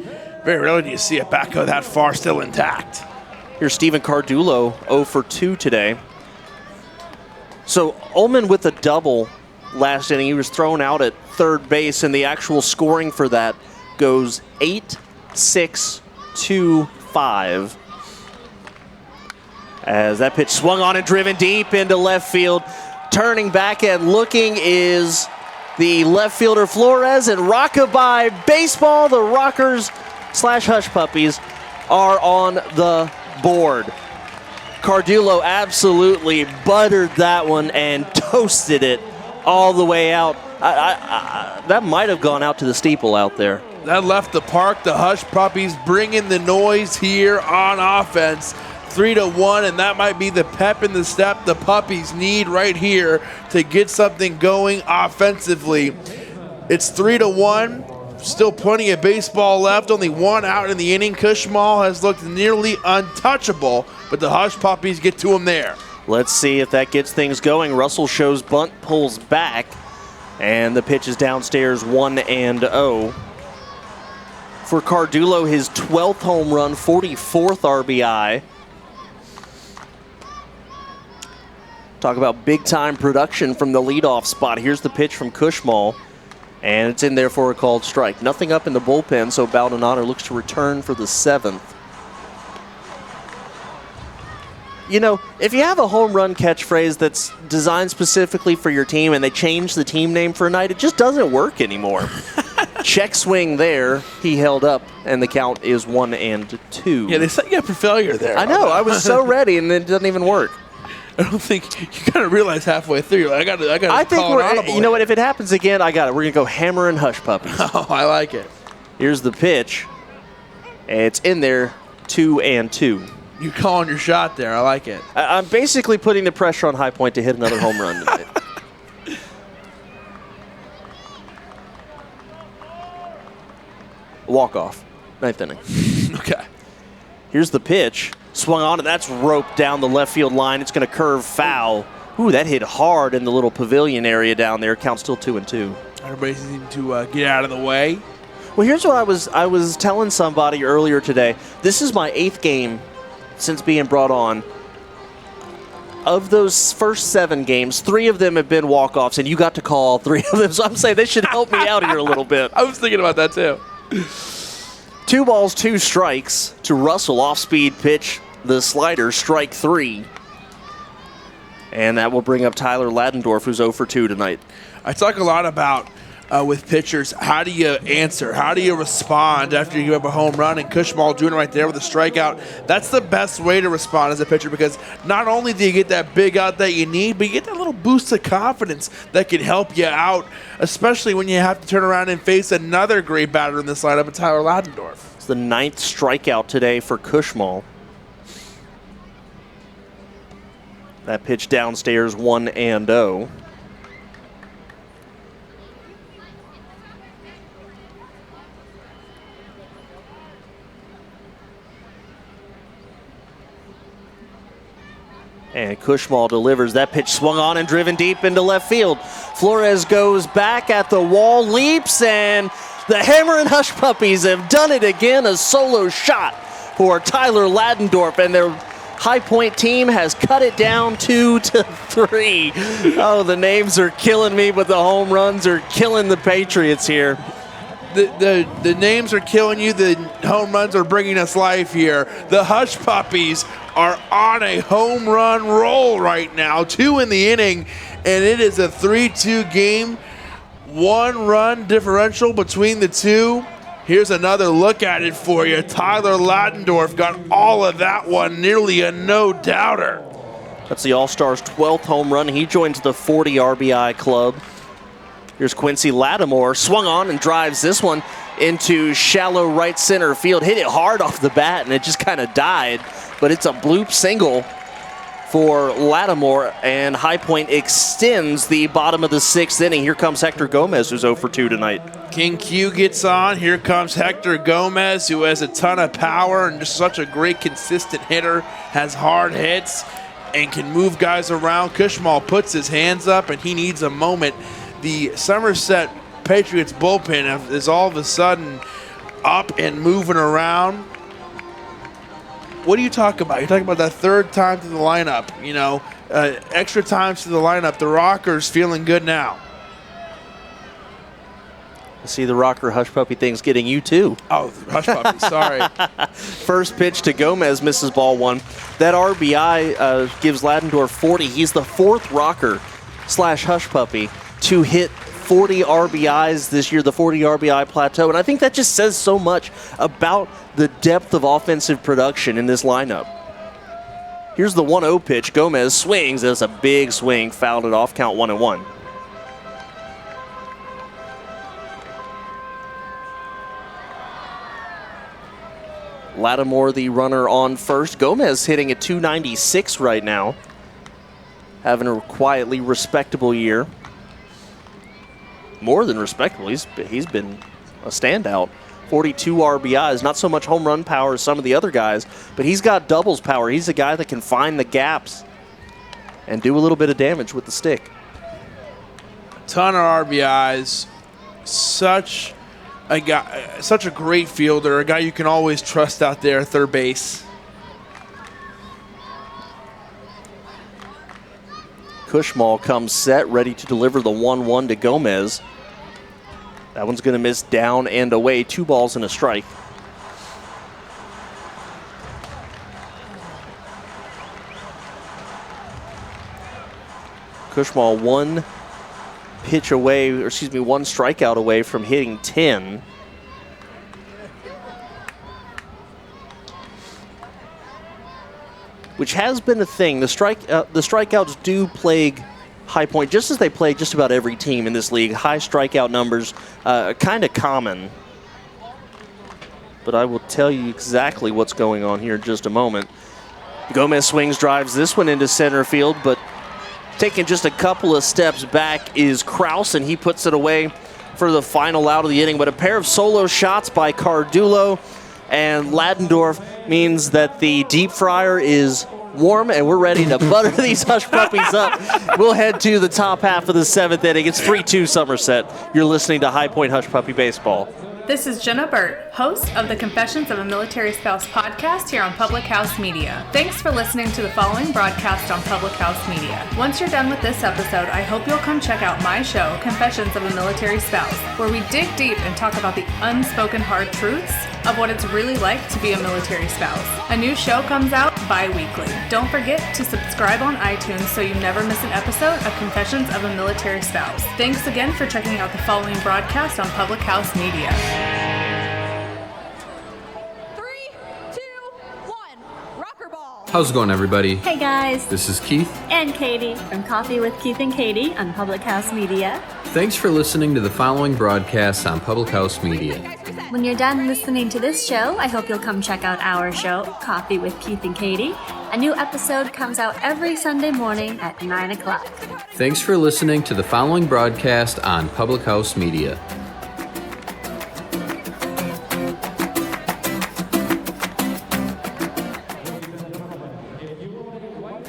very rarely do you see a bat go that far still intact. Here's Steven Cardullo, 0 for 2 today. So Ullman with a double last inning. He was thrown out at third base, and the actual scoring for that goes 8-6-2-5. As that pitch swung on and driven deep into left field. Turning back and looking is the left fielder Flores, and rockabye baseball. The Rockers / Hush Puppies are on the board. Cardullo absolutely buttered that one and toasted it all the way out. That might have gone out to the steeple out there. That left the park. The Hush Puppies bringing the noise here on offense. 3-1, and that might be the pep in the step the Puppies need right here to get something going offensively. It's 3-1. Still plenty of baseball left. Only one out in the inning. Cushmal has looked nearly untouchable, but the Hush Puppies get to him there. Let's see if that gets things going. Russell shows bunt, pulls back, and the pitch is downstairs 1-0. For Cardullo, his 12th home run, 44th RBI. Talk about big-time production from the leadoff spot. Here's the pitch from Cushmal, and it's in there for a called strike. Nothing up in the bullpen, so Baldonado looks to return for the 7th. You know, if you have a home run catchphrase that's designed specifically for your team and they change the team name for a night, it just doesn't work anymore. Check swing there, he held up, and the count is 1-2. Yeah, they set you up for failure there. I know, I was so ready, and it doesn't even work. I don't think you kind of realize halfway through. You're like, I got to. I think you know what? If it happens again, I got it. We're gonna go Hammer and Hush Puppies. Oh, I like it. Here's the pitch. It's in there, 2-2. You're calling your shot there. I like it. I'm basically putting the pressure on High Point to hit another home run tonight. Walk off, 9th inning. Okay. Here's the pitch. Swung on, and that's roped down the left field line. It's going to curve foul. Ooh, that hit hard in the little pavilion area down there. Count still 2-2. Everybody seems to get out of the way. Well, here's what I was telling somebody earlier today. This is my 8th game since being brought on. Of those first 7 games, 3 of them have been walk-offs, and you got to call all 3 of them. So I'm saying they should help me out here a little bit. I was thinking about that too. 2 balls, 2 strikes to Russell. Off-speed pitch, the slider, strike 3. And that will bring up Tyler Ladendorf, who's 0 for 2 tonight. I talk a lot about with pitchers, how do you answer? How do you respond after you give up a home run? And Cushmal doing it right there with a strikeout. That's the best way to respond as a pitcher, because not only do you get that big out that you need, but you get that little boost of confidence that can help you out, especially when you have to turn around and face another great batter in this lineup, Tyler Ladendorf. It's the 9th strikeout today for Cushmal. That pitch downstairs, 1-0. And Cushmal delivers. That pitch swung on and driven deep into left field. Flores goes back at the wall, leaps, and the Hammer and Hush Puppies have done it again. A solo shot for Tyler Ladendorf, and their High Point team has cut it down 2-3. Oh, the names are killing me, but the home runs are killing the Patriots here. The names are killing you. The home runs are bringing us life here. The Hush Puppies are on a home run roll right now. 2 in the inning, and it is a 3-2 game. 1 run differential between the two. Here's another look at it for you. Tyler Ladendorf got all of that one, nearly a no-doubter. That's the All-Stars' 12th home run. He joins the 40 RBI club. Here's Quincy Lattimore, swung on and drives this one into shallow right center field. Hit it hard off the bat, and it just kind of died. But it's a bloop single for Lattimore, and High Point extends the bottom of the 6th inning. Here comes Hector Gomez, who's 0 for 2 tonight. King Q gets on. Here comes Hector Gomez, who has a ton of power and just such a great consistent hitter, has hard hits, and can move guys around. Kushmal puts his hands up, and he needs a moment. The Somerset Patriots bullpen is all of a sudden up and moving around. What do you talk about? You're talking about that third time to the lineup, extra times to the lineup. The Rockers feeling good now. I see the rocker hush puppy thing's getting you too. Oh, hush puppy, sorry. First pitch to Gomez, misses ball one. That RBI gives Ladendorf 40. He's the fourth rocker / hush puppy to hit 40 RBIs this year, the 40 RBI plateau. And I think that just says so much about the depth of offensive production in this lineup. Here's the 1-0 pitch. Gomez swings. That's a big swing. Fouled it off. Count 1-1. Lattimore, the runner on first. Gomez hitting at 296 right now. Having a quietly respectable year. More than respectable. He's been a standout. 42 RBIs. Not so much home run power as some of the other guys, but he's got doubles power. He's a guy that can find the gaps and do a little bit of damage with the stick. Ton of RBIs. Such a great fielder, a guy you can always trust out there at third base. Kushmal comes set, ready to deliver the 1-1 to Gomez. That one's going to miss down and away. 2 balls and a strike. Kushmal one strikeout away from hitting 10. Which has been a thing. The strikeouts do plague High Point, just as they plague just about every team in this league. High strikeout numbers, kind of common. But I will tell you exactly what's going on here in just a moment. Gomez swings, drives this one into center field, but taking just a couple of steps back is Kraus, and he puts it away for the final out of the inning. But a pair of solo shots by Cardulo and Ladendorf means that the deep fryer is warm, and we're ready to butter these hush puppies up. We'll head to the top half of the 7th inning. It's 3-2 Somerset. You're listening to High Point Hush Puppy Baseball. This is Jenna Burt, host of the Confessions of a Military Spouse podcast here on Public House Media. Thanks for listening to the following broadcast on Public House Media. Once you're done with this episode, I hope you'll come check out my show, Confessions of a Military Spouse, where we dig deep and talk about the unspoken hard truths of what it's really like to be a military spouse. A new show comes out bi-weekly. Don't forget to subscribe on iTunes so you never miss an episode of Confessions of a Military Spouse. Thanks again for checking out the following broadcast on Public House Media. 3, 2, 1, rocker ball. How's it going, everybody? Hey guys, This is Keith. and Katie from Coffee with Keith and Katie on Public House Media. Thanks for listening to the following broadcasts on Public House Media. When you're done listening to this show, I hope you'll come check out our show, Coffee with Keith and Katie. A new episode comes out every Sunday morning at 9 o'clock. Thanks for listening to the following broadcast on Public House Media.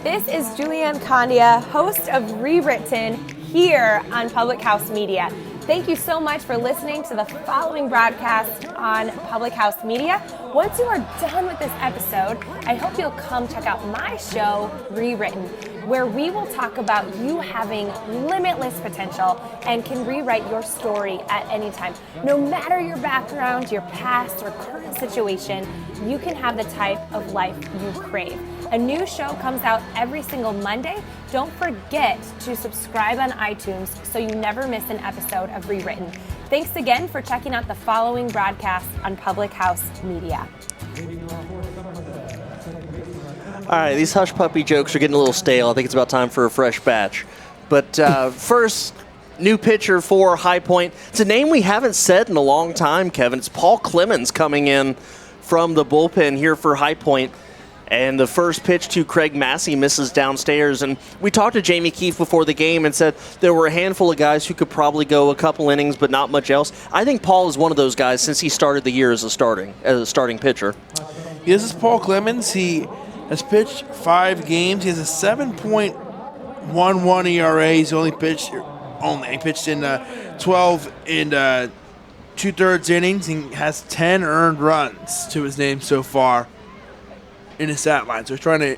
This is Julianne Condia, host of Rewritten here on Public House Media. Thank you so much for listening to the following broadcast on Public House Media. Once you are done with this episode, I hope you'll come check out my show, Rewritten, where we will talk about you having limitless potential and can rewrite your story at any time. No matter your background, your past, or current situation, you can have the type of life you crave. A new show comes out every single Monday. Don't forget to subscribe on iTunes so you never miss an episode of Rewritten. Thanks again for checking out the following broadcast on Public House Media. All right, these hush puppy jokes are getting a little stale. I think it's about time for a fresh batch. But first, new pitcher for High Point. It's a name we haven't said in a long time, Kevin. It's Paul Clemens coming in from the bullpen here for High Point. And the first pitch to Craig Massey misses downstairs. And we talked to Jamie Keefe before the game and said there were a handful of guys who could probably go a couple innings, but not much else. I think Paul is one of those guys since he started the year as a starting pitcher. This is Paul Clemens. He has pitched 5 games. He has a 7.11 ERA. He's only pitched in 12 and 2/3 innings. He has 10 earned runs to his name so far in his stat line. So he's trying to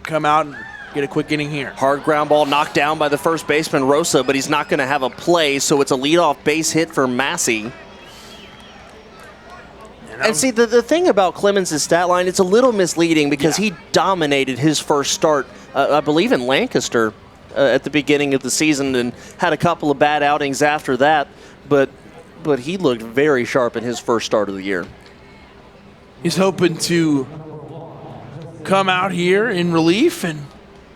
come out and get a quick inning here. Hard ground ball knocked down by the first baseman, Rosa, but he's not going to have a play, so it's a leadoff base hit for Massey. And see, the thing about Clemens' stat line, it's a little misleading because he dominated his first start, I believe, in Lancaster at the beginning of the season and had a couple of bad outings after that, but he looked very sharp in his first start of the year. He's hoping to come out here in relief and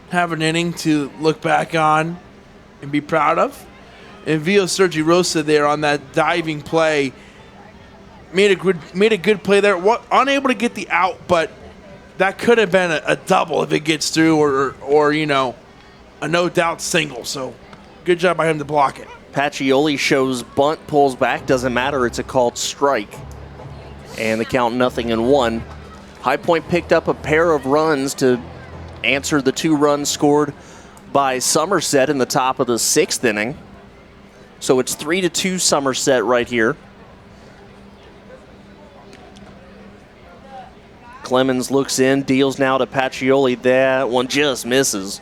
have an inning to look back on and be proud of. And Vio Sergi Rosa there on that diving play made a good play there. Unable to get the out, but that could have been a double if it gets through, or a no doubt single. So good job by him to block it. Pacioli shows bunt, pulls back, doesn't matter. It's a called strike, and the count 0-1. High Point picked up a pair of runs to answer the 2 runs scored by Somerset in the top of the 6th inning. So it's 3-2 Somerset right here. Clemens looks in, deals now to Pacioli. That one just misses.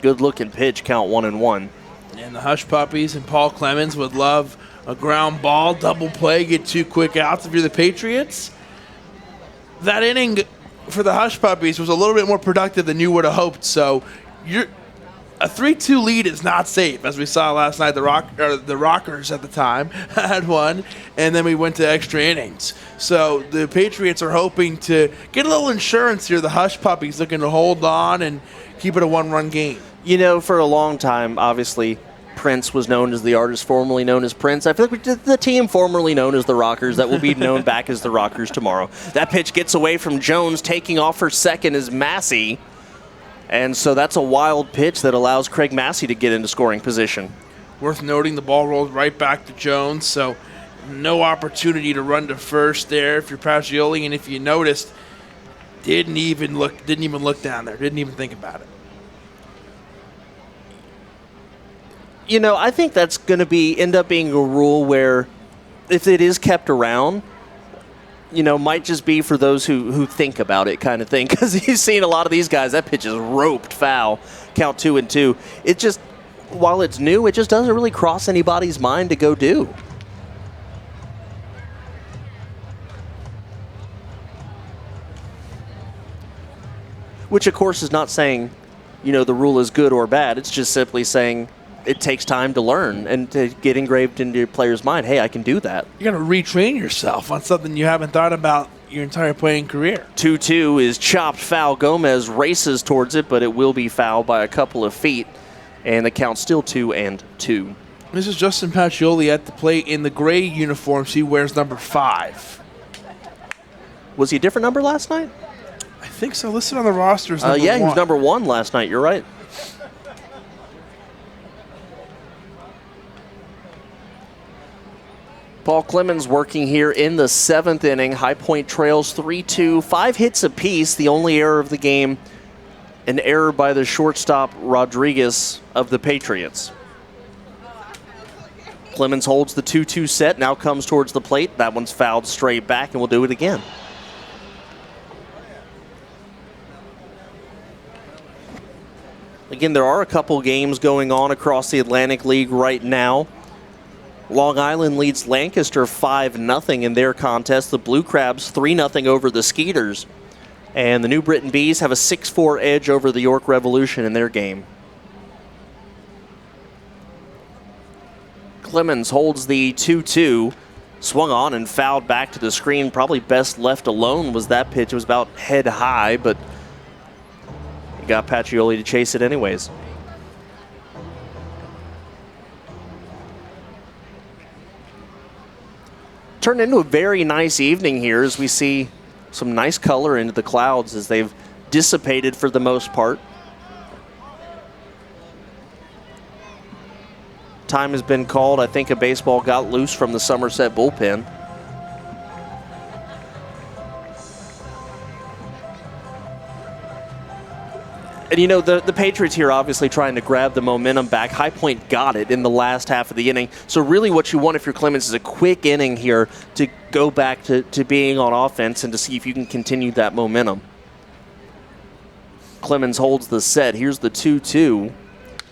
Good looking pitch, count 1-1. And the Hush Puppies and Paul Clemens would love a ground ball, double play, get 2 quick outs if you're the Patriots. That inning for the Hush Puppies was a little bit more productive than you would have hoped. So a 3-2 lead is not safe, as we saw last night. The Rockers at the time had one, and then we went to extra innings. So the Patriots are hoping to get a little insurance here. The Hush Puppies looking to hold on and keep it a 1-run game. You know, for a long time, obviously, Prince was known as the artist formerly known as Prince. I feel like the team formerly known as the Rockers that will be known back as the Rockers tomorrow. That pitch gets away from Jones. Taking off for second is Massey. And so that's a wild pitch that allows Craig Massey to get into scoring position. Worth noting, the ball rolled right back to Jones, so no opportunity to run to first there if you're Pacioli. And if you noticed, didn't even look down there, didn't even think about it. You know, I think that's going to end up being a rule where if it is kept around, might just be for those who think about it kind of thing. Because you've seen a lot of these guys, that pitch is roped foul, count 2-2. It just, while it's new, it just doesn't really cross anybody's mind to go do. Which, of course, is not saying, the rule is good or bad. It's just simply saying it takes time to learn and to get engraved into your player's mind, hey, I can do that. You got to retrain yourself on something you haven't thought about your entire playing career. 2-2 is chopped foul. Gomez races towards it, but it will be fouled by a couple of feet, and the count's still 2-2. This is Justin Pacioli at the plate in the gray uniforms. He wears number 5. Was he a different number last night? I think so. Listed on the roster as number 1. He was number 1 last night. You're right. Paul Clemens working here in the 7th inning. High Point trails 3-2, 5 hits apiece. The only error of the game, an error by the shortstop Rodriguez of the Patriots. Clemens holds the 2-2 set, now comes towards the plate. That one's fouled straight back, and we'll do it again. Again, there are a couple games going on across the Atlantic League right now. Long Island leads Lancaster 5-0 in their contest. The Blue Crabs 3-0 over the Skeeters. And the New Britain Bees have a 6-4 edge over the York Revolution in their game. Clemens holds the 2-2. Swung on and fouled back to the screen. Probably best left alone was that pitch. It was about head high, but he got Pacioli to chase it anyways. Turned into a very nice evening here as we see some nice color into the clouds as they've dissipated for the most part. Time has been called. I think a baseball got loose from the Somerset bullpen. And you know, the Patriots here obviously trying to grab the momentum back. High Point got it in the last half of the inning. So really what you want if you're Clemens is a quick inning here to go back to being on offense and to see if you can continue that momentum. Clemens holds the set. Here's the 2-2.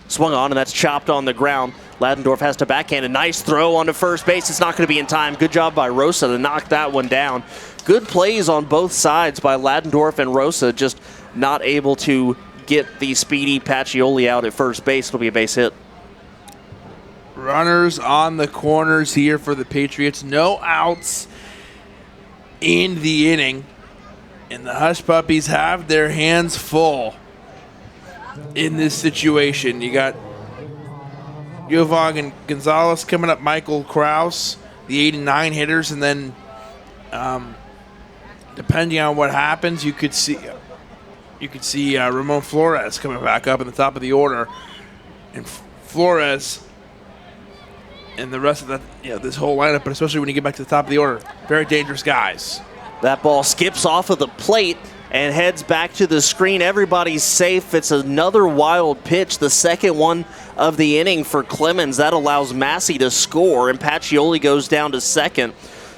Swung on, and that's chopped on the ground. Ladendorf has to backhand. A nice throw onto first base. It's not going to be in time. Good job by Rosa to knock that one down. Good plays on both sides by Ladendorf and Rosa, just not able to get the speedy Pacioli out at first base. It'll be a base hit. Runners on the corners here for the Patriots. No outs in the inning. And the Hush Puppies have their hands full in this situation. You got Jovan and Gonzalez coming up, Michael Kraus, the 89 hitters, and then depending on what happens, you could see Ramon Flores coming back up in the top of the order, and Flores and the rest of that, this whole lineup, but especially when you get back to the top of the order, very dangerous guys. That ball skips off of the plate and heads back to the screen. Everybody's safe. It's another wild pitch, the second one of the inning for Clemens. That allows Massey to score, and Pacioli goes down to second.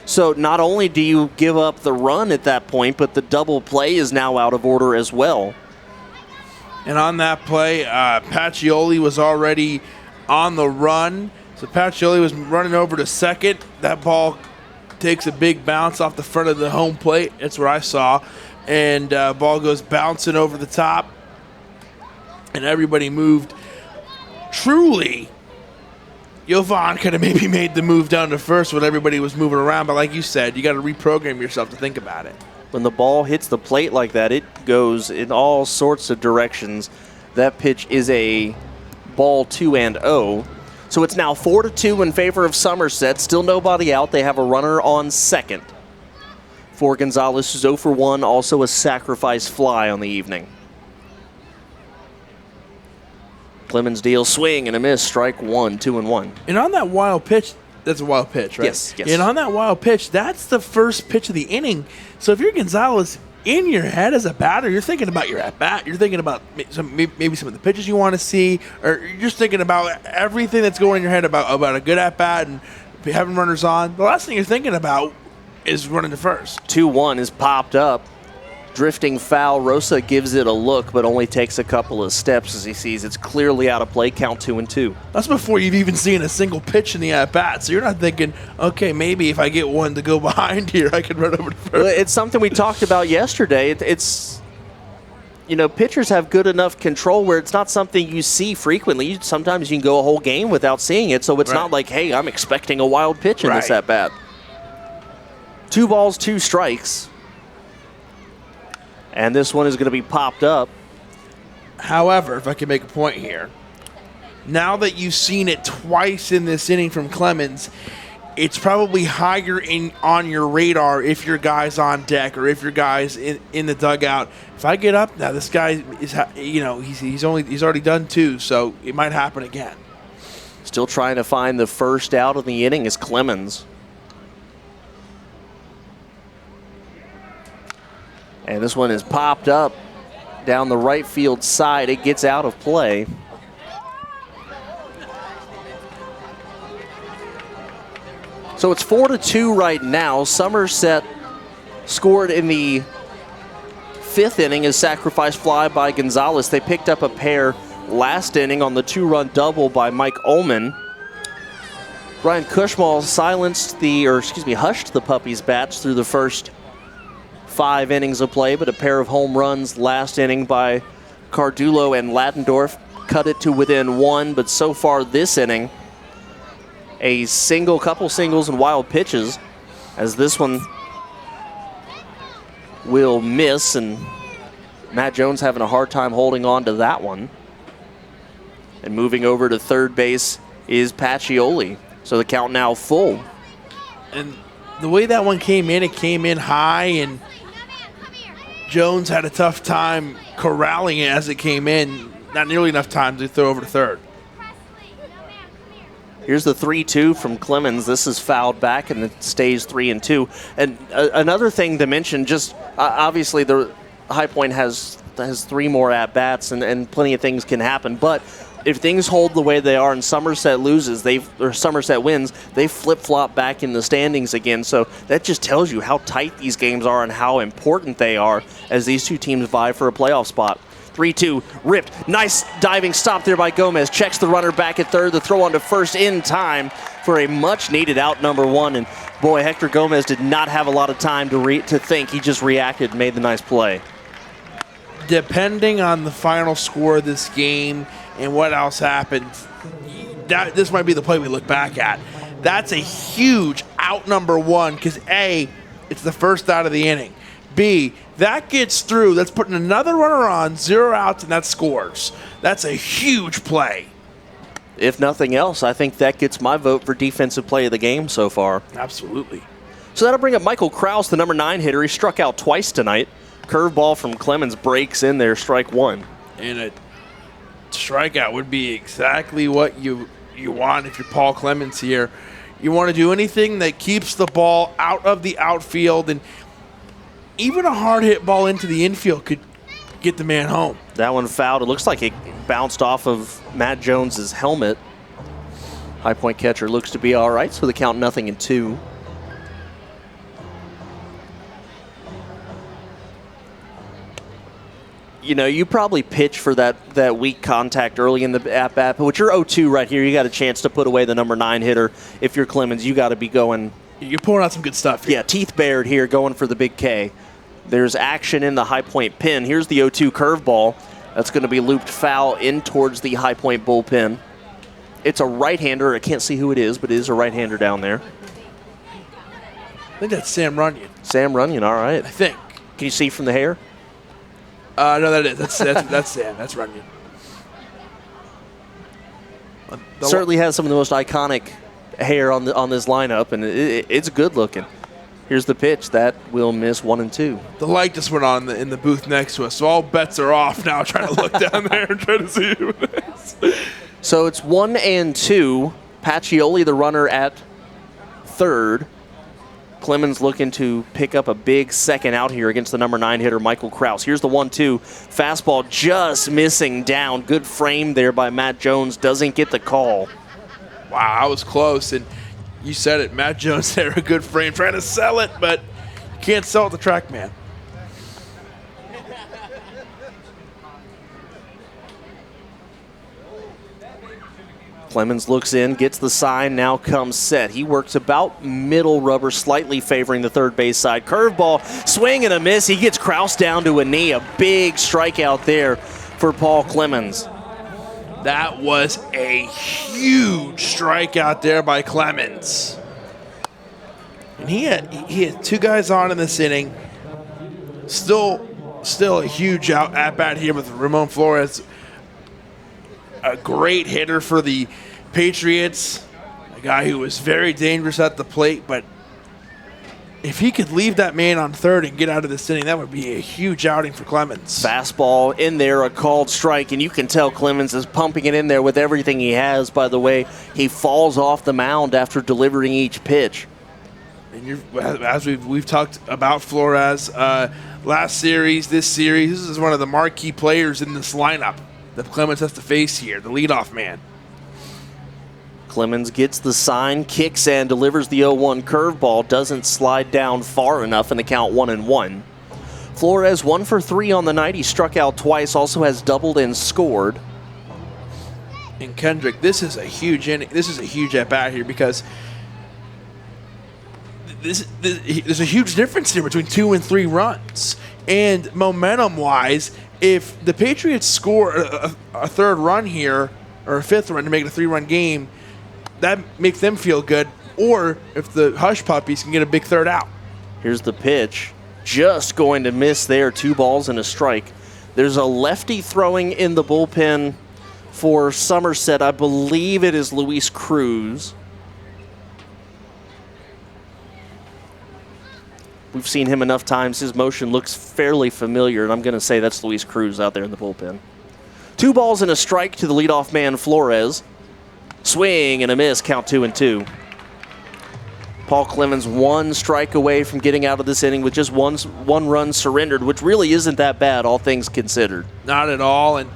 So not only do you give up the run at that point, but the double play is now out of order as well. And on that play, Pacioli was already on the run. So Pacioli was running over to second. That ball takes a big bounce off the front of the home plate. That's what I saw. And ball goes bouncing over the top. And everybody moved. Truly, Jovan could have maybe made the move down to first when everybody was moving around. But like you said, you got to reprogram yourself to think about it. When the ball hits the plate like that, it goes in all sorts of directions. That pitch is a ball 2-0. So it's now 4-2 in favor of Somerset. Still nobody out. They have a runner on second. For Gonzalez, who's 0 for 1, also a sacrifice fly on the evening. Clemens deals swing and a miss, strike one, 2-1. And on that wild pitch, that's a wild pitch, right? Yes. And on that wild pitch, that's the first pitch of the inning. So if you're Gonzalez, in your head as a batter, you're thinking about your at-bat. You're thinking about maybe some of the pitches you want to see, or you're just thinking about everything that's going in your head about a good at-bat and having runners on. The last thing you're thinking about is running to first. 2-1 is popped up. Drifting foul. Rosa gives it a look, but only takes a couple of steps as he sees it's clearly out of play. Count 2-2. That's before you've even seen a single pitch in the at-bat. So you're not thinking, okay, maybe if I get one to go behind here, I can run over to first. Well, it's something we talked about yesterday. It's, pitchers have good enough control where it's not something you see frequently. Sometimes you can go a whole game without seeing it, so it's not like, hey, I'm expecting a wild pitch in this at-bat. 2 balls, 2 strikes. And this one is going to be popped up. However, if I can make a point here, now that you've seen it twice in this inning from Clemens, it's probably higher on your radar if your guy's on deck or if your guy's in the dugout. If I get up now, this guy is, he's already done 2, so it might happen again. Still trying to find the first out of the inning is Clemens. And this one is popped up down the right field side. It gets out of play. So it's 4-2 right now. Somerset scored in the 5th inning, a sacrifice fly by Gonzalez. They picked up a pair last inning on the 2-run double by Mike Ullman. Brian Cushmall hushed the Puppies' bats through the first 5 innings of play, but a pair of home runs last inning by Cardullo and Ladendorf cut it to within 1, but so far this inning, a couple singles and wild pitches, as this one will miss, and Matt Jones having a hard time holding on to that one. And moving over to third base is Pacioli, so the count now full. And the way that one came in, it came in high, and Jones had a tough time corralling it as it came in. Not nearly enough time to throw over to third. Here's the 3-2 from Clemens. This is fouled back, and it stays 3-2. And another thing to mention, just obviously the High Point has 3 more at-bats, and plenty of things can happen. But if things hold the way they are and Somerset Somerset wins, they flip-flop back in the standings again. So that just tells you how tight these games are and how important they are as these two teams vie for a playoff spot. 3-2, ripped. Nice diving stop there by Gomez. Checks the runner back at third. The throw on to first in time for a much-needed out number 1. And boy, Hector Gomez did not have a lot of time to think. He just reacted and made the nice play. Depending on the final score of this game and what else happened, this might be the play we look back at. That's a huge out number 1 because A, it's the first out of the inning. B, that gets through. That's putting another runner on, 0 outs, and that scores. That's a huge play. If nothing else, I think that gets my vote for defensive play of the game so far. Absolutely. So that'll bring up Michael Kraus, the number 9 hitter. He struck out twice tonight. Curveball from Clemens breaks in there, strike 1. And a strikeout would be exactly what you want if you're Paul Clemens here. You want to do anything that keeps the ball out of the outfield, and even a hard hit ball into the infield could get the man home. That one fouled. It looks like it bounced off of Matt Jones's helmet. High Point catcher looks to be all right, so the count 0-2. You know, you probably pitch for that weak contact early in the at-bat, but with your 0-2 right here, you got a chance to put away the number 9 hitter. If you're Clemens, you got to be going. You're pulling out some good stuff here. Yeah, teeth bared here, going for the big K. There's action in the High Point pin. Here's the 0-2 curveball. That's going to be looped foul in towards the High Point bullpen. It's a right-hander. I can't see who it is, but it is a right-hander down there. I think that's Sam Runyon. Sam Runyon, all right. I think. Can you see from the hair? No, that is. That's Sam. That's Runyon. Certainly has some of the most iconic hair on this lineup, and it's good looking. Here's the pitch. That will miss 1-2. The light just went on in the booth next to us, so all bets are off now trying to look down there and try to see who it is. So it's 1-2. Pacioli, the runner, at third. Clemens looking to pick up a big second out here against the number 9 hitter, Michael Kraus. Here's the 1-2. Fastball just missing down. Good frame there by Matt Jones. Doesn't get the call. Wow, I was close, and you said it. Matt Jones there, a good frame, trying to sell it, but you can't sell it to TrackMan. Clemens looks in, gets the sign, now comes set. He works about middle rubber, slightly favoring the third base side. Curveball, swing and a miss. He gets Kraus down to a knee. A big strikeout there for Paul Clemens. That was a huge strikeout there by Clemens. And he had 2 guys on in this inning. Still a huge at-bat here with Ramon Flores. A great hitter for the Patriots. A guy who was very dangerous at the plate, but if he could leave that man on third and get out of this inning, that would be a huge outing for Clemens. Fastball in there, a called strike, and you can tell Clemens is pumping it in there with everything he has. By the way, he falls off the mound after delivering each pitch. And as we've talked about Flores last series, this is one of the marquee players in this lineup that Clemens has to face here, the leadoff man. Clemens gets the sign, kicks and delivers the 0-1 curveball. Doesn't slide down far enough in the count 1-1. Flores 1 for 3 on the night. He struck out twice, also has doubled and scored. And Kendrick, this is a huge inning. This is a huge at-bat here because there's a huge difference here between 2 and 3 runs. And momentum-wise, if the Patriots score a third run here, or a 5th run to make it a 3-run game, that makes them feel good. Or if the Hush Puppies can get a big third out. Here's the pitch. Just going to miss there. 2 balls and a strike. There's a lefty throwing in the bullpen for Somerset. I believe it is Luis Cruz. We've seen him enough times. His motion looks fairly familiar, and I'm going to say that's Luis Cruz out there in the bullpen. 2 balls and a strike to the leadoff man, Flores. Swing and a miss, count 2-2. Paul Clemens 1 strike away from getting out of this inning with just one run surrendered, which really isn't that bad, all things considered. Not at all, and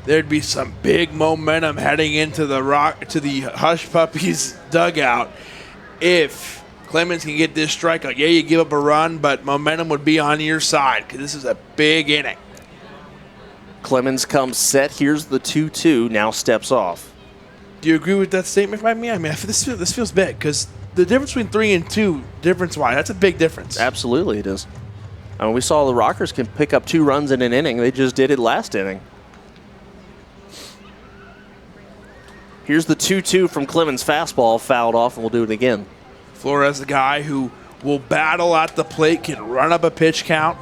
there'd be some big momentum heading into the Hush Puppies dugout if Clemens can get this strikeout. Yeah, you give up a run, but momentum would be on your side because this is a big inning. Clemens comes set. Here's the 2-2. Now steps off. Do you agree with that statement by me? I mean, this feels big because the difference between 3 and 2, difference-wise, that's a big difference. Absolutely, it is. I mean, we saw the Rockers can pick up 2 runs in an inning. They just did it last inning. Here's the 2-2 from Clemens' fastball, fouled off, and we'll do it again. Flores, the guy who will battle at the plate, can run up a pitch count.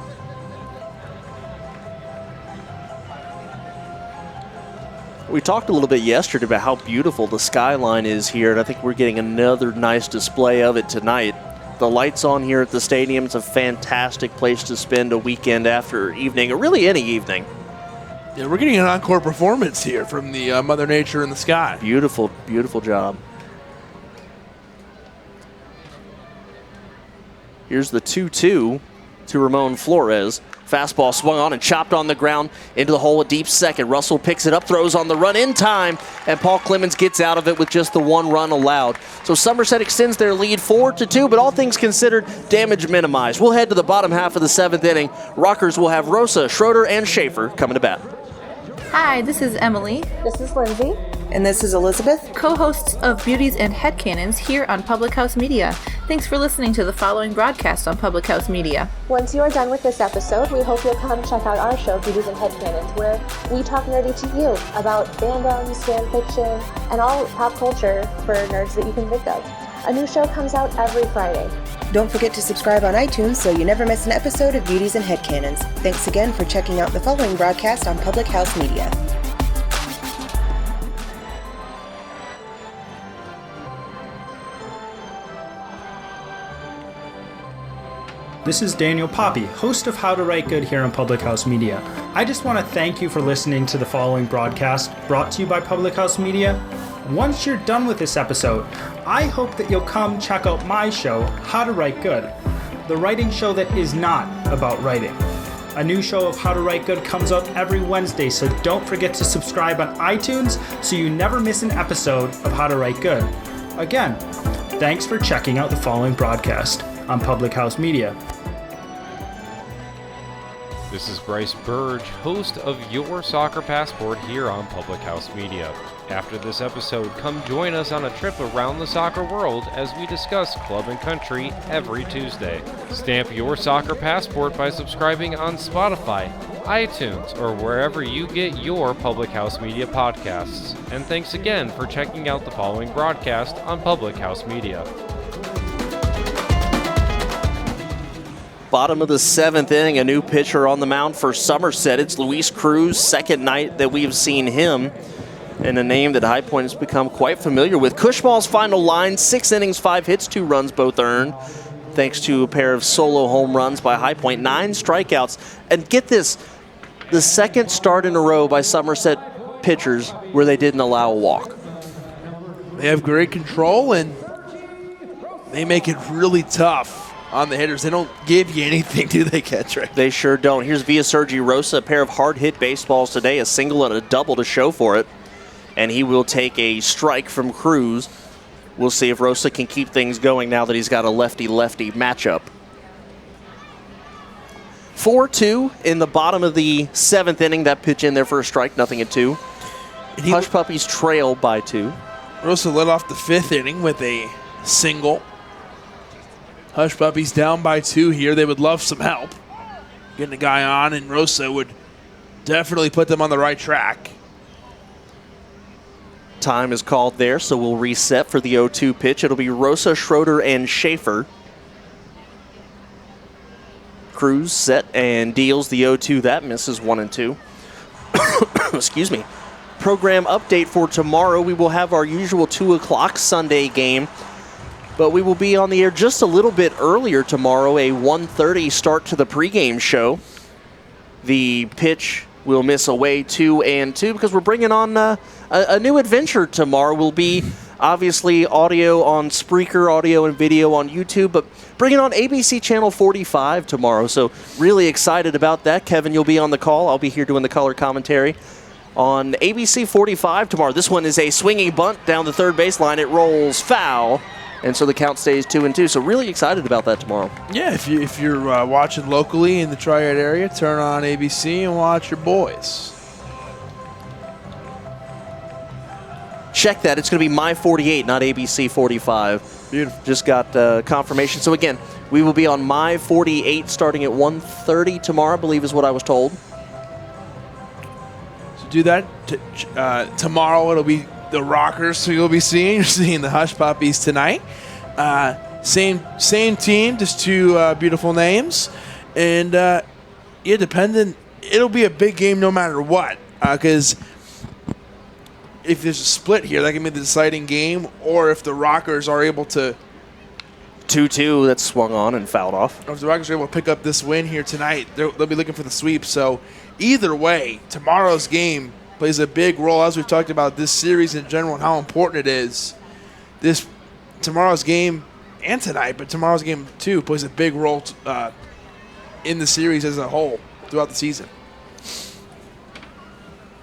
We talked a little bit yesterday about how beautiful the skyline is here, and I think we're getting another nice display of it tonight. The lights on here at the stadium. It's a fantastic place to spend a weekend after evening, or really any evening. Yeah, we're getting an encore performance here from the Mother Nature in the sky. Beautiful, beautiful job. Here's the 2-2 to Ramon Flores. Fastball swung on and chopped on the ground into the hole, a deep second. Russell picks it up, throws on the run in time, and Paul Clemens gets out of it with just the 1 run allowed. So Somerset extends their lead 4-2, but all things considered, damage minimized. We'll head to the bottom half of the 7th inning. Rockers will have Rosa, Schroeder, and Schaefer coming to bat. Hi, this is Emily. This is Lindsay. And this is Elizabeth, co-hosts of Beauties and Headcanons here on Public House Media. Thanks for listening to the following broadcast on Public House Media. Once you are done with this episode, we hope you'll come check out our show, Beauties and Headcanons, where we talk nerdy to you about fandoms, fan fiction, and all pop culture for nerds that you can think of. A new show comes out every Friday. Don't forget to subscribe on iTunes so you never miss an episode of Beauties and Headcanons. Thanks again for checking out the following broadcast on Public House Media. This is Daniel Poppy, host of How to Write Good here on Public House Media. I just want to thank you for listening to the following broadcast brought to you by Public House Media. Once you're done with this episode, I hope that you'll come check out my show, How to Write Good, the writing show that is not about writing. A new show of How to Write Good comes out every Wednesday, so don't forget to subscribe on iTunes so you never miss an episode of How to Write Good. Again, thanks for checking out the following broadcast on Public House Media. This is Bryce Burge, host of Your Soccer Passport here on Public House Media. After this episode, come join us on a trip around the soccer world as we discuss club and country every Tuesday. Stamp your soccer passport by subscribing on Spotify, iTunes, or wherever you get your Public House Media podcasts. And thanks again for checking out the following broadcast on Public House Media. Bottom of the 7th inning, a new pitcher on the mound for Somerset. It's Luis Cruz, second night that we've seen him, and a name that High Point has become quite familiar with. Cushmall's final line, 6 innings, 5 hits, 2 runs, both earned, thanks to a pair of solo home runs by High Point, 9 strikeouts. And get this, the second start in a row by Somerset pitchers where they didn't allow a walk. They have great control, and they make it really tough on the hitters. They don't give you anything, do they, Kettrick? They sure don't. Here's Via Sergi Rosa, a pair of hard-hit baseballs today, a single and a double to show for it. And he will take a strike from Cruz. We'll see if Rosa can keep things going now that he's got a lefty-lefty matchup. 4-2 in the bottom of the 7th inning. That pitch in there for a strike, nothing at 2. Hush Puppies trail by 2. Rosa led off the 5th inning with a single. Hush Puppies down by 2 here. They would love some help getting a guy on, and Rosa would definitely put them on the right track. Time is called there, so we'll reset for the 0-2 pitch. It'll be Rosa, Schroeder, and Schaefer. Cruz set and deals the 0-2. That misses 1-2. Excuse me. Program update for tomorrow. We will have our usual 2 o'clock Sunday game. But we will be on the air just a little bit earlier tomorrow, a 1:30 start to the pregame show. The pitch will miss away 2-2 because we're bringing on a new adventure tomorrow. Will be obviously audio on Spreaker, audio and video on YouTube, but bringing on ABC Channel 45 tomorrow. So really excited about that. Kevin, you'll be on the call. I'll be here doing the color commentary on ABC 45 tomorrow. This one is a swinging bunt down the third baseline. It rolls foul, and so the count stays 2-2. So really excited about that tomorrow. Yeah, if you're watching locally in the Triad area, turn on ABC and watch your boys. Check that. It's going to be My 48, not ABC 45. Beautiful. Just got confirmation. So again, we will be on My 48 starting at 1:30 tomorrow, I believe is what I was told. So do that. Tomorrow it'll be the Rockers who you'll be seeing. You're seeing the Hush Puppies tonight. Same team, just two beautiful names. And dependent, it'll be a big game no matter what. Because if there's a split here, that can be the deciding game. Or if the Rockers are able to 2-2 that's swung on and fouled off. Or if the Rockers are able to pick up this win here tonight, they'll be looking for the sweep. So either way, tomorrow's game plays a big role, as we've talked about this series in general and how important it is. Tomorrow's game and tonight, but tomorrow's game too plays a big role in the series as a whole throughout the season.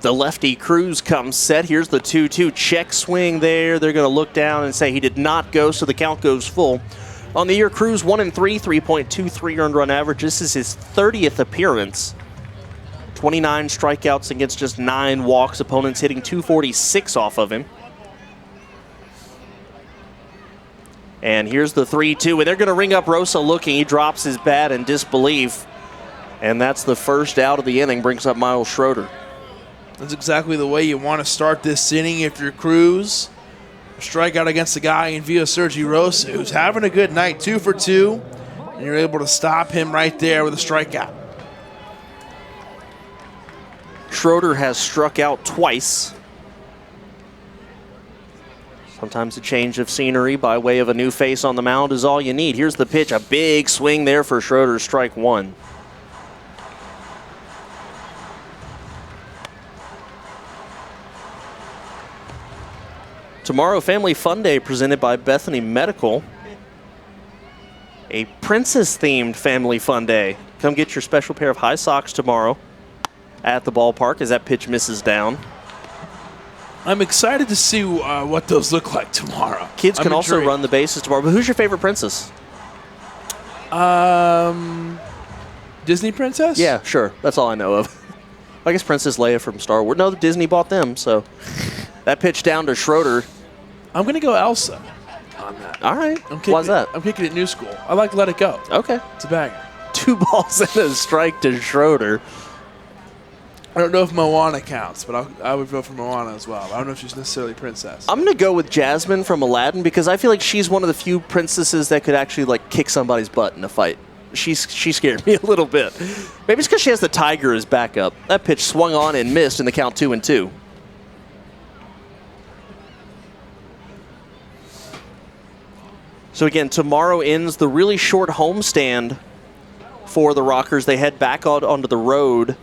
The lefty Cruz comes set. Here's the 2-2 check swing there. They're going to look down and say he did not go, so the count goes full. On the year, Cruz 1-3, 3.23 earned run average. This is his 30th appearance. 29 strikeouts against just 9 walks. Opponents hitting 246 off of him. And here's the 3-2, and they're going to ring up Rosa looking. He drops his bat in disbelief. And that's the first out of the inning, brings up Miles Schroeder. That's exactly the way you want to start this inning if you're Cruz. Strikeout against the guy in via Sergi Rosa, who's having a good night, 2 for 2. And you're able to stop him right there with a strikeout. Schroeder has struck out twice. Sometimes a change of scenery by way of a new face on the mound is all you need. Here's the pitch, a big swing there for Schroeder, strike one. Tomorrow, Family Fun Day presented by Bethany Medical. A princess-themed Family Fun Day. Come get your special pair of high socks tomorrow at the ballpark as that pitch misses down. I'm excited to see what those look like tomorrow. Kids can also run the bases tomorrow. But who's your favorite princess? Disney princess? Yeah, sure. That's all I know of. I guess Princess Leia from Star Wars. No, Disney bought them, so that pitch down to Schroeder. I'm going to go Elsa on that. All right. Why's that? I'm kicking it new school. I like to let it go. Okay. It's a banger. 2 balls and a strike to Schroeder. I don't know if Moana counts, but I would vote for Moana as well. I don't know if she's necessarily princess. I'm going to go with Jasmine from Aladdin because I feel like she's one of the few princesses that could actually like kick somebody's butt in a fight. She scared me a little bit. Maybe it's because she has the tiger as backup. That pitch swung on and missed in the count 2-2. So again, tomorrow ends the really short homestand for the Rockers. They head back onto the road.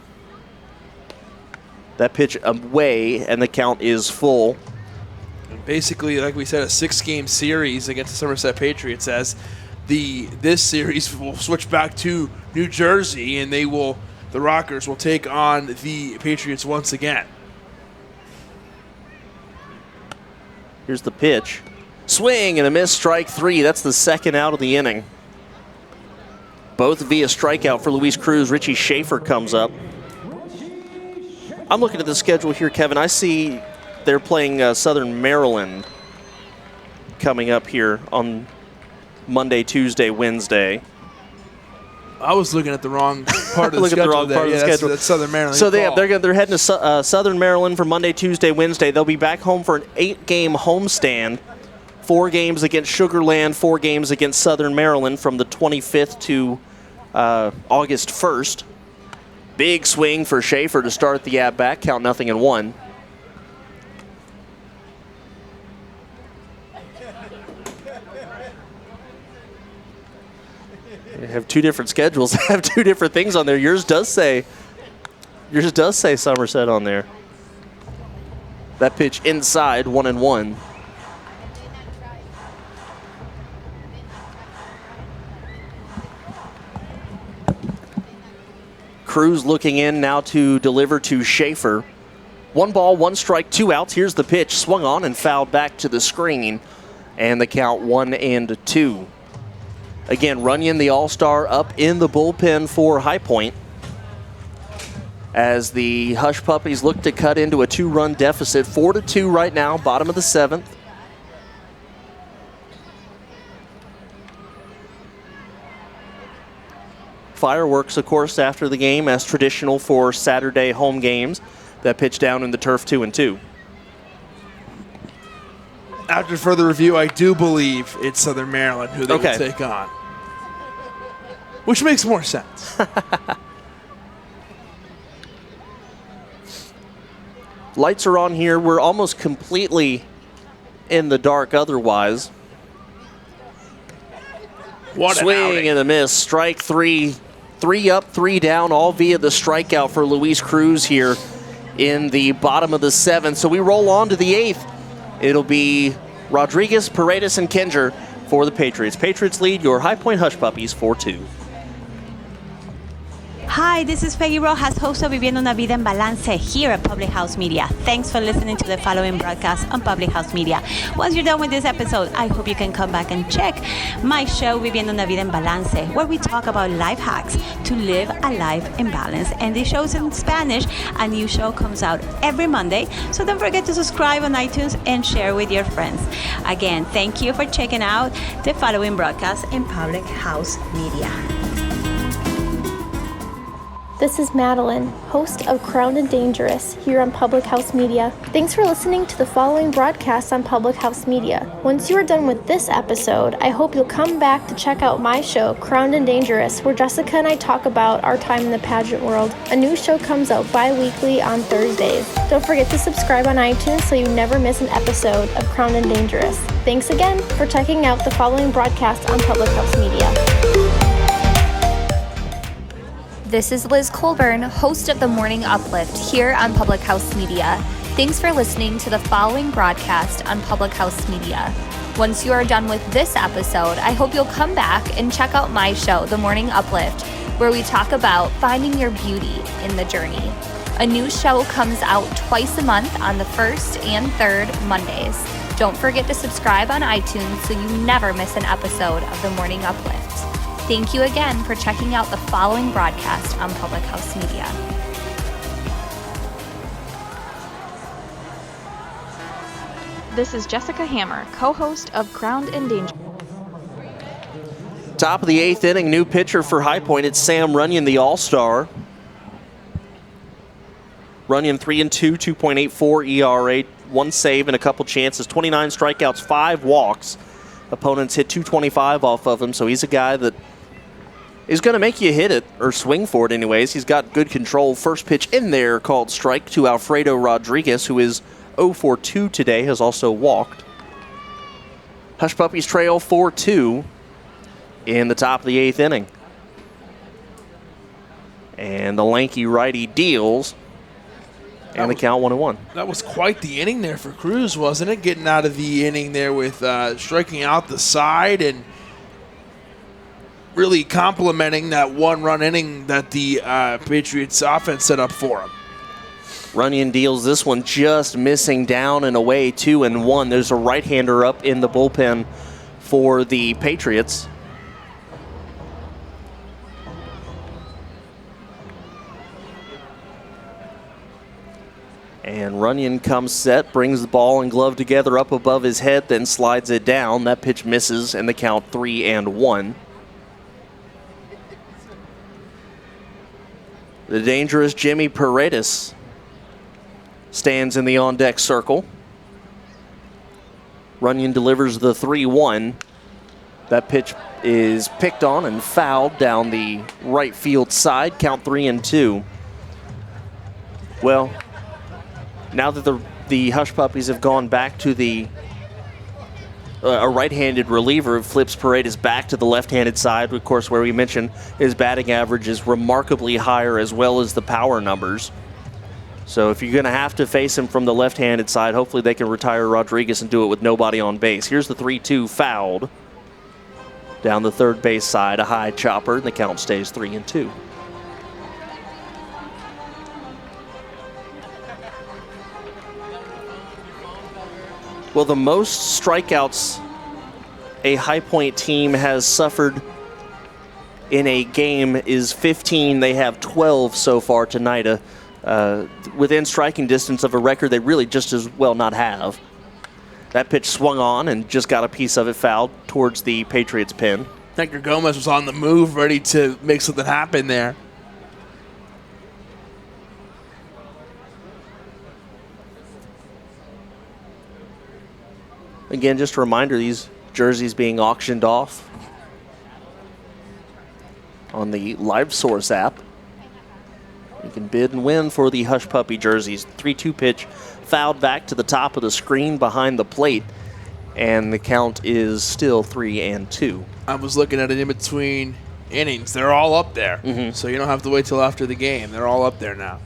That pitch away, and the count is full. Basically, like we said, a 6-game series against the Somerset Patriots, as this series will switch back to New Jersey, and the Rockers will take on the Patriots once again. Here's the pitch. Swing and a miss, strike 3. That's the second out of the inning. Both via strikeout for Luis Cruz. Richie Schaefer comes up. I'm looking at the schedule here, Kevin. I see they're playing Southern Maryland coming up here on Monday, Tuesday, Wednesday. I was looking at the wrong part of the schedule. That's Southern Maryland. So they're heading to Southern Maryland for Monday, Tuesday, Wednesday. They'll be back home for an 8-game homestand. 4 games against Sugar Land, 4 games against Southern Maryland from the 25th to August 1st. Big swing for Schaefer to start the at-bat, count 0-1. have two different schedules. They have two different things on there. Yours does say Somerset on there. That pitch inside, 1-1. Cruz looking in now to deliver to Schaefer. 1 ball, 1 strike, 2 outs. Here's the pitch. Swung on and fouled back to the screen. And the count 1-2. Again, Runyon, the all-star, up in the bullpen for High Point, as the Hush Puppies look to cut into a 2-run deficit. 4-2 right now, bottom of the 7th. Fireworks, of course, after the game, as traditional for Saturday home games. That pitch down in the turf, 2-2. After further review, I do believe it's Southern Maryland who they will take on. Which makes more sense. Lights are on here. We're almost completely in the dark otherwise. What an swing outing. and a miss. Strike 3. 3 up, 3 down, all via the strikeout for Luis Cruz here in the bottom of the 7th. So we roll on to the 8th. It'll be Rodriguez, Paredes, and Kinger for the Patriots. Patriots lead your High Point Hush Puppies 4-2. Hi, this is Peggy Rojas, host of Viviendo una Vida en Balance here at Public House Media. Thanks for listening to the following broadcast on Public House Media. Once you're done with this episode, I hope you can come back and check my show, Viviendo una Vida en Balance, where we talk about life hacks to live a life in balance. And the show's in Spanish. A new show comes out every Monday, so don't forget to subscribe on iTunes and share with your friends. Again, thank you for checking out the following broadcast in Public House Media. This is Madeline, host of Crowned and Dangerous here on Public House Media. Thanks for listening to the following broadcast on Public House Media. Once you are done with this episode, I hope you'll come back to check out my show, Crowned and Dangerous, where Jessica and I talk about our time in the pageant world. A new show comes out bi-weekly on Thursdays. Don't forget to subscribe on iTunes so you never miss an episode of Crowned and Dangerous. Thanks again for checking out the following broadcast on Public House Media. This is Liz Colburn, host of The Morning Uplift here on Public House Media. Thanks for listening to the following broadcast on Public House Media. Once you are done with this episode, I hope you'll come back and check out my show, The Morning Uplift, where we talk about finding your beauty in the journey. A new show comes out twice a month on the 1st and 3rd Mondays. Don't forget to subscribe on iTunes so you never miss an episode of The Morning Uplift. Thank you again for checking out the following broadcast on Public House Media. This is Jessica Hammer, co-host of Crowned and Dangerous. Top of the 8th inning, new pitcher for High Point. It's Sam Runyon, the all-star. Runyon 3-2, 2.84 ERA, 1 save and a couple chances, 29 strikeouts, 5 walks. Opponents hit 225 off of him, so he's a guy that is going to make you hit it, or swing for it anyways. He's got good control. First pitch in there called strike to Alfredo Rodriguez, who is 0-for-2 today, has also walked. Hush Puppies trail 4-2 in the top of the 8th inning. And the lanky righty deals, and the count 1-1. That was quite the inning there for Cruz, wasn't it? Getting out of the inning there with striking out the side and really complimenting that 1-run inning that the Patriots offense set up for him. Runyon deals this one, just missing down and away, 2-1. There's a right-hander up in the bullpen for the Patriots. And Runyon comes set, brings the ball and glove together up above his head, then slides it down. That pitch misses, and the count 3-1. The dangerous Jimmy Paredes stands in the on-deck circle. Runyon delivers the 3-1. That pitch is picked on and fouled down the right field side. Count 3-2. Well, now that the Hush Puppies have gone back to the a right-handed reliever, flips Paredes back to the left-handed side, of course, where we mentioned his batting average is remarkably higher as well as the power numbers. So if you're going to have to face him from the left-handed side, hopefully they can retire Rodriguez and do it with nobody on base. Here's the 3-2 fouled. Down the third base side, a high chopper, and the count stays 3-2. Well, the most strikeouts a High Point team has suffered in a game is 15. They have 12 so far tonight, within striking distance of a record they really just as well not have. That pitch swung on and just got a piece of it fouled towards the Patriots pin. Hector Gomez was on the move, ready to make something happen there. Again, just a reminder, these jerseys being auctioned off on the Live Source app. You can bid and win for the Hush Puppy jerseys. 3-2 pitch fouled back to the top of the screen behind the plate, and the count is still 3-2. I was looking at it in between innings. They're all up there, so you don't have to wait till after the game. They're all up there now.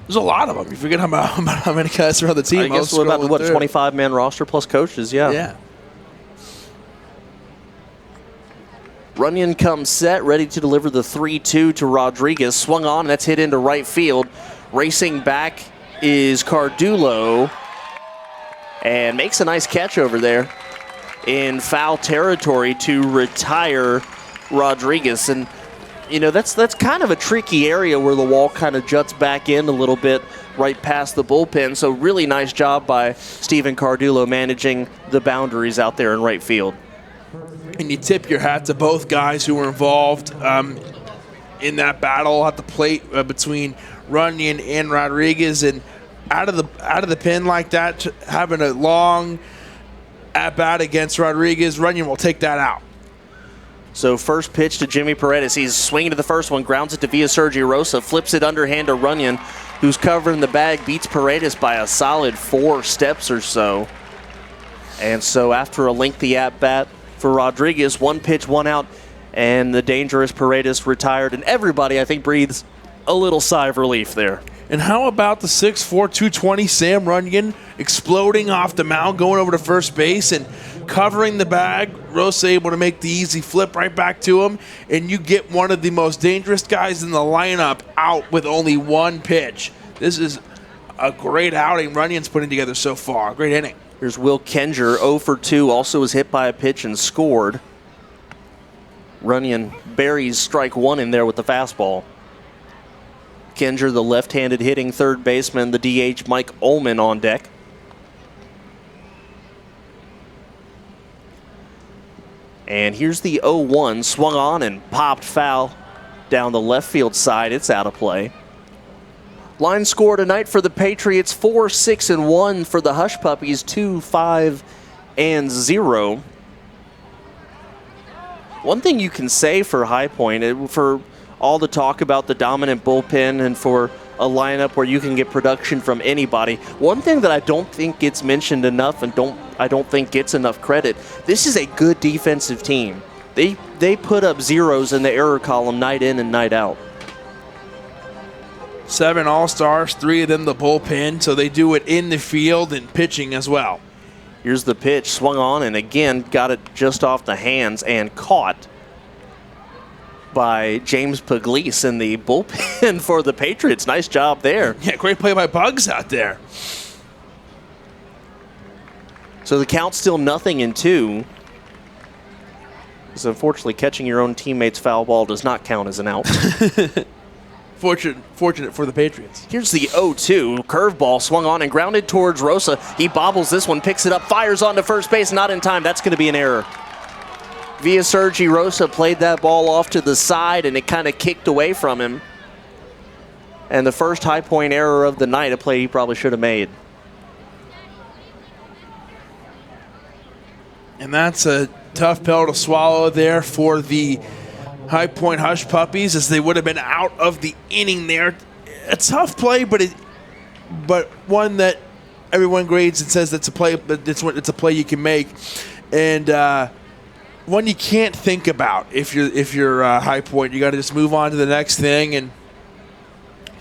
There's a lot of them. You forget how many guys are on the team. I guess we're about, 25-man roster plus coaches, yeah. Runyon comes set, ready to deliver the 3-2 to Rodriguez. Swung on, and that's hit into right field. Racing back is Cardullo, and makes a nice catch over there in foul territory to retire Rodriguez. And you know, that's kind of a tricky area where the wall kind of juts back in a little bit right past the bullpen. So really nice job by Stephen Cardullo managing the boundaries out there in right field. And you tip your hat to both guys who were involved in that battle at the plate between Runyon and Rodriguez. And out of the pen like that, having a long at-bat against Rodriguez, Runyon will take that out. So first pitch to Jimmy Paredes. He's swinging to the first one, grounds it to Sergio Rosa, flips it underhand to Runyon, who's covering the bag, beats Paredes by a solid 4 steps or so. And so after a lengthy at-bat for Rodriguez, 1 pitch, 1 out, and the dangerous Paredes retired. And everybody, I think, breathes a little sigh of relief there. And how about the 6'4", 220 Sam Runyon exploding off the mound, going over to first base and covering the bag. Rosa able to make the easy flip right back to him, and you get one of the most dangerous guys in the lineup out with only 1 pitch. This is a great outing Runyon's putting together so far. Great inning. Here's Will Kenger, 0 for 2, also was hit by a pitch and scored. Runyon buries strike 1 in there with the fastball. Kenger, the left-handed hitting third baseman, the DH Mike Ullman on deck. And here's the 0-1, swung on and popped foul down the left field side. It's out of play. Line score tonight for the Patriots, 4-6-1 for the Hush Puppies, 2-5-0. One thing you can say for High Point, for all the talk about the dominant bullpen and for a lineup where you can get production from anybody, one thing that I don't think gets mentioned enough and I don't think gets enough credit, this is a good defensive team. They put up zeros in the error column night in and night out. 7 All-Stars, 3 of them the bullpen, so they do it in the field and pitching as well. Here's the pitch, swung on and again got it just off the hands and caught by James Pugliese in the bullpen for the Patriots. Nice job there. Yeah, great play by Bugs out there. So the count's still 0-2. So unfortunately, catching your own teammate's foul ball does not count as an out. Fortunate for the Patriots. Here's the 0-2. Curveball swung on and grounded towards Rosa. He bobbles this one, picks it up, fires onto first base, not in time. That's going to be an error. Sergio Rosa played that ball off to the side, and it kind of kicked away from him. And the first High Point error of the night, a play he probably should have made. And that's a tough pill to swallow there for the High Point Hush Puppies, as they would have been out of the inning there. A tough play, but one that everyone grades and says it's a play, but it's a play you can make, and one you can't think about if you're High Point. You got to just move on to the next thing and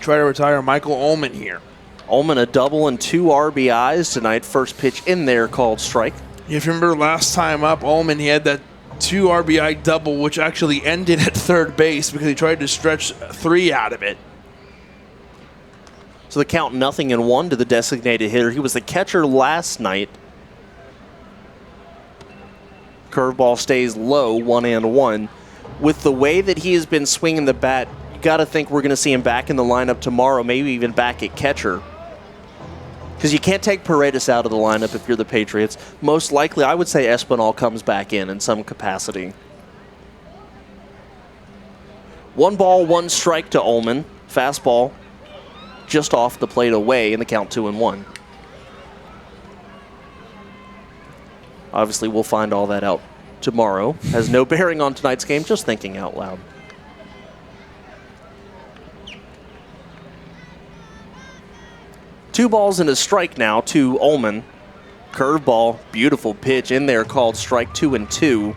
try to retire Michael Ullman here. Ullman a double and 2 RBIs tonight. First pitch in there called strike. If you remember last time up, Ullman, he had that 2 RBI double, which actually ended at third base because he tried to stretch 3 out of it. So the count 0-1 to the designated hitter. He was the catcher last night. Curveball stays low, 1-1. With the way that he has been swinging the bat, you got to think we're going to see him back in the lineup tomorrow, maybe even back at catcher. Because you can't take Paredes out of the lineup if you're the Patriots. Most likely, I would say Espinal comes back in some capacity. 1 ball, 1 strike to Ullman. Fastball just off the plate away in the count 2-1. Obviously, we'll find all that out tomorrow. Has no bearing on tonight's game, just thinking out loud. Two balls and a strike now to Ullman. Curveball, beautiful pitch in there called strike 2-2.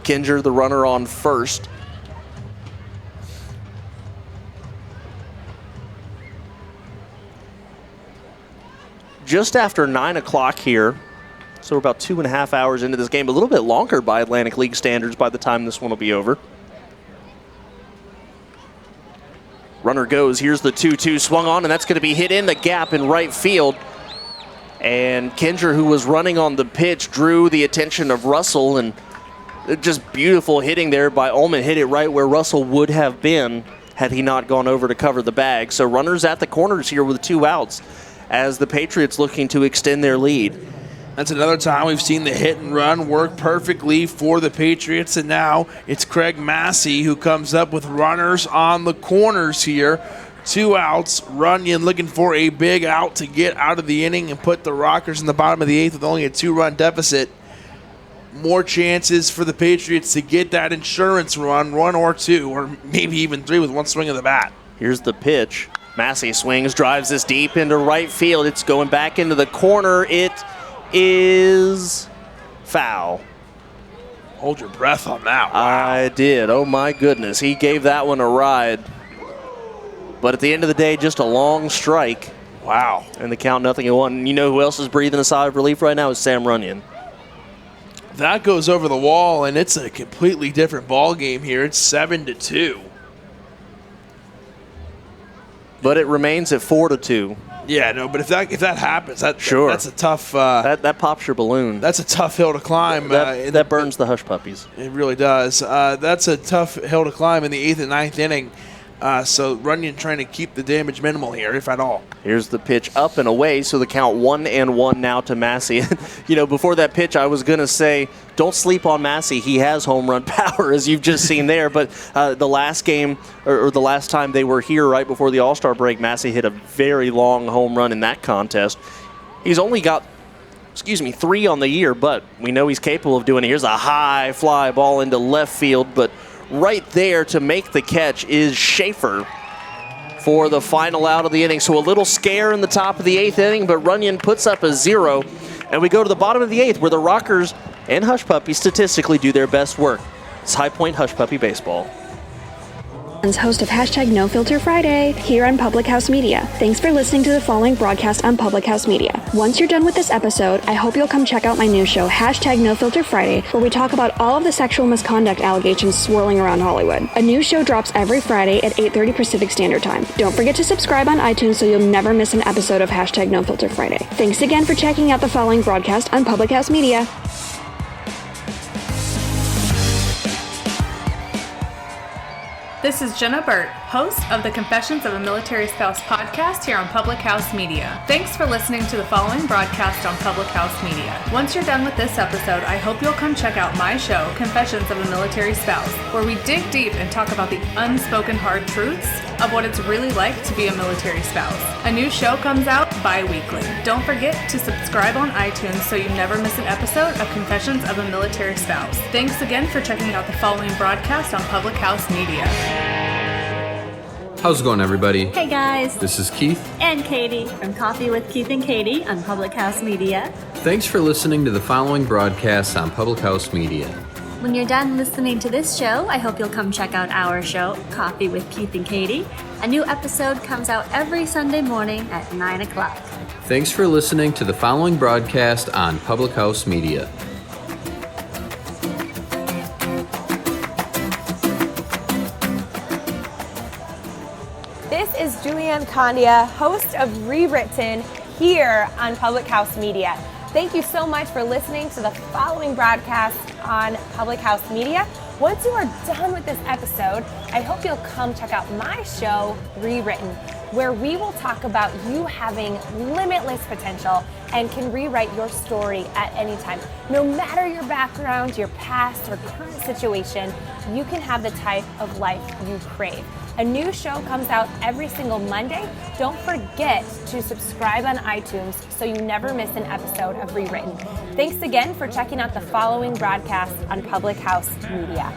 Kinger, the runner on first. Just after 9 o'clock here, so we're about 2.5 hours into this game, a little bit longer by Atlantic League standards by the time this one will be over. Runner goes, here's the 2-2 swung on, and that's going to be hit in the gap in right field. And Kinger, who was running on the pitch, drew the attention of Russell, and just beautiful hitting there by Ullman. Hit it right where Russell would have been had he not gone over to cover the bag. So runners at the corners here with 2 outs as the Patriots looking to extend their lead. That's another time we've seen the hit and run work perfectly for the Patriots, and now it's Craig Massey who comes up with runners on the corners here. 2 outs. Runyon looking for a big out to get out of the inning and put the Rockers in the bottom of the 8th with only a 2-run deficit. More chances for the Patriots to get that insurance run, 1 or 2, or maybe even 3 with 1 swing of the bat. Here's the pitch. Massey swings, drives this deep into right field. It's going back into the corner. It is foul. Hold your breath on that. Wow. I did. Oh, my goodness. He gave that one a ride. But at the end of the day, just a long strike. Wow. And the count 0-1. You know who else is breathing a sigh of relief right now is Sam Runyon. That goes over the wall, and it's a completely different ball game here. It's 7-2. But it remains at 4-2. Yeah, no, but if that happens, that's a tough. That pops your balloon. That's a tough hill to climb. That burns the hush puppies. It really does. That's a tough hill to climb in the 8th and 9th inning. So Runyon trying to keep the damage minimal here, if at all. Here's the pitch up and away, so the count 1-1 now to Massey. You know, before that pitch, I was going to say, don't sleep on Massey. He has home run power, as you've just seen there. But the last game, or the last time they were here right before the All-Star break, Massey hit a very long home run in that contest. He's only got, 3 on the year, but we know he's capable of doing it. Here's a high fly ball into left field, but right there to make the catch is Schaefer for the final out of the inning. So a little scare in the top of the 8th inning, but Runyon puts up a 0. And we go to the bottom of the 8th where the Rockers and Hush Puppy statistically do their best work. It's High Point Hush Puppy Baseball. Host of #NoFilterFriday here on Public House Media. Thanks for listening to the following broadcast on Public House Media. Once you're done with this episode, I hope you'll come check out my new show, #NoFilterFriday, where we talk about all of the sexual misconduct allegations swirling around Hollywood. A new show drops every Friday at 8:30 Pacific Standard Time. Don't forget to subscribe on iTunes so you'll never miss an episode of #NoFilterFriday. Thanks again for checking out the following broadcast on Public House Media. This is Jenna Burt, host of the Confessions of a Military Spouse podcast here on Public House Media. Thanks for listening to the following broadcast on Public House Media. Once you're done with this episode, I hope you'll come check out my show, Confessions of a Military Spouse, where we dig deep and talk about the unspoken hard truths of what it's really like to be a military spouse. A new show comes out bi-weekly. Don't forget to subscribe on iTunes so you never miss an episode of Confessions of a Military Spouse. Thanks again for checking out the following broadcast on Public House Media. How's it going, everybody? Hey guys, This is Keith. and Katie from Coffee with Keith and Katie on Public House Media. Thanks for listening to the following broadcasts on Public House Media. When you're done listening to this show, I hope you'll come check out our show, Coffee with Keith and Katie. A new episode comes out every Sunday morning at 9 o'clock. Thanks for listening to the following broadcast on Public House Media. This is Julianne Condia, host of Rewritten here on Public House Media. Thank you so much for listening to the following broadcast on Public House Media. Once you are done with this episode, I hope you'll come check out my show, Rewritten, where we will talk about you having limitless potential and can rewrite your story at any time. No matter your background, your past, or current situation, you can have the type of life you crave. A new show comes out every single Monday. Don't forget to subscribe on iTunes so you never miss an episode of Rewritten. Thanks again for checking out the following broadcast on Public House Media.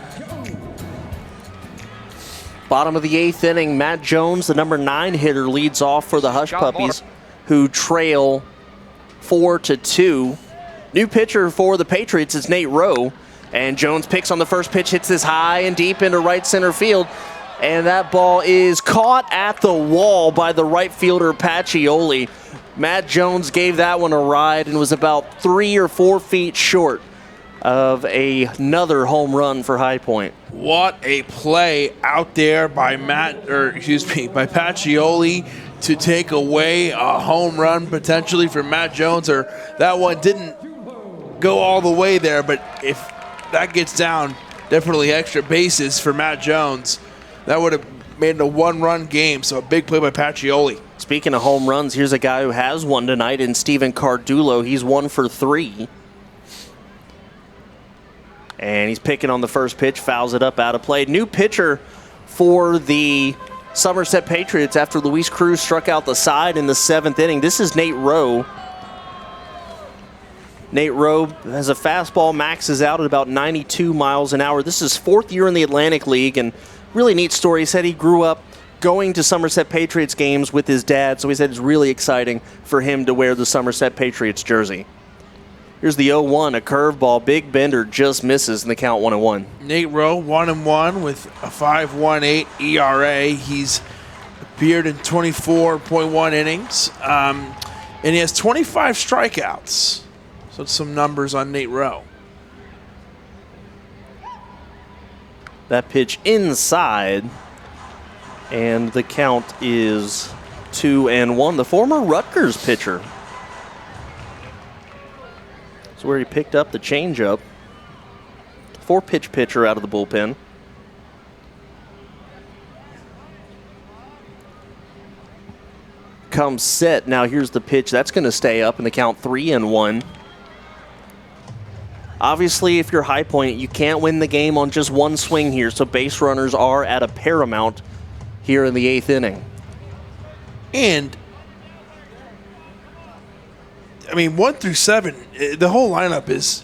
Bottom of the 8th inning, Matt Jones, the number 9 hitter, leads off for the Hush Puppies, who trail 4-2. New pitcher for the Patriots is Nate Rowe, and Jones picks on the first pitch, hits this high and deep into right center field. And that ball is caught at the wall by the right fielder, Pacioli. Matt Jones gave that one a ride and was about 3 or 4 feet short of another home run for High Point. What a play out there by by Pacioli to take away a home run potentially for Matt Jones. Or that one didn't go all the way there, but if that gets down, definitely extra bases for Matt Jones. That would have made it a one-run game, so a big play by Pacioli. Speaking of home runs, here's a guy who has one tonight in Steven Cardulo. He's 1 for 3. And he's picking on the first pitch, fouls it up out of play. New pitcher for the Somerset Patriots after Luis Cruz struck out the side in the 7th inning. This is Nate Rowe. Nate Rowe has a fastball, maxes out at about 92 miles an hour. This is 4th year in the Atlantic League, and really neat story. He said he grew up going to Somerset Patriots games with his dad, so he said it's really exciting for him to wear the Somerset Patriots jersey. Here's the 0-1, a curveball. Big bender just misses in the count 1-1. Nate Rowe, 1-1 with a 5.18 ERA. He's appeared in 24.1 innings, and he has 25 strikeouts. So some numbers on Nate Rowe. That pitch inside, and the count is 2-1. The former Rutgers pitcher. That's where he picked up the changeup. 4-pitch pitcher out of the bullpen. Comes set. Now here's the pitch. That's going to stay up in the count 3-1. Obviously, if you're High Point, you can't win the game on just one swing here, so base runners are at a paramount here in the 8th inning. And, 1 through 7, the whole lineup is...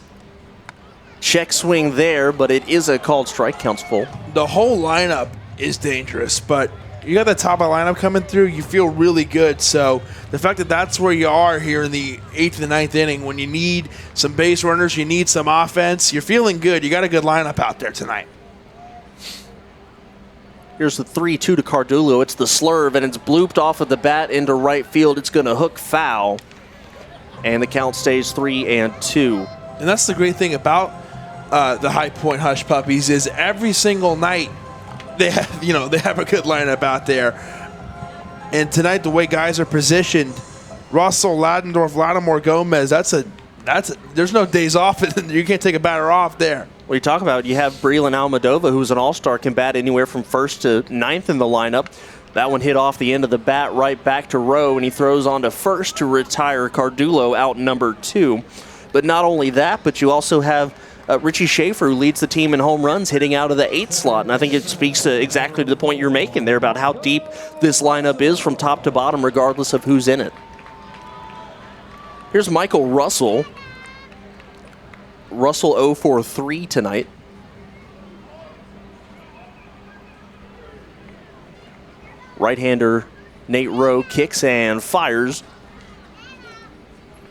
Check swing there, but it is a called strike, counts full. The whole lineup is dangerous, but you got the top of the lineup coming through, you feel really good. So the fact that that's where you are here in the 8th and 9th inning, when you need some base runners, you need some offense, you're feeling good. You got a good lineup out there tonight. Here's the 3-2 to Cardulo. It's the slurve, and it's blooped off of the bat into right field. It's going to hook foul, and the count stays 3-2. And that's the great thing about the High Point Hush Puppies is every single night they have a good lineup out there. And tonight, the way guys are positioned, Russell, Ladendorf, Lattimore, Gomez, there's no days off. You can't take a batter off there. What you talk about, you have Breland Almadova, who's an all-star, can bat anywhere from 1st to 9th in the lineup. That one hit off the end of the bat right back to Rowe, and he throws on to 1st to retire Cardulo out number 2. But not only that, but you also have Richie Schaefer, who leads the team in home runs, hitting out of the 8th slot. And I think it speaks to exactly to the point you're making there about how deep this lineup is from top to bottom, regardless of who's in it. Here's Michael Russell. Russell 0 for 3 tonight. Right-hander Nate Rowe kicks and fires.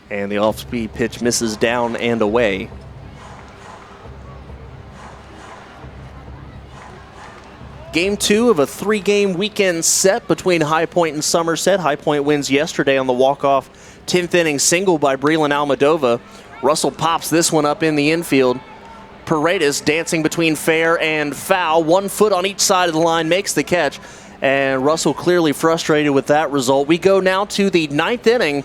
And the off-speed pitch misses down and away. Game 2 of a 3-game weekend set between High Point and Somerset. High Point wins yesterday on the walk-off 10th inning single by Breland Almadova. Russell pops this one up in the infield. Paredes dancing between fair and foul. 1 foot on each side of the line makes the catch. And Russell clearly frustrated with that result. We go now to the 9th inning.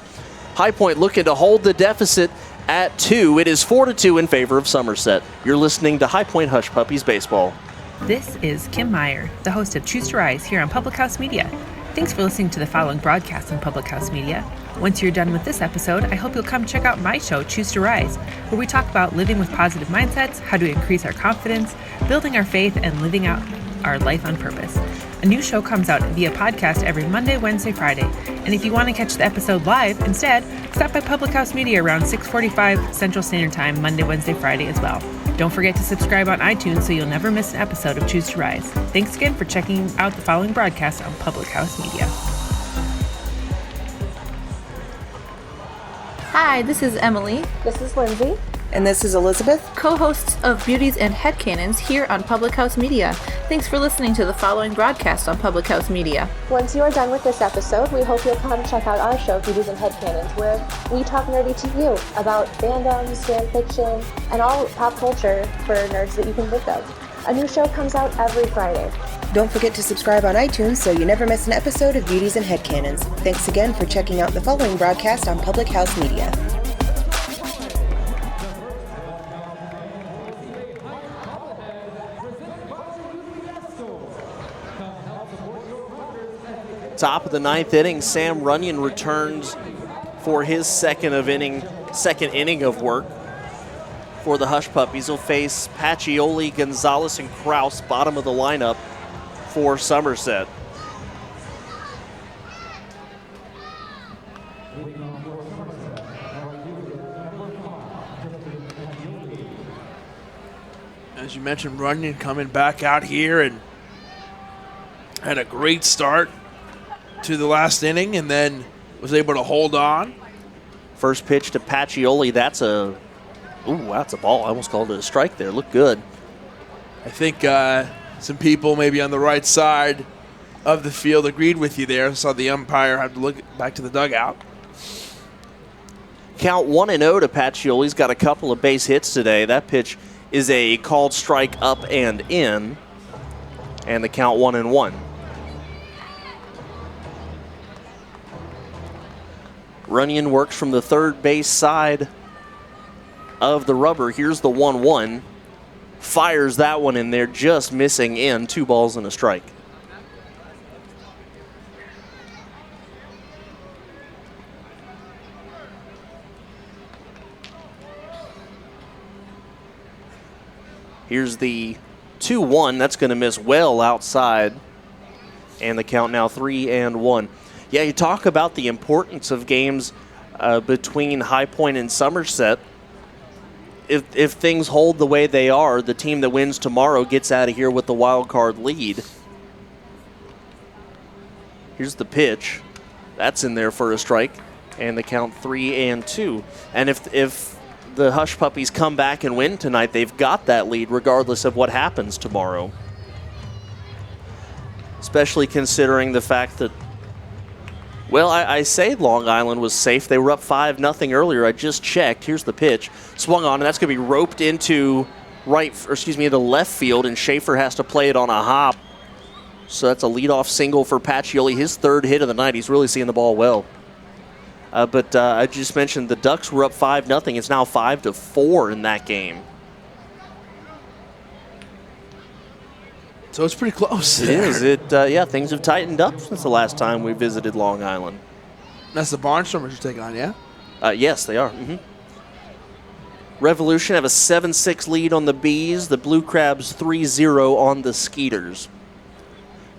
High Point looking to hold the deficit at 2. It is 4-2 in favor of Somerset. You're listening to High Point Hush Puppies Baseball. This is Kim Meyer, the host of Choose to Rise here on Public House Media. Thanks for listening to the following broadcast on Public House Media. Once you're done with this episode, I hope you'll come check out my show, Choose to Rise, where we talk about living with positive mindsets, how to increase our confidence, building our faith, and living out our life on purpose. A new show comes out via podcast every Monday, Wednesday, Friday. And if you want to catch the episode live instead, stop by Public House Media around 6:45 Central Standard Time, Monday, Wednesday, Friday as well. Don't forget to subscribe on iTunes so you'll never miss an episode of Choose to Rise. Thanks again for checking out the following broadcast on Public House Media. Hi, this is Emily. This is Lindsay. And this is Elizabeth, co-hosts of Beauties and Headcanons here on Public House Media. Thanks for listening to the following broadcast on Public House Media. Once you are done with this episode, we hope you'll come check out our show, Beauties and Headcanons, where we talk nerdy to you about fandoms, fan fiction, and all pop culture for nerds that you can think of. A new show comes out every Friday. Don't forget to subscribe on iTunes so you never miss an episode of Beauties and Headcanons. Thanks again for checking out the following broadcast on Public House Media. Top of the 9th inning, Sam Runyon returns for his second inning of work for the Hush Puppies. He'll face Pacioli, Gonzalez, and Kraus, bottom of the lineup for Somerset. As you mentioned, Runyon coming back out here and had a great start to the last inning and then was able to hold on. First pitch to Pacioli. That's a ball. I almost called it a strike there. Looked good. I think some people maybe on the right side of the field agreed with you there. Saw the umpire have to look back to the dugout. Count 1-0 to Pacioli. He's got a couple of base hits today. That pitch is a called strike up and in. And the count 1-1. Runyon works from the third base side of the rubber. Here's the 1-1. Fires that one in there, just missing in. 2 balls and a strike. Here's the 2-1. That's going to miss well outside. And the count now 3-1. Yeah, you talk about the importance of games between High Point and Somerset. If things hold the way they are, the team that wins tomorrow gets out of here with the wild card lead. Here's the pitch. That's in there for a strike. And the count 3-2. And if the Hush Puppies come back and win tonight, they've got that lead regardless of what happens tomorrow. Especially considering the fact that, well, I say Long Island was safe. They were up 5-0 earlier. I just checked. Here's the pitch. Swung on, and that's going to be roped into into left field, and Schaefer has to play it on a hop. So that's a leadoff single for Pacioli, his third hit of the night. He's really seeing the ball well. But I just mentioned the Ducks were up 5-0. It's now 5-4 in that game. So it's pretty close. It is. Things have tightened up since the last time we visited Long Island. That's the Barnstormers you're taking on, yeah? Yes, they are. Mm-hmm. Revolution have a 7-6 lead on the Bees. The Blue Crabs 3-0 on the Skeeters.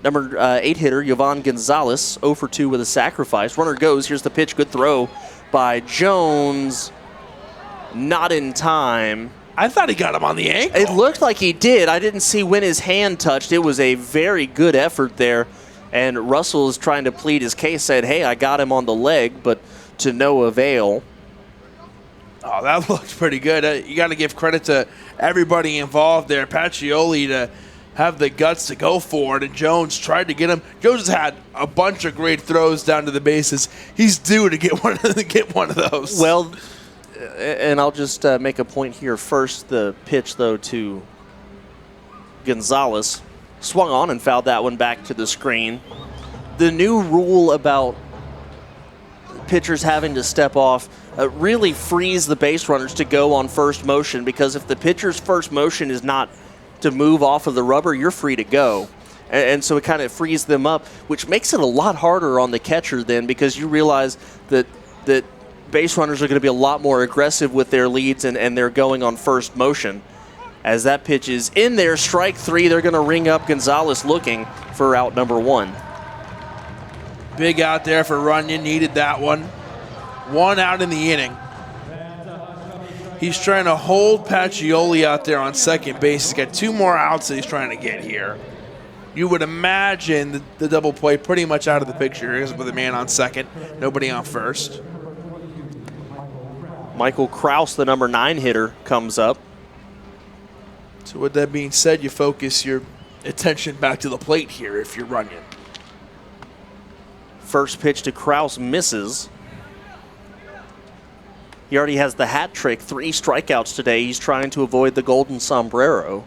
Number 8 hitter, Yovan Gonzalez, 0 for 2 with a sacrifice. Runner goes. Here's the pitch. Good throw by Jones. Not in time. I thought he got him on the ankle. It looked like he did. I didn't see when his hand touched. It was a very good effort there And Russell is trying to plead his case, said, hey, I got him on the leg, but to no avail. Oh, that looked pretty good. You got to give credit to everybody involved there. Pacioli to have the guts to go for it, and Jones tried to get him. Jones has had a bunch of great throws down to the bases. He's due to get one of those. Well, and I'll just make a point here. First, the pitch, though, to Gonzalez. Swung on and fouled that one back to the screen. The new rule about pitchers having to step off really frees the base runners to go on first motion, because if the pitcher's first motion is not to move off of the rubber, you're free to go. And so it kind of frees them up, which makes it a lot harder on the catcher then, because you realize that base runners are going to be a lot more aggressive with their leads, and they're going on first motion. As that pitch is in there, strike three, they're going to ring up Gonzalez looking for out number one. Big out there for Runyon, needed that one. One out in the inning. He's trying to hold Pacioli out there on second base. He's got two more outs that he's trying to get here. You would imagine the double play pretty much out of the picture with a man on second, nobody on first. Michael Kraus, the number 9 hitter, comes up. So with that being said, you focus your attention back to the plate here if you're Runyon. First pitch to Kraus misses. He already has the hat trick, 3 strikeouts today. He's trying to avoid the golden sombrero.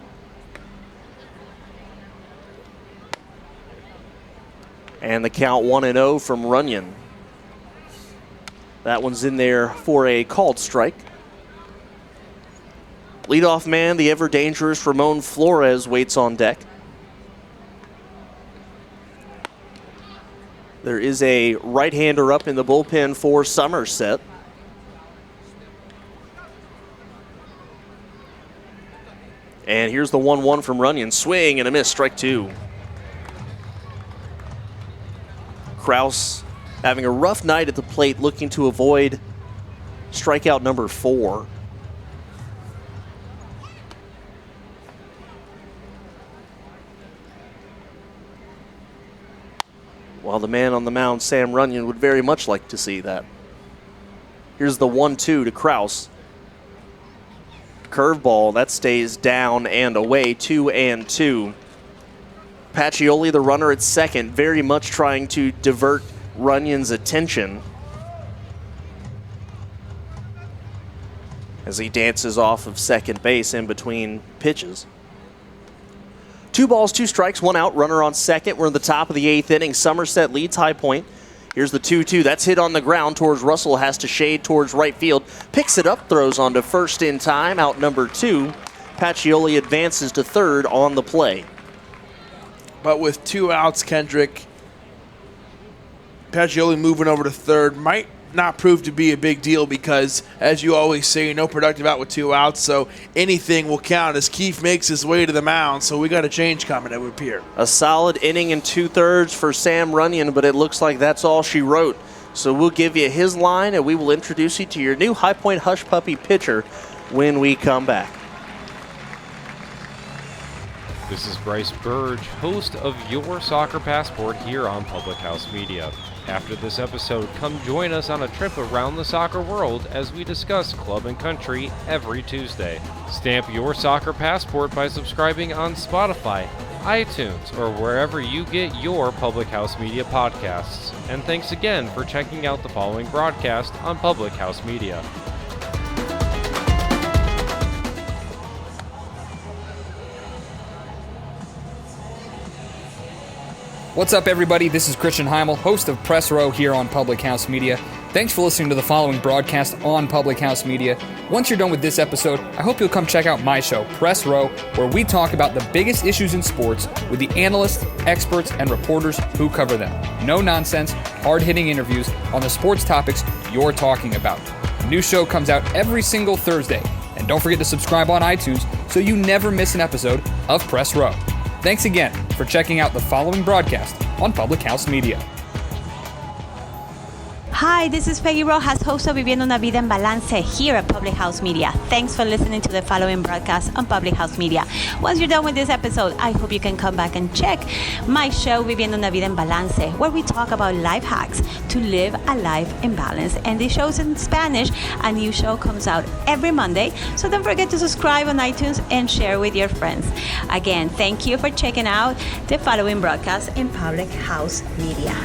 And the count 1-0 from Runyon. That one's in there for a called strike. Leadoff man, the ever-dangerous Ramon Flores, waits on deck. There is a right-hander up in the bullpen for Somerset. And here's the 1-1 from Runyon. Swing and a miss, strike 2. Kraus having a rough night at the plate, looking to avoid strikeout number 4. While the man on the mound, Sam Runyon, would very much like to see that. Here's the 1-2 to Kraus. Curveball, that stays down and away, 2-2. Pacioli, the runner at second, very much trying to divert Runyon's attention as he dances off of second base in between pitches. 2 balls, 2 strikes, 1 out, runner on second. We're in the top of the 8th inning. Somerset leads High Point. Here's the 2-2. That's hit on the ground towards Russell, has to shade towards right field. Picks it up, throws on to first in time, out number 2. Pacioli advances to third on the play. But with 2 outs, Kendrick, Pacioli moving over to third might not prove to be a big deal because, as you always say, no productive out with 2 outs, so anything will count as Keefe makes his way to the mound, so we got a change coming, it would appear. A solid inning and 2/3 for Sam Runyon, but it looks like that's all she wrote. So we'll give you his line, and we will introduce you to your new High Point Hush Puppy pitcher when we come back. This is Bryce Burge, host of Your Soccer Passport here on Public House Media. After this episode, come join us on a trip around the soccer world as we discuss club and country every Tuesday. Stamp your soccer passport by subscribing on Spotify, iTunes, or wherever you get your Public House Media podcasts. And thanks again for checking out the following broadcast on Public House Media. What's up, everybody? This is Christian Heimel, host of Press Row here on Public House Media. Thanks for listening to the following broadcast on Public House Media. Once you're done with this episode, I hope you'll come check out my show, Press Row, where we talk about the biggest issues in sports with the analysts, experts, and reporters who cover them. No nonsense, hard-hitting interviews on the sports topics you're talking about. A new show comes out every single Thursday. And don't forget to subscribe on iTunes so you never miss an episode of Press Row. Thanks again for checking out the following broadcast on Public House Media. Hi, this is Peggy Rojas, host of Viviendo una Vida en Balance here at Public House Media. Thanks for listening to the following broadcast on Public House Media. Once you're done with this episode, I hope you can come back and check my show, Viviendo una Vida en Balance, where we talk about life hacks to live a life in balance. And this show's in Spanish. A new show comes out every Monday, so don't forget to subscribe on iTunes and share with your friends. Again, thank you for checking out the following broadcast in Public House Media.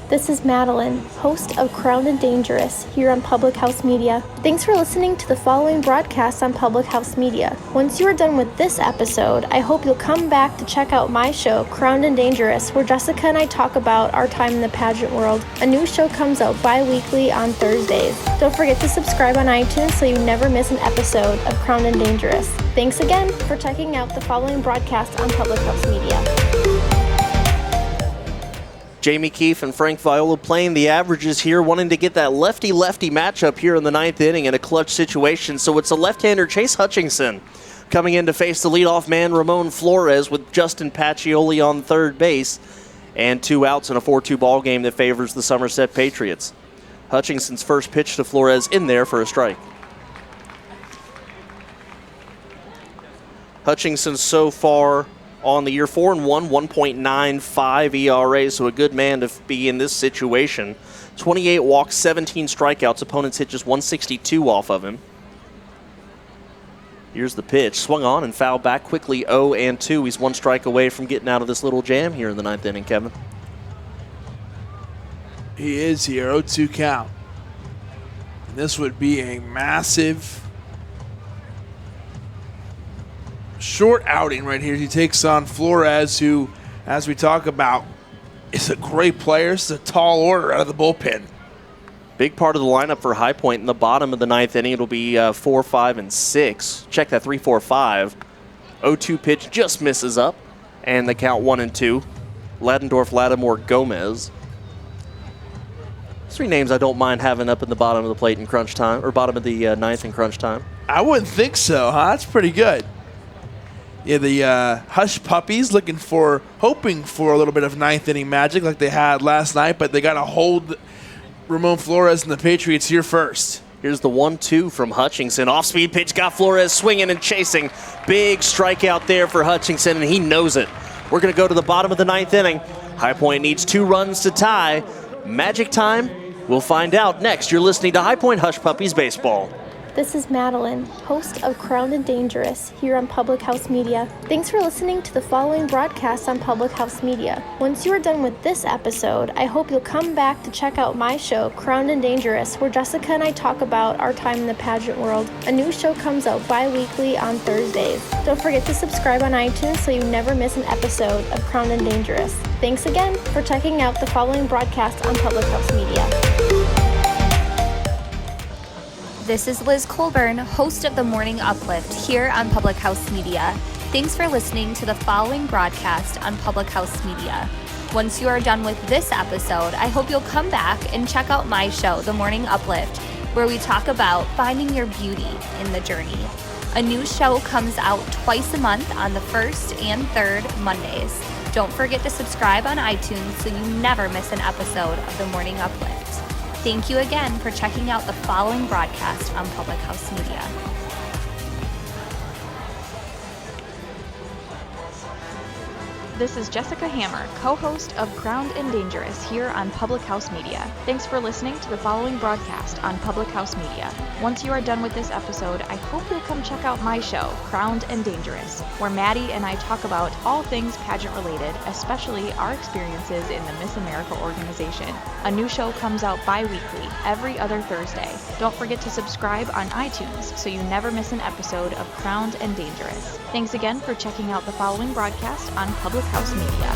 This is Madeline, host of Crowned and Dangerous here on Public House Media. Thanks for listening to the following broadcast on Public House Media. Once you are done with this episode, I hope you'll come back to check out my show, Crowned and Dangerous, where Jessica and I talk about our time in the pageant world. A new show comes out bi-weekly on Thursdays. Don't forget to subscribe on iTunes so you never miss an episode of Crowned and Dangerous. Thanks again for checking out the following broadcast on Public House Media. Jamie Keefe and Frank Viola playing the averages here, wanting to get that lefty-lefty matchup here in the ninth inning in a clutch situation. So it's a left-hander, Chase Hutchinson, coming in to face the leadoff man, Ramon Flores, with Justin Pacioli on third base, and 2 outs in a 4-2 ball game that favors the Somerset Patriots. Hutchinson's first pitch to Flores in there for a strike. Hutchinson so far on the year 4-1, 1.95 ERA, so a good man to be in this situation. 28 walks, 17 strikeouts. Opponents hit just 162 off of him. Here's the pitch. Swung on and fouled back quickly, 0-2. He's 1 strike away from getting out of this little jam here in the ninth inning, Kevin. He is here, 0-2 count. And this would be a massive short outing right here. He takes on Flores, who, as we talk about, is a great player. This is a tall order out of the bullpen. Big part of the lineup for High Point in the bottom of the ninth inning. It'll be 4, 5, and 6. Check that 3, 4, 5. 0-2 pitch just misses up, and the count 1-2. Ladendorf, Lattimore, Gomez. 3 names I don't mind having up in the bottom of the plate in crunch time, or bottom of the ninth in crunch time. I wouldn't think so, huh? That's pretty good. Yeah, the Hush Puppies hoping for a little bit of ninth inning magic like they had last night, but they got to hold Ramon Flores and the Patriots here first. Here's the 1-2 from Hutchinson. Off-speed pitch got Flores swinging and chasing. Big strikeout there for Hutchinson, and he knows it. We're going to go to the bottom of the ninth inning. High Point needs 2 runs to tie. Magic time? We'll find out next. You're listening to High Point Hush Puppies Baseball. This is Madeline, host of Crowned and Dangerous here on Public House Media. Thanks for listening to the following broadcast on Public House Media. Once you are done with this episode, I hope you'll come back to check out my show, Crowned and Dangerous, where Jessica and I talk about our time in the pageant world. A new show comes out bi-weekly on Thursdays. Don't forget to subscribe on iTunes so you never miss an episode of Crowned and Dangerous. Thanks again for checking out the following broadcast on Public House Media. This is Liz Colburn, host of The Morning Uplift here on Public House Media. Thanks for listening to the following broadcast on Public House Media. Once you are done with this episode, I hope you'll come back and check out my show, The Morning Uplift, where we talk about finding your beauty in the journey. A new show comes out twice a month on the 1st and 3rd Mondays. Don't forget to subscribe on iTunes so you never miss an episode of The Morning Uplift. Thank you again for checking out the following broadcast on Public House Media. This is Jessica Hammer, co-host of Crowned and Dangerous here on Public House Media. Thanks for listening to the following broadcast on Public House Media. Once you are done with this episode, I hope you'll come check out my show, Crowned and Dangerous, where Maddie and I talk about all things pageant related, especially our experiences in the Miss America organization. A new show comes out bi-weekly, every other Thursday. Don't forget to subscribe on iTunes so you never miss an episode of Crowned and Dangerous. Thanks again for checking out the following broadcast on Public House Media.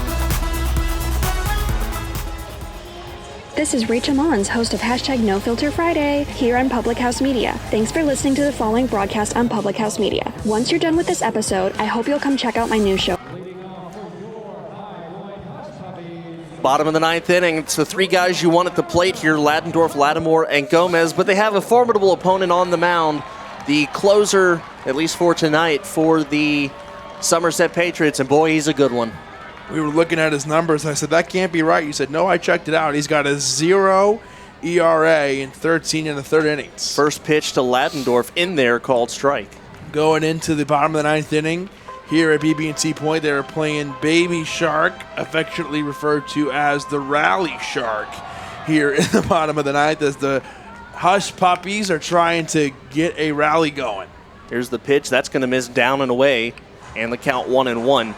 This is Rachel Mullins, host of #NoFilterFriday here on Public House Media. Thanks for listening to the following broadcast on Public House Media. Once you're done with this episode, I hope you'll come check out my new show. Bottom of the ninth inning. It's the 3 guys you want at the plate here, Ladendorf, Lattimore, and Gomez, but they have a formidable opponent on the mound. The closer, at least for tonight, for the Somerset Patriots, and boy, he's a good one. We were looking at his numbers, and I said, that can't be right. You said, no, I checked it out. He's got a 0 ERA in 13 in the third innings. First pitch to Ladendorf in there, called strike. Going into the bottom of the ninth inning, here at BB&T Point, they are playing Baby Shark, affectionately referred to as the Rally Shark, here in the bottom of the ninth, as the Hush Puppies are trying to get a rally going. Here's the pitch. That's going to miss down and away, and the count 1-1.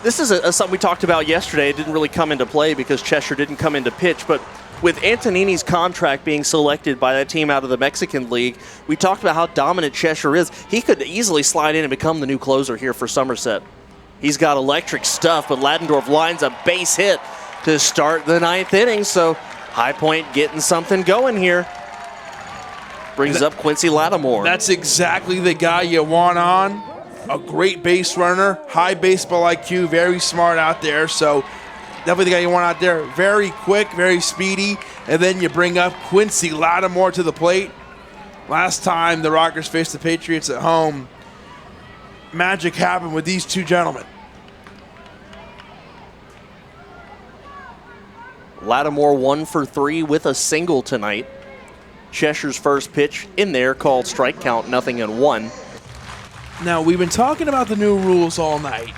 This is something we talked about yesterday. It didn't really come into play because Cheshire didn't come into pitch, but with Antonini's contract being selected by that team out of the Mexican League, we talked about how dominant Cheshire is. He could easily slide in and become the new closer here for Somerset. He's got electric stuff, but Ladendorf lines a base hit to start the ninth inning, so High Point getting something going here. Brings up Quincy Lattimore. That's exactly the guy you want on. A great base runner, high baseball IQ, very smart out there. So definitely the guy you want out there. Very quick, very speedy. And then you bring up Quincy Lattimore to the plate. Last time the Rockers faced the Patriots at home, magic happened with these two gentlemen. Lattimore 1 for 3 with a single tonight. Cheshire's first pitch in there, called strike, count 0-1. Now, we've been talking about the new rules all night.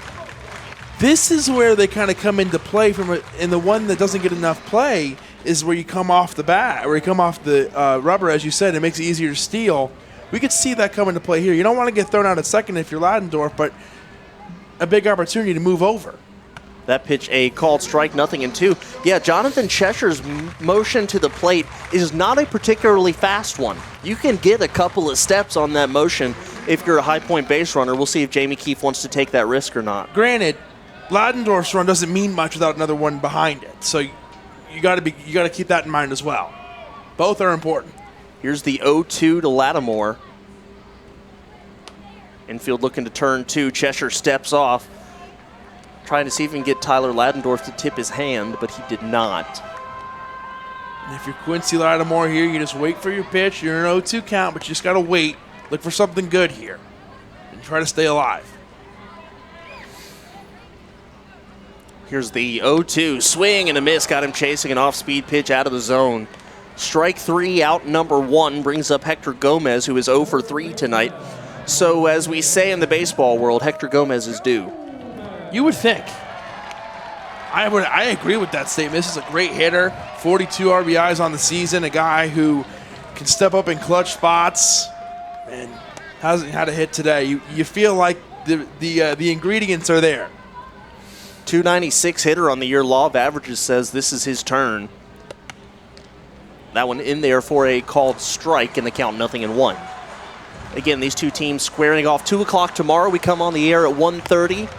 This is where they kind of come into play and the one that doesn't get enough play is where you come off the bat, where you come off the rubber, as you said. It makes it easier to steal. We could see that come into play here. You don't want to get thrown out at second if you're Ladendorf, but a big opportunity to move over. That pitch, a called strike, 0-2. Yeah, Jonathan Cheshire's motion to the plate is not a particularly fast one. You can get a couple of steps on that motion if you're a High Point base runner. We'll see if Jamie Keefe wants to take that risk or not. Granted, Ladendorf's run doesn't mean much without another one behind it, so you got to keep that in mind as well. Both are important. Here's the 0-2 to Lattimore. Infield looking to turn 2. Cheshire steps off, trying to see if he can get Tyler Ladendorf to tip his hand, but he did not. And if you're Quincy Lattimore here, you just wait for your pitch. You're in an 0-2 count, but you just got to wait. Look for something good here and try to stay alive. Here's the 0-2. Swing and a miss. Got him chasing an off-speed pitch out of the zone. Strike 3, out number 1, brings up Hector Gomez, who is 0 for 3 tonight. So as we say in the baseball world, Hector Gomez is due. You would think. I agree with that statement. This is a great hitter. 42 RBIs on the season. A guy who can step up in clutch spots and hasn't had a hit today. You feel like the ingredients are there. 296 hitter on the year. Law of averages says this is his turn. That one in there for a called strike, and the count 0-1. Again, these two teams squaring off 2 o'clock tomorrow. We come on the air at 1:30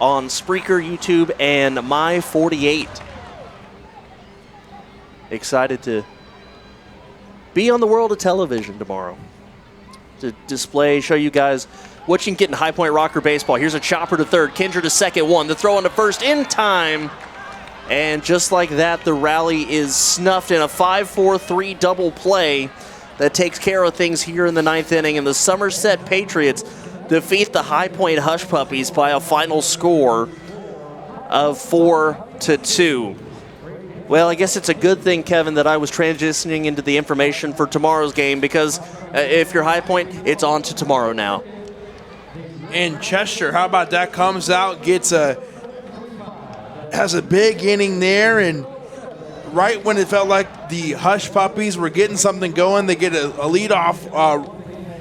on Spreaker, YouTube, and My48. Excited to be on the world of television tomorrow. To display, show you guys what you can get in High Point Rocker baseball. Here's a chopper to third, Kindred to second, 1. The throw on to first in time. And just like that, the rally is snuffed in a 5-4-3 double play that takes care of things here in the ninth inning. And the Somerset Patriots defeat the High Point Hush Puppies by a final score of 4-2. Well, I guess it's a good thing, Kevin, that I was transitioning into the information for tomorrow's game, because if you're High Point, it's on to tomorrow now. And Cheshire, how about that? Comes out, has a big inning there, and right when it felt like the Hush Puppies were getting something going, they get a leadoff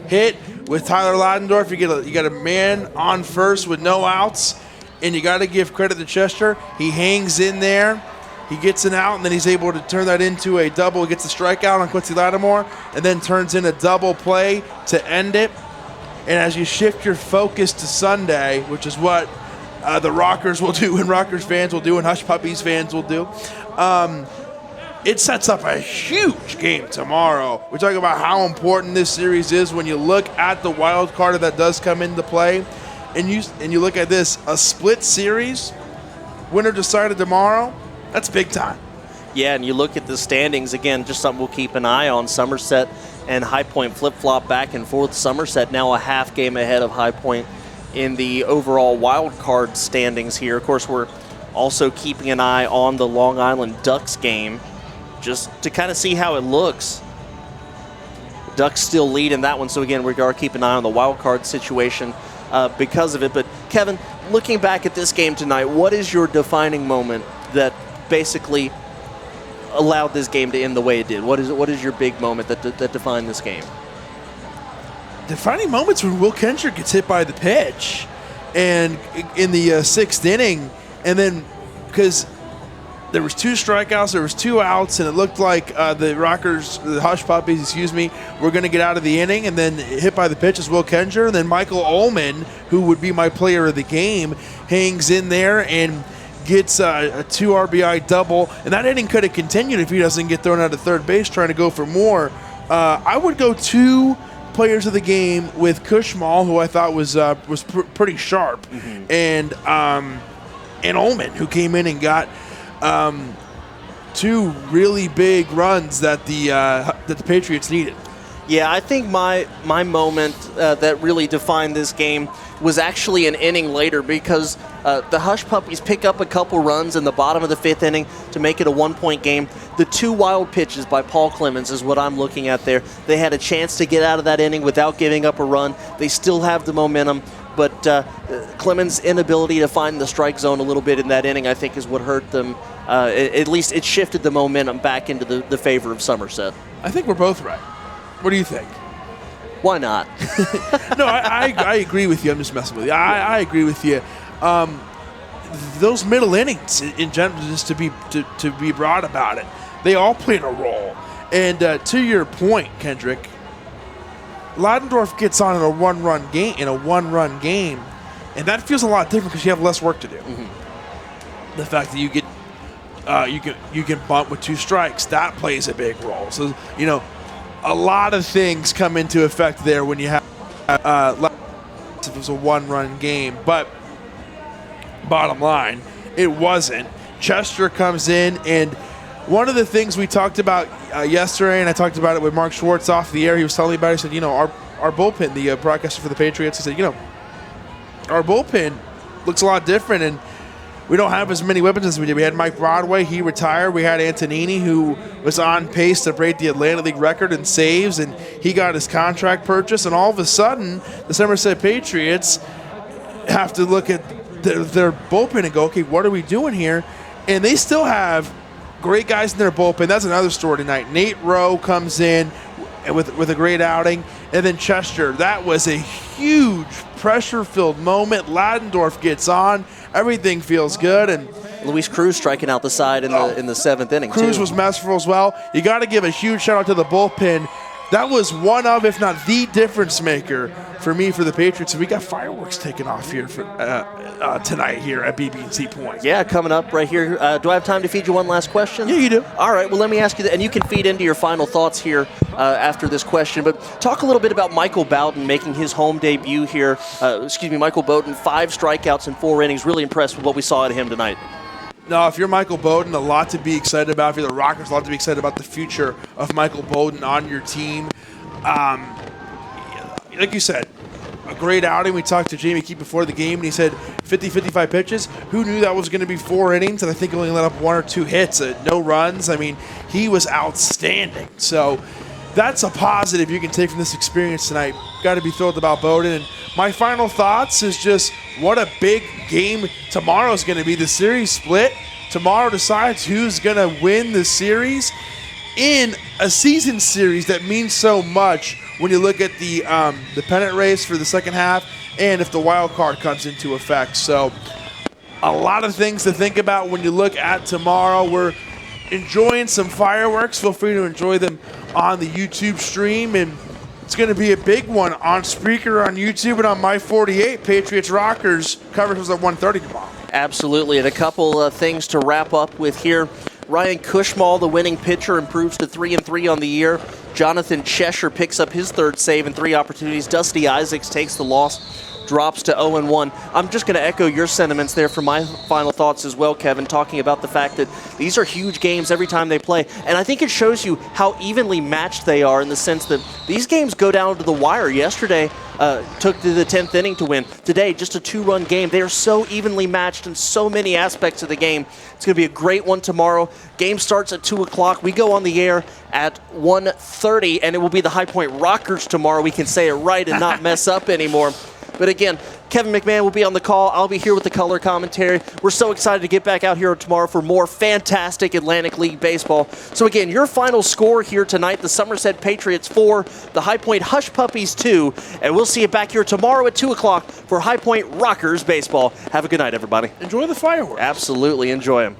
hit with Tyler Ladendorf. You get a man on first with no outs, and you got to give credit to Chester. He hangs in there. He gets an out, and then he's able to turn that into a double. He gets a strikeout on Quincy Lattimore, and then turns in a double play to end it. And as you shift your focus to Sunday, which is what the Rockers will do, and Rockers fans will do, and Hush Puppies fans will do, it sets up a huge game tomorrow. We're talking about how important this series is when you look at the wild card that does come into play, and you look at this, a split series, winner decided tomorrow. That's big time. Yeah, and you look at the standings, again, just something we'll keep an eye on. Somerset and High Point flip-flop back and forth. Somerset now a half game ahead of High Point in the overall wild card standings here. Of course, we're Also keeping an eye on the Long Island Ducks game just to kind of see how it looks. Ducks still lead in that one, so again, we are keeping an eye on the wild card situation because of it. But Kevin, looking back at this game tonight, what is your defining moment that basically allowed this game to end the way it did? What is your big moment that defined this game? Defining moments when Will Kendrick gets hit by the pitch, and in the sixth inning, and then because there was 2 strikeouts, there was 2 outs, and it looked like the Hush Puppies, were going to get out of the inning, and then hit by the pitch is Will Kendrick, and then Michael Ullman, who would be my player of the game, hangs in there and gets a 2 RBI double, and that inning could have continued if he doesn't get thrown out of third base trying to go for more. I would go 2 players of the game with Kushmal, who I thought was pretty sharp, and Ullman, who came in and got 2 really big runs that the Patriots needed. Yeah, I think my moment that really defined this game was actually an inning later, because the Hush Puppies pick up a couple runs in the bottom of the 5th inning to make it a 1-point game. The 2 wild pitches by Paul Clemens is what I'm looking at there. They had a chance to get out of that inning without giving up a run. They still have the momentum, but Clemens' inability to find the strike zone a little bit in that inning, I think, is what hurt them. At least it shifted the momentum back into the favor of Somerset. I think we're both right. What do you think? Why not? No, I agree with you. I'm just messing with you. I agree with you. Those middle innings, in general, just to be broad about it, they all played a role. And to your point, Kendrick, Ladendorf gets on in a one-run game, and that feels a lot different because you have less work to do. The fact that you can bunt with 2 strikes, that plays a big role. So a lot of things come into effect there when you have if it was a 1-run game. But bottom line, it wasn't. Chester comes in, and one of the things we talked about yesterday, and I talked about it with Mark Schwartz off the air, he was telling me about it. He said, our bullpen, the broadcaster for the Patriots, he said, our bullpen looks a lot different, and we don't have as many weapons as we did. We had Mike Broadway, he retired. We had Antonini, who was on pace to break the Atlantic League record in saves, and he got his contract purchase. And all of a sudden, the Somerset Patriots have to look at their bullpen and go, okay, what are we doing here? And they still have great guys in their bullpen. That's another story tonight. Nate Rowe comes in with a great outing. And then Chester, that was a huge pressure-filled moment. Ladendorf gets on. Everything feels good. And Luis Cruz striking out the side in the 7th inning, Cruz was masterful as well. You got to give a huge shout-out to the bullpen. That was one of, if not the difference maker for me for the Patriots. And we got fireworks taken off here for tonight here at BB&T Point. Yeah, coming up right here. Do I have time to feed you one last question? Yeah, you do. All right, well, let me ask you that, and you can feed into your final thoughts here after this question, but talk a little bit about Michael Bowden making his home debut here. Michael Bowden, 5 strikeouts in 4 innings. Really impressed with what we saw at him tonight. No, if you're Michael Bowden, a lot to be excited about. If you're the Rockers, a lot to be excited about the future of Michael Bowden on your team. Like you said, a great outing. We talked to Jamie Keep before the game, and he said 50-55 pitches. Who knew that was going to be 4 innings? And I think he only let up 1 or 2 hits, no runs. I mean, he was outstanding. So that's a positive you can take from this experience tonight. Got to be thrilled about Bowden. And my final thoughts is just what a big game tomorrow is going to be. The series split. Tomorrow decides who's going to win the series in a season series that means so much when you look at the pennant race for the second half and if the wild card comes into effect. So a lot of things to think about when you look at tomorrow. We're enjoying some fireworks. Feel free to enjoy them on the YouTube stream, and it's going to be a big one on Spreaker, on YouTube, and on My 48. Patriots Rockers coverage was at 1:30 tomorrow. Absolutely, and a couple things to wrap up with here. Ryan Kushmal, the winning pitcher, improves to 3-3 on the year. Jonathan Cheshire picks up his 3rd save in 3 opportunities. Dusty Isaacs takes the loss. drops to 0-1. I'm just going to echo your sentiments there for my final thoughts as well, Kevin, talking about the fact that these are huge games every time they play. And I think it shows you how evenly matched they are in the sense that these games go down to the wire. Yesterday took to the 10th inning to win. Today, just a 2-run game. They are so evenly matched in so many aspects of the game. It's going to be a great one tomorrow. Game starts at 2 o'clock. We go on the air at 1:30, and it will be the High Point Rockers tomorrow. We can say it right and not mess up anymore. But again, Kevin McMahon will be on the call. I'll be here with the color commentary. We're so excited to get back out here tomorrow for more fantastic Atlantic League baseball. So again, your final score here tonight, the Somerset Patriots 4, the High Point Hush Puppies 2, and we'll see you back here tomorrow at 2 o'clock for High Point Rockers baseball. Have a good night, everybody. Enjoy the fireworks. Absolutely, enjoy them.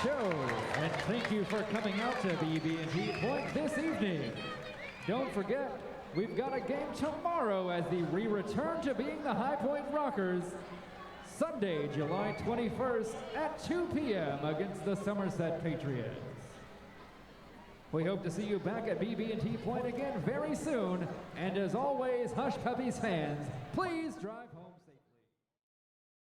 show, and thank you for coming out to BB&T Point this evening. Don't forget, we've got a game tomorrow as the return to being the High Point Rockers, Sunday, July 21st at 2 p.m. against the Somerset Patriots. We hope to see you back at BB&T Point again very soon, and as always, Hush Puppies fans, please drive home.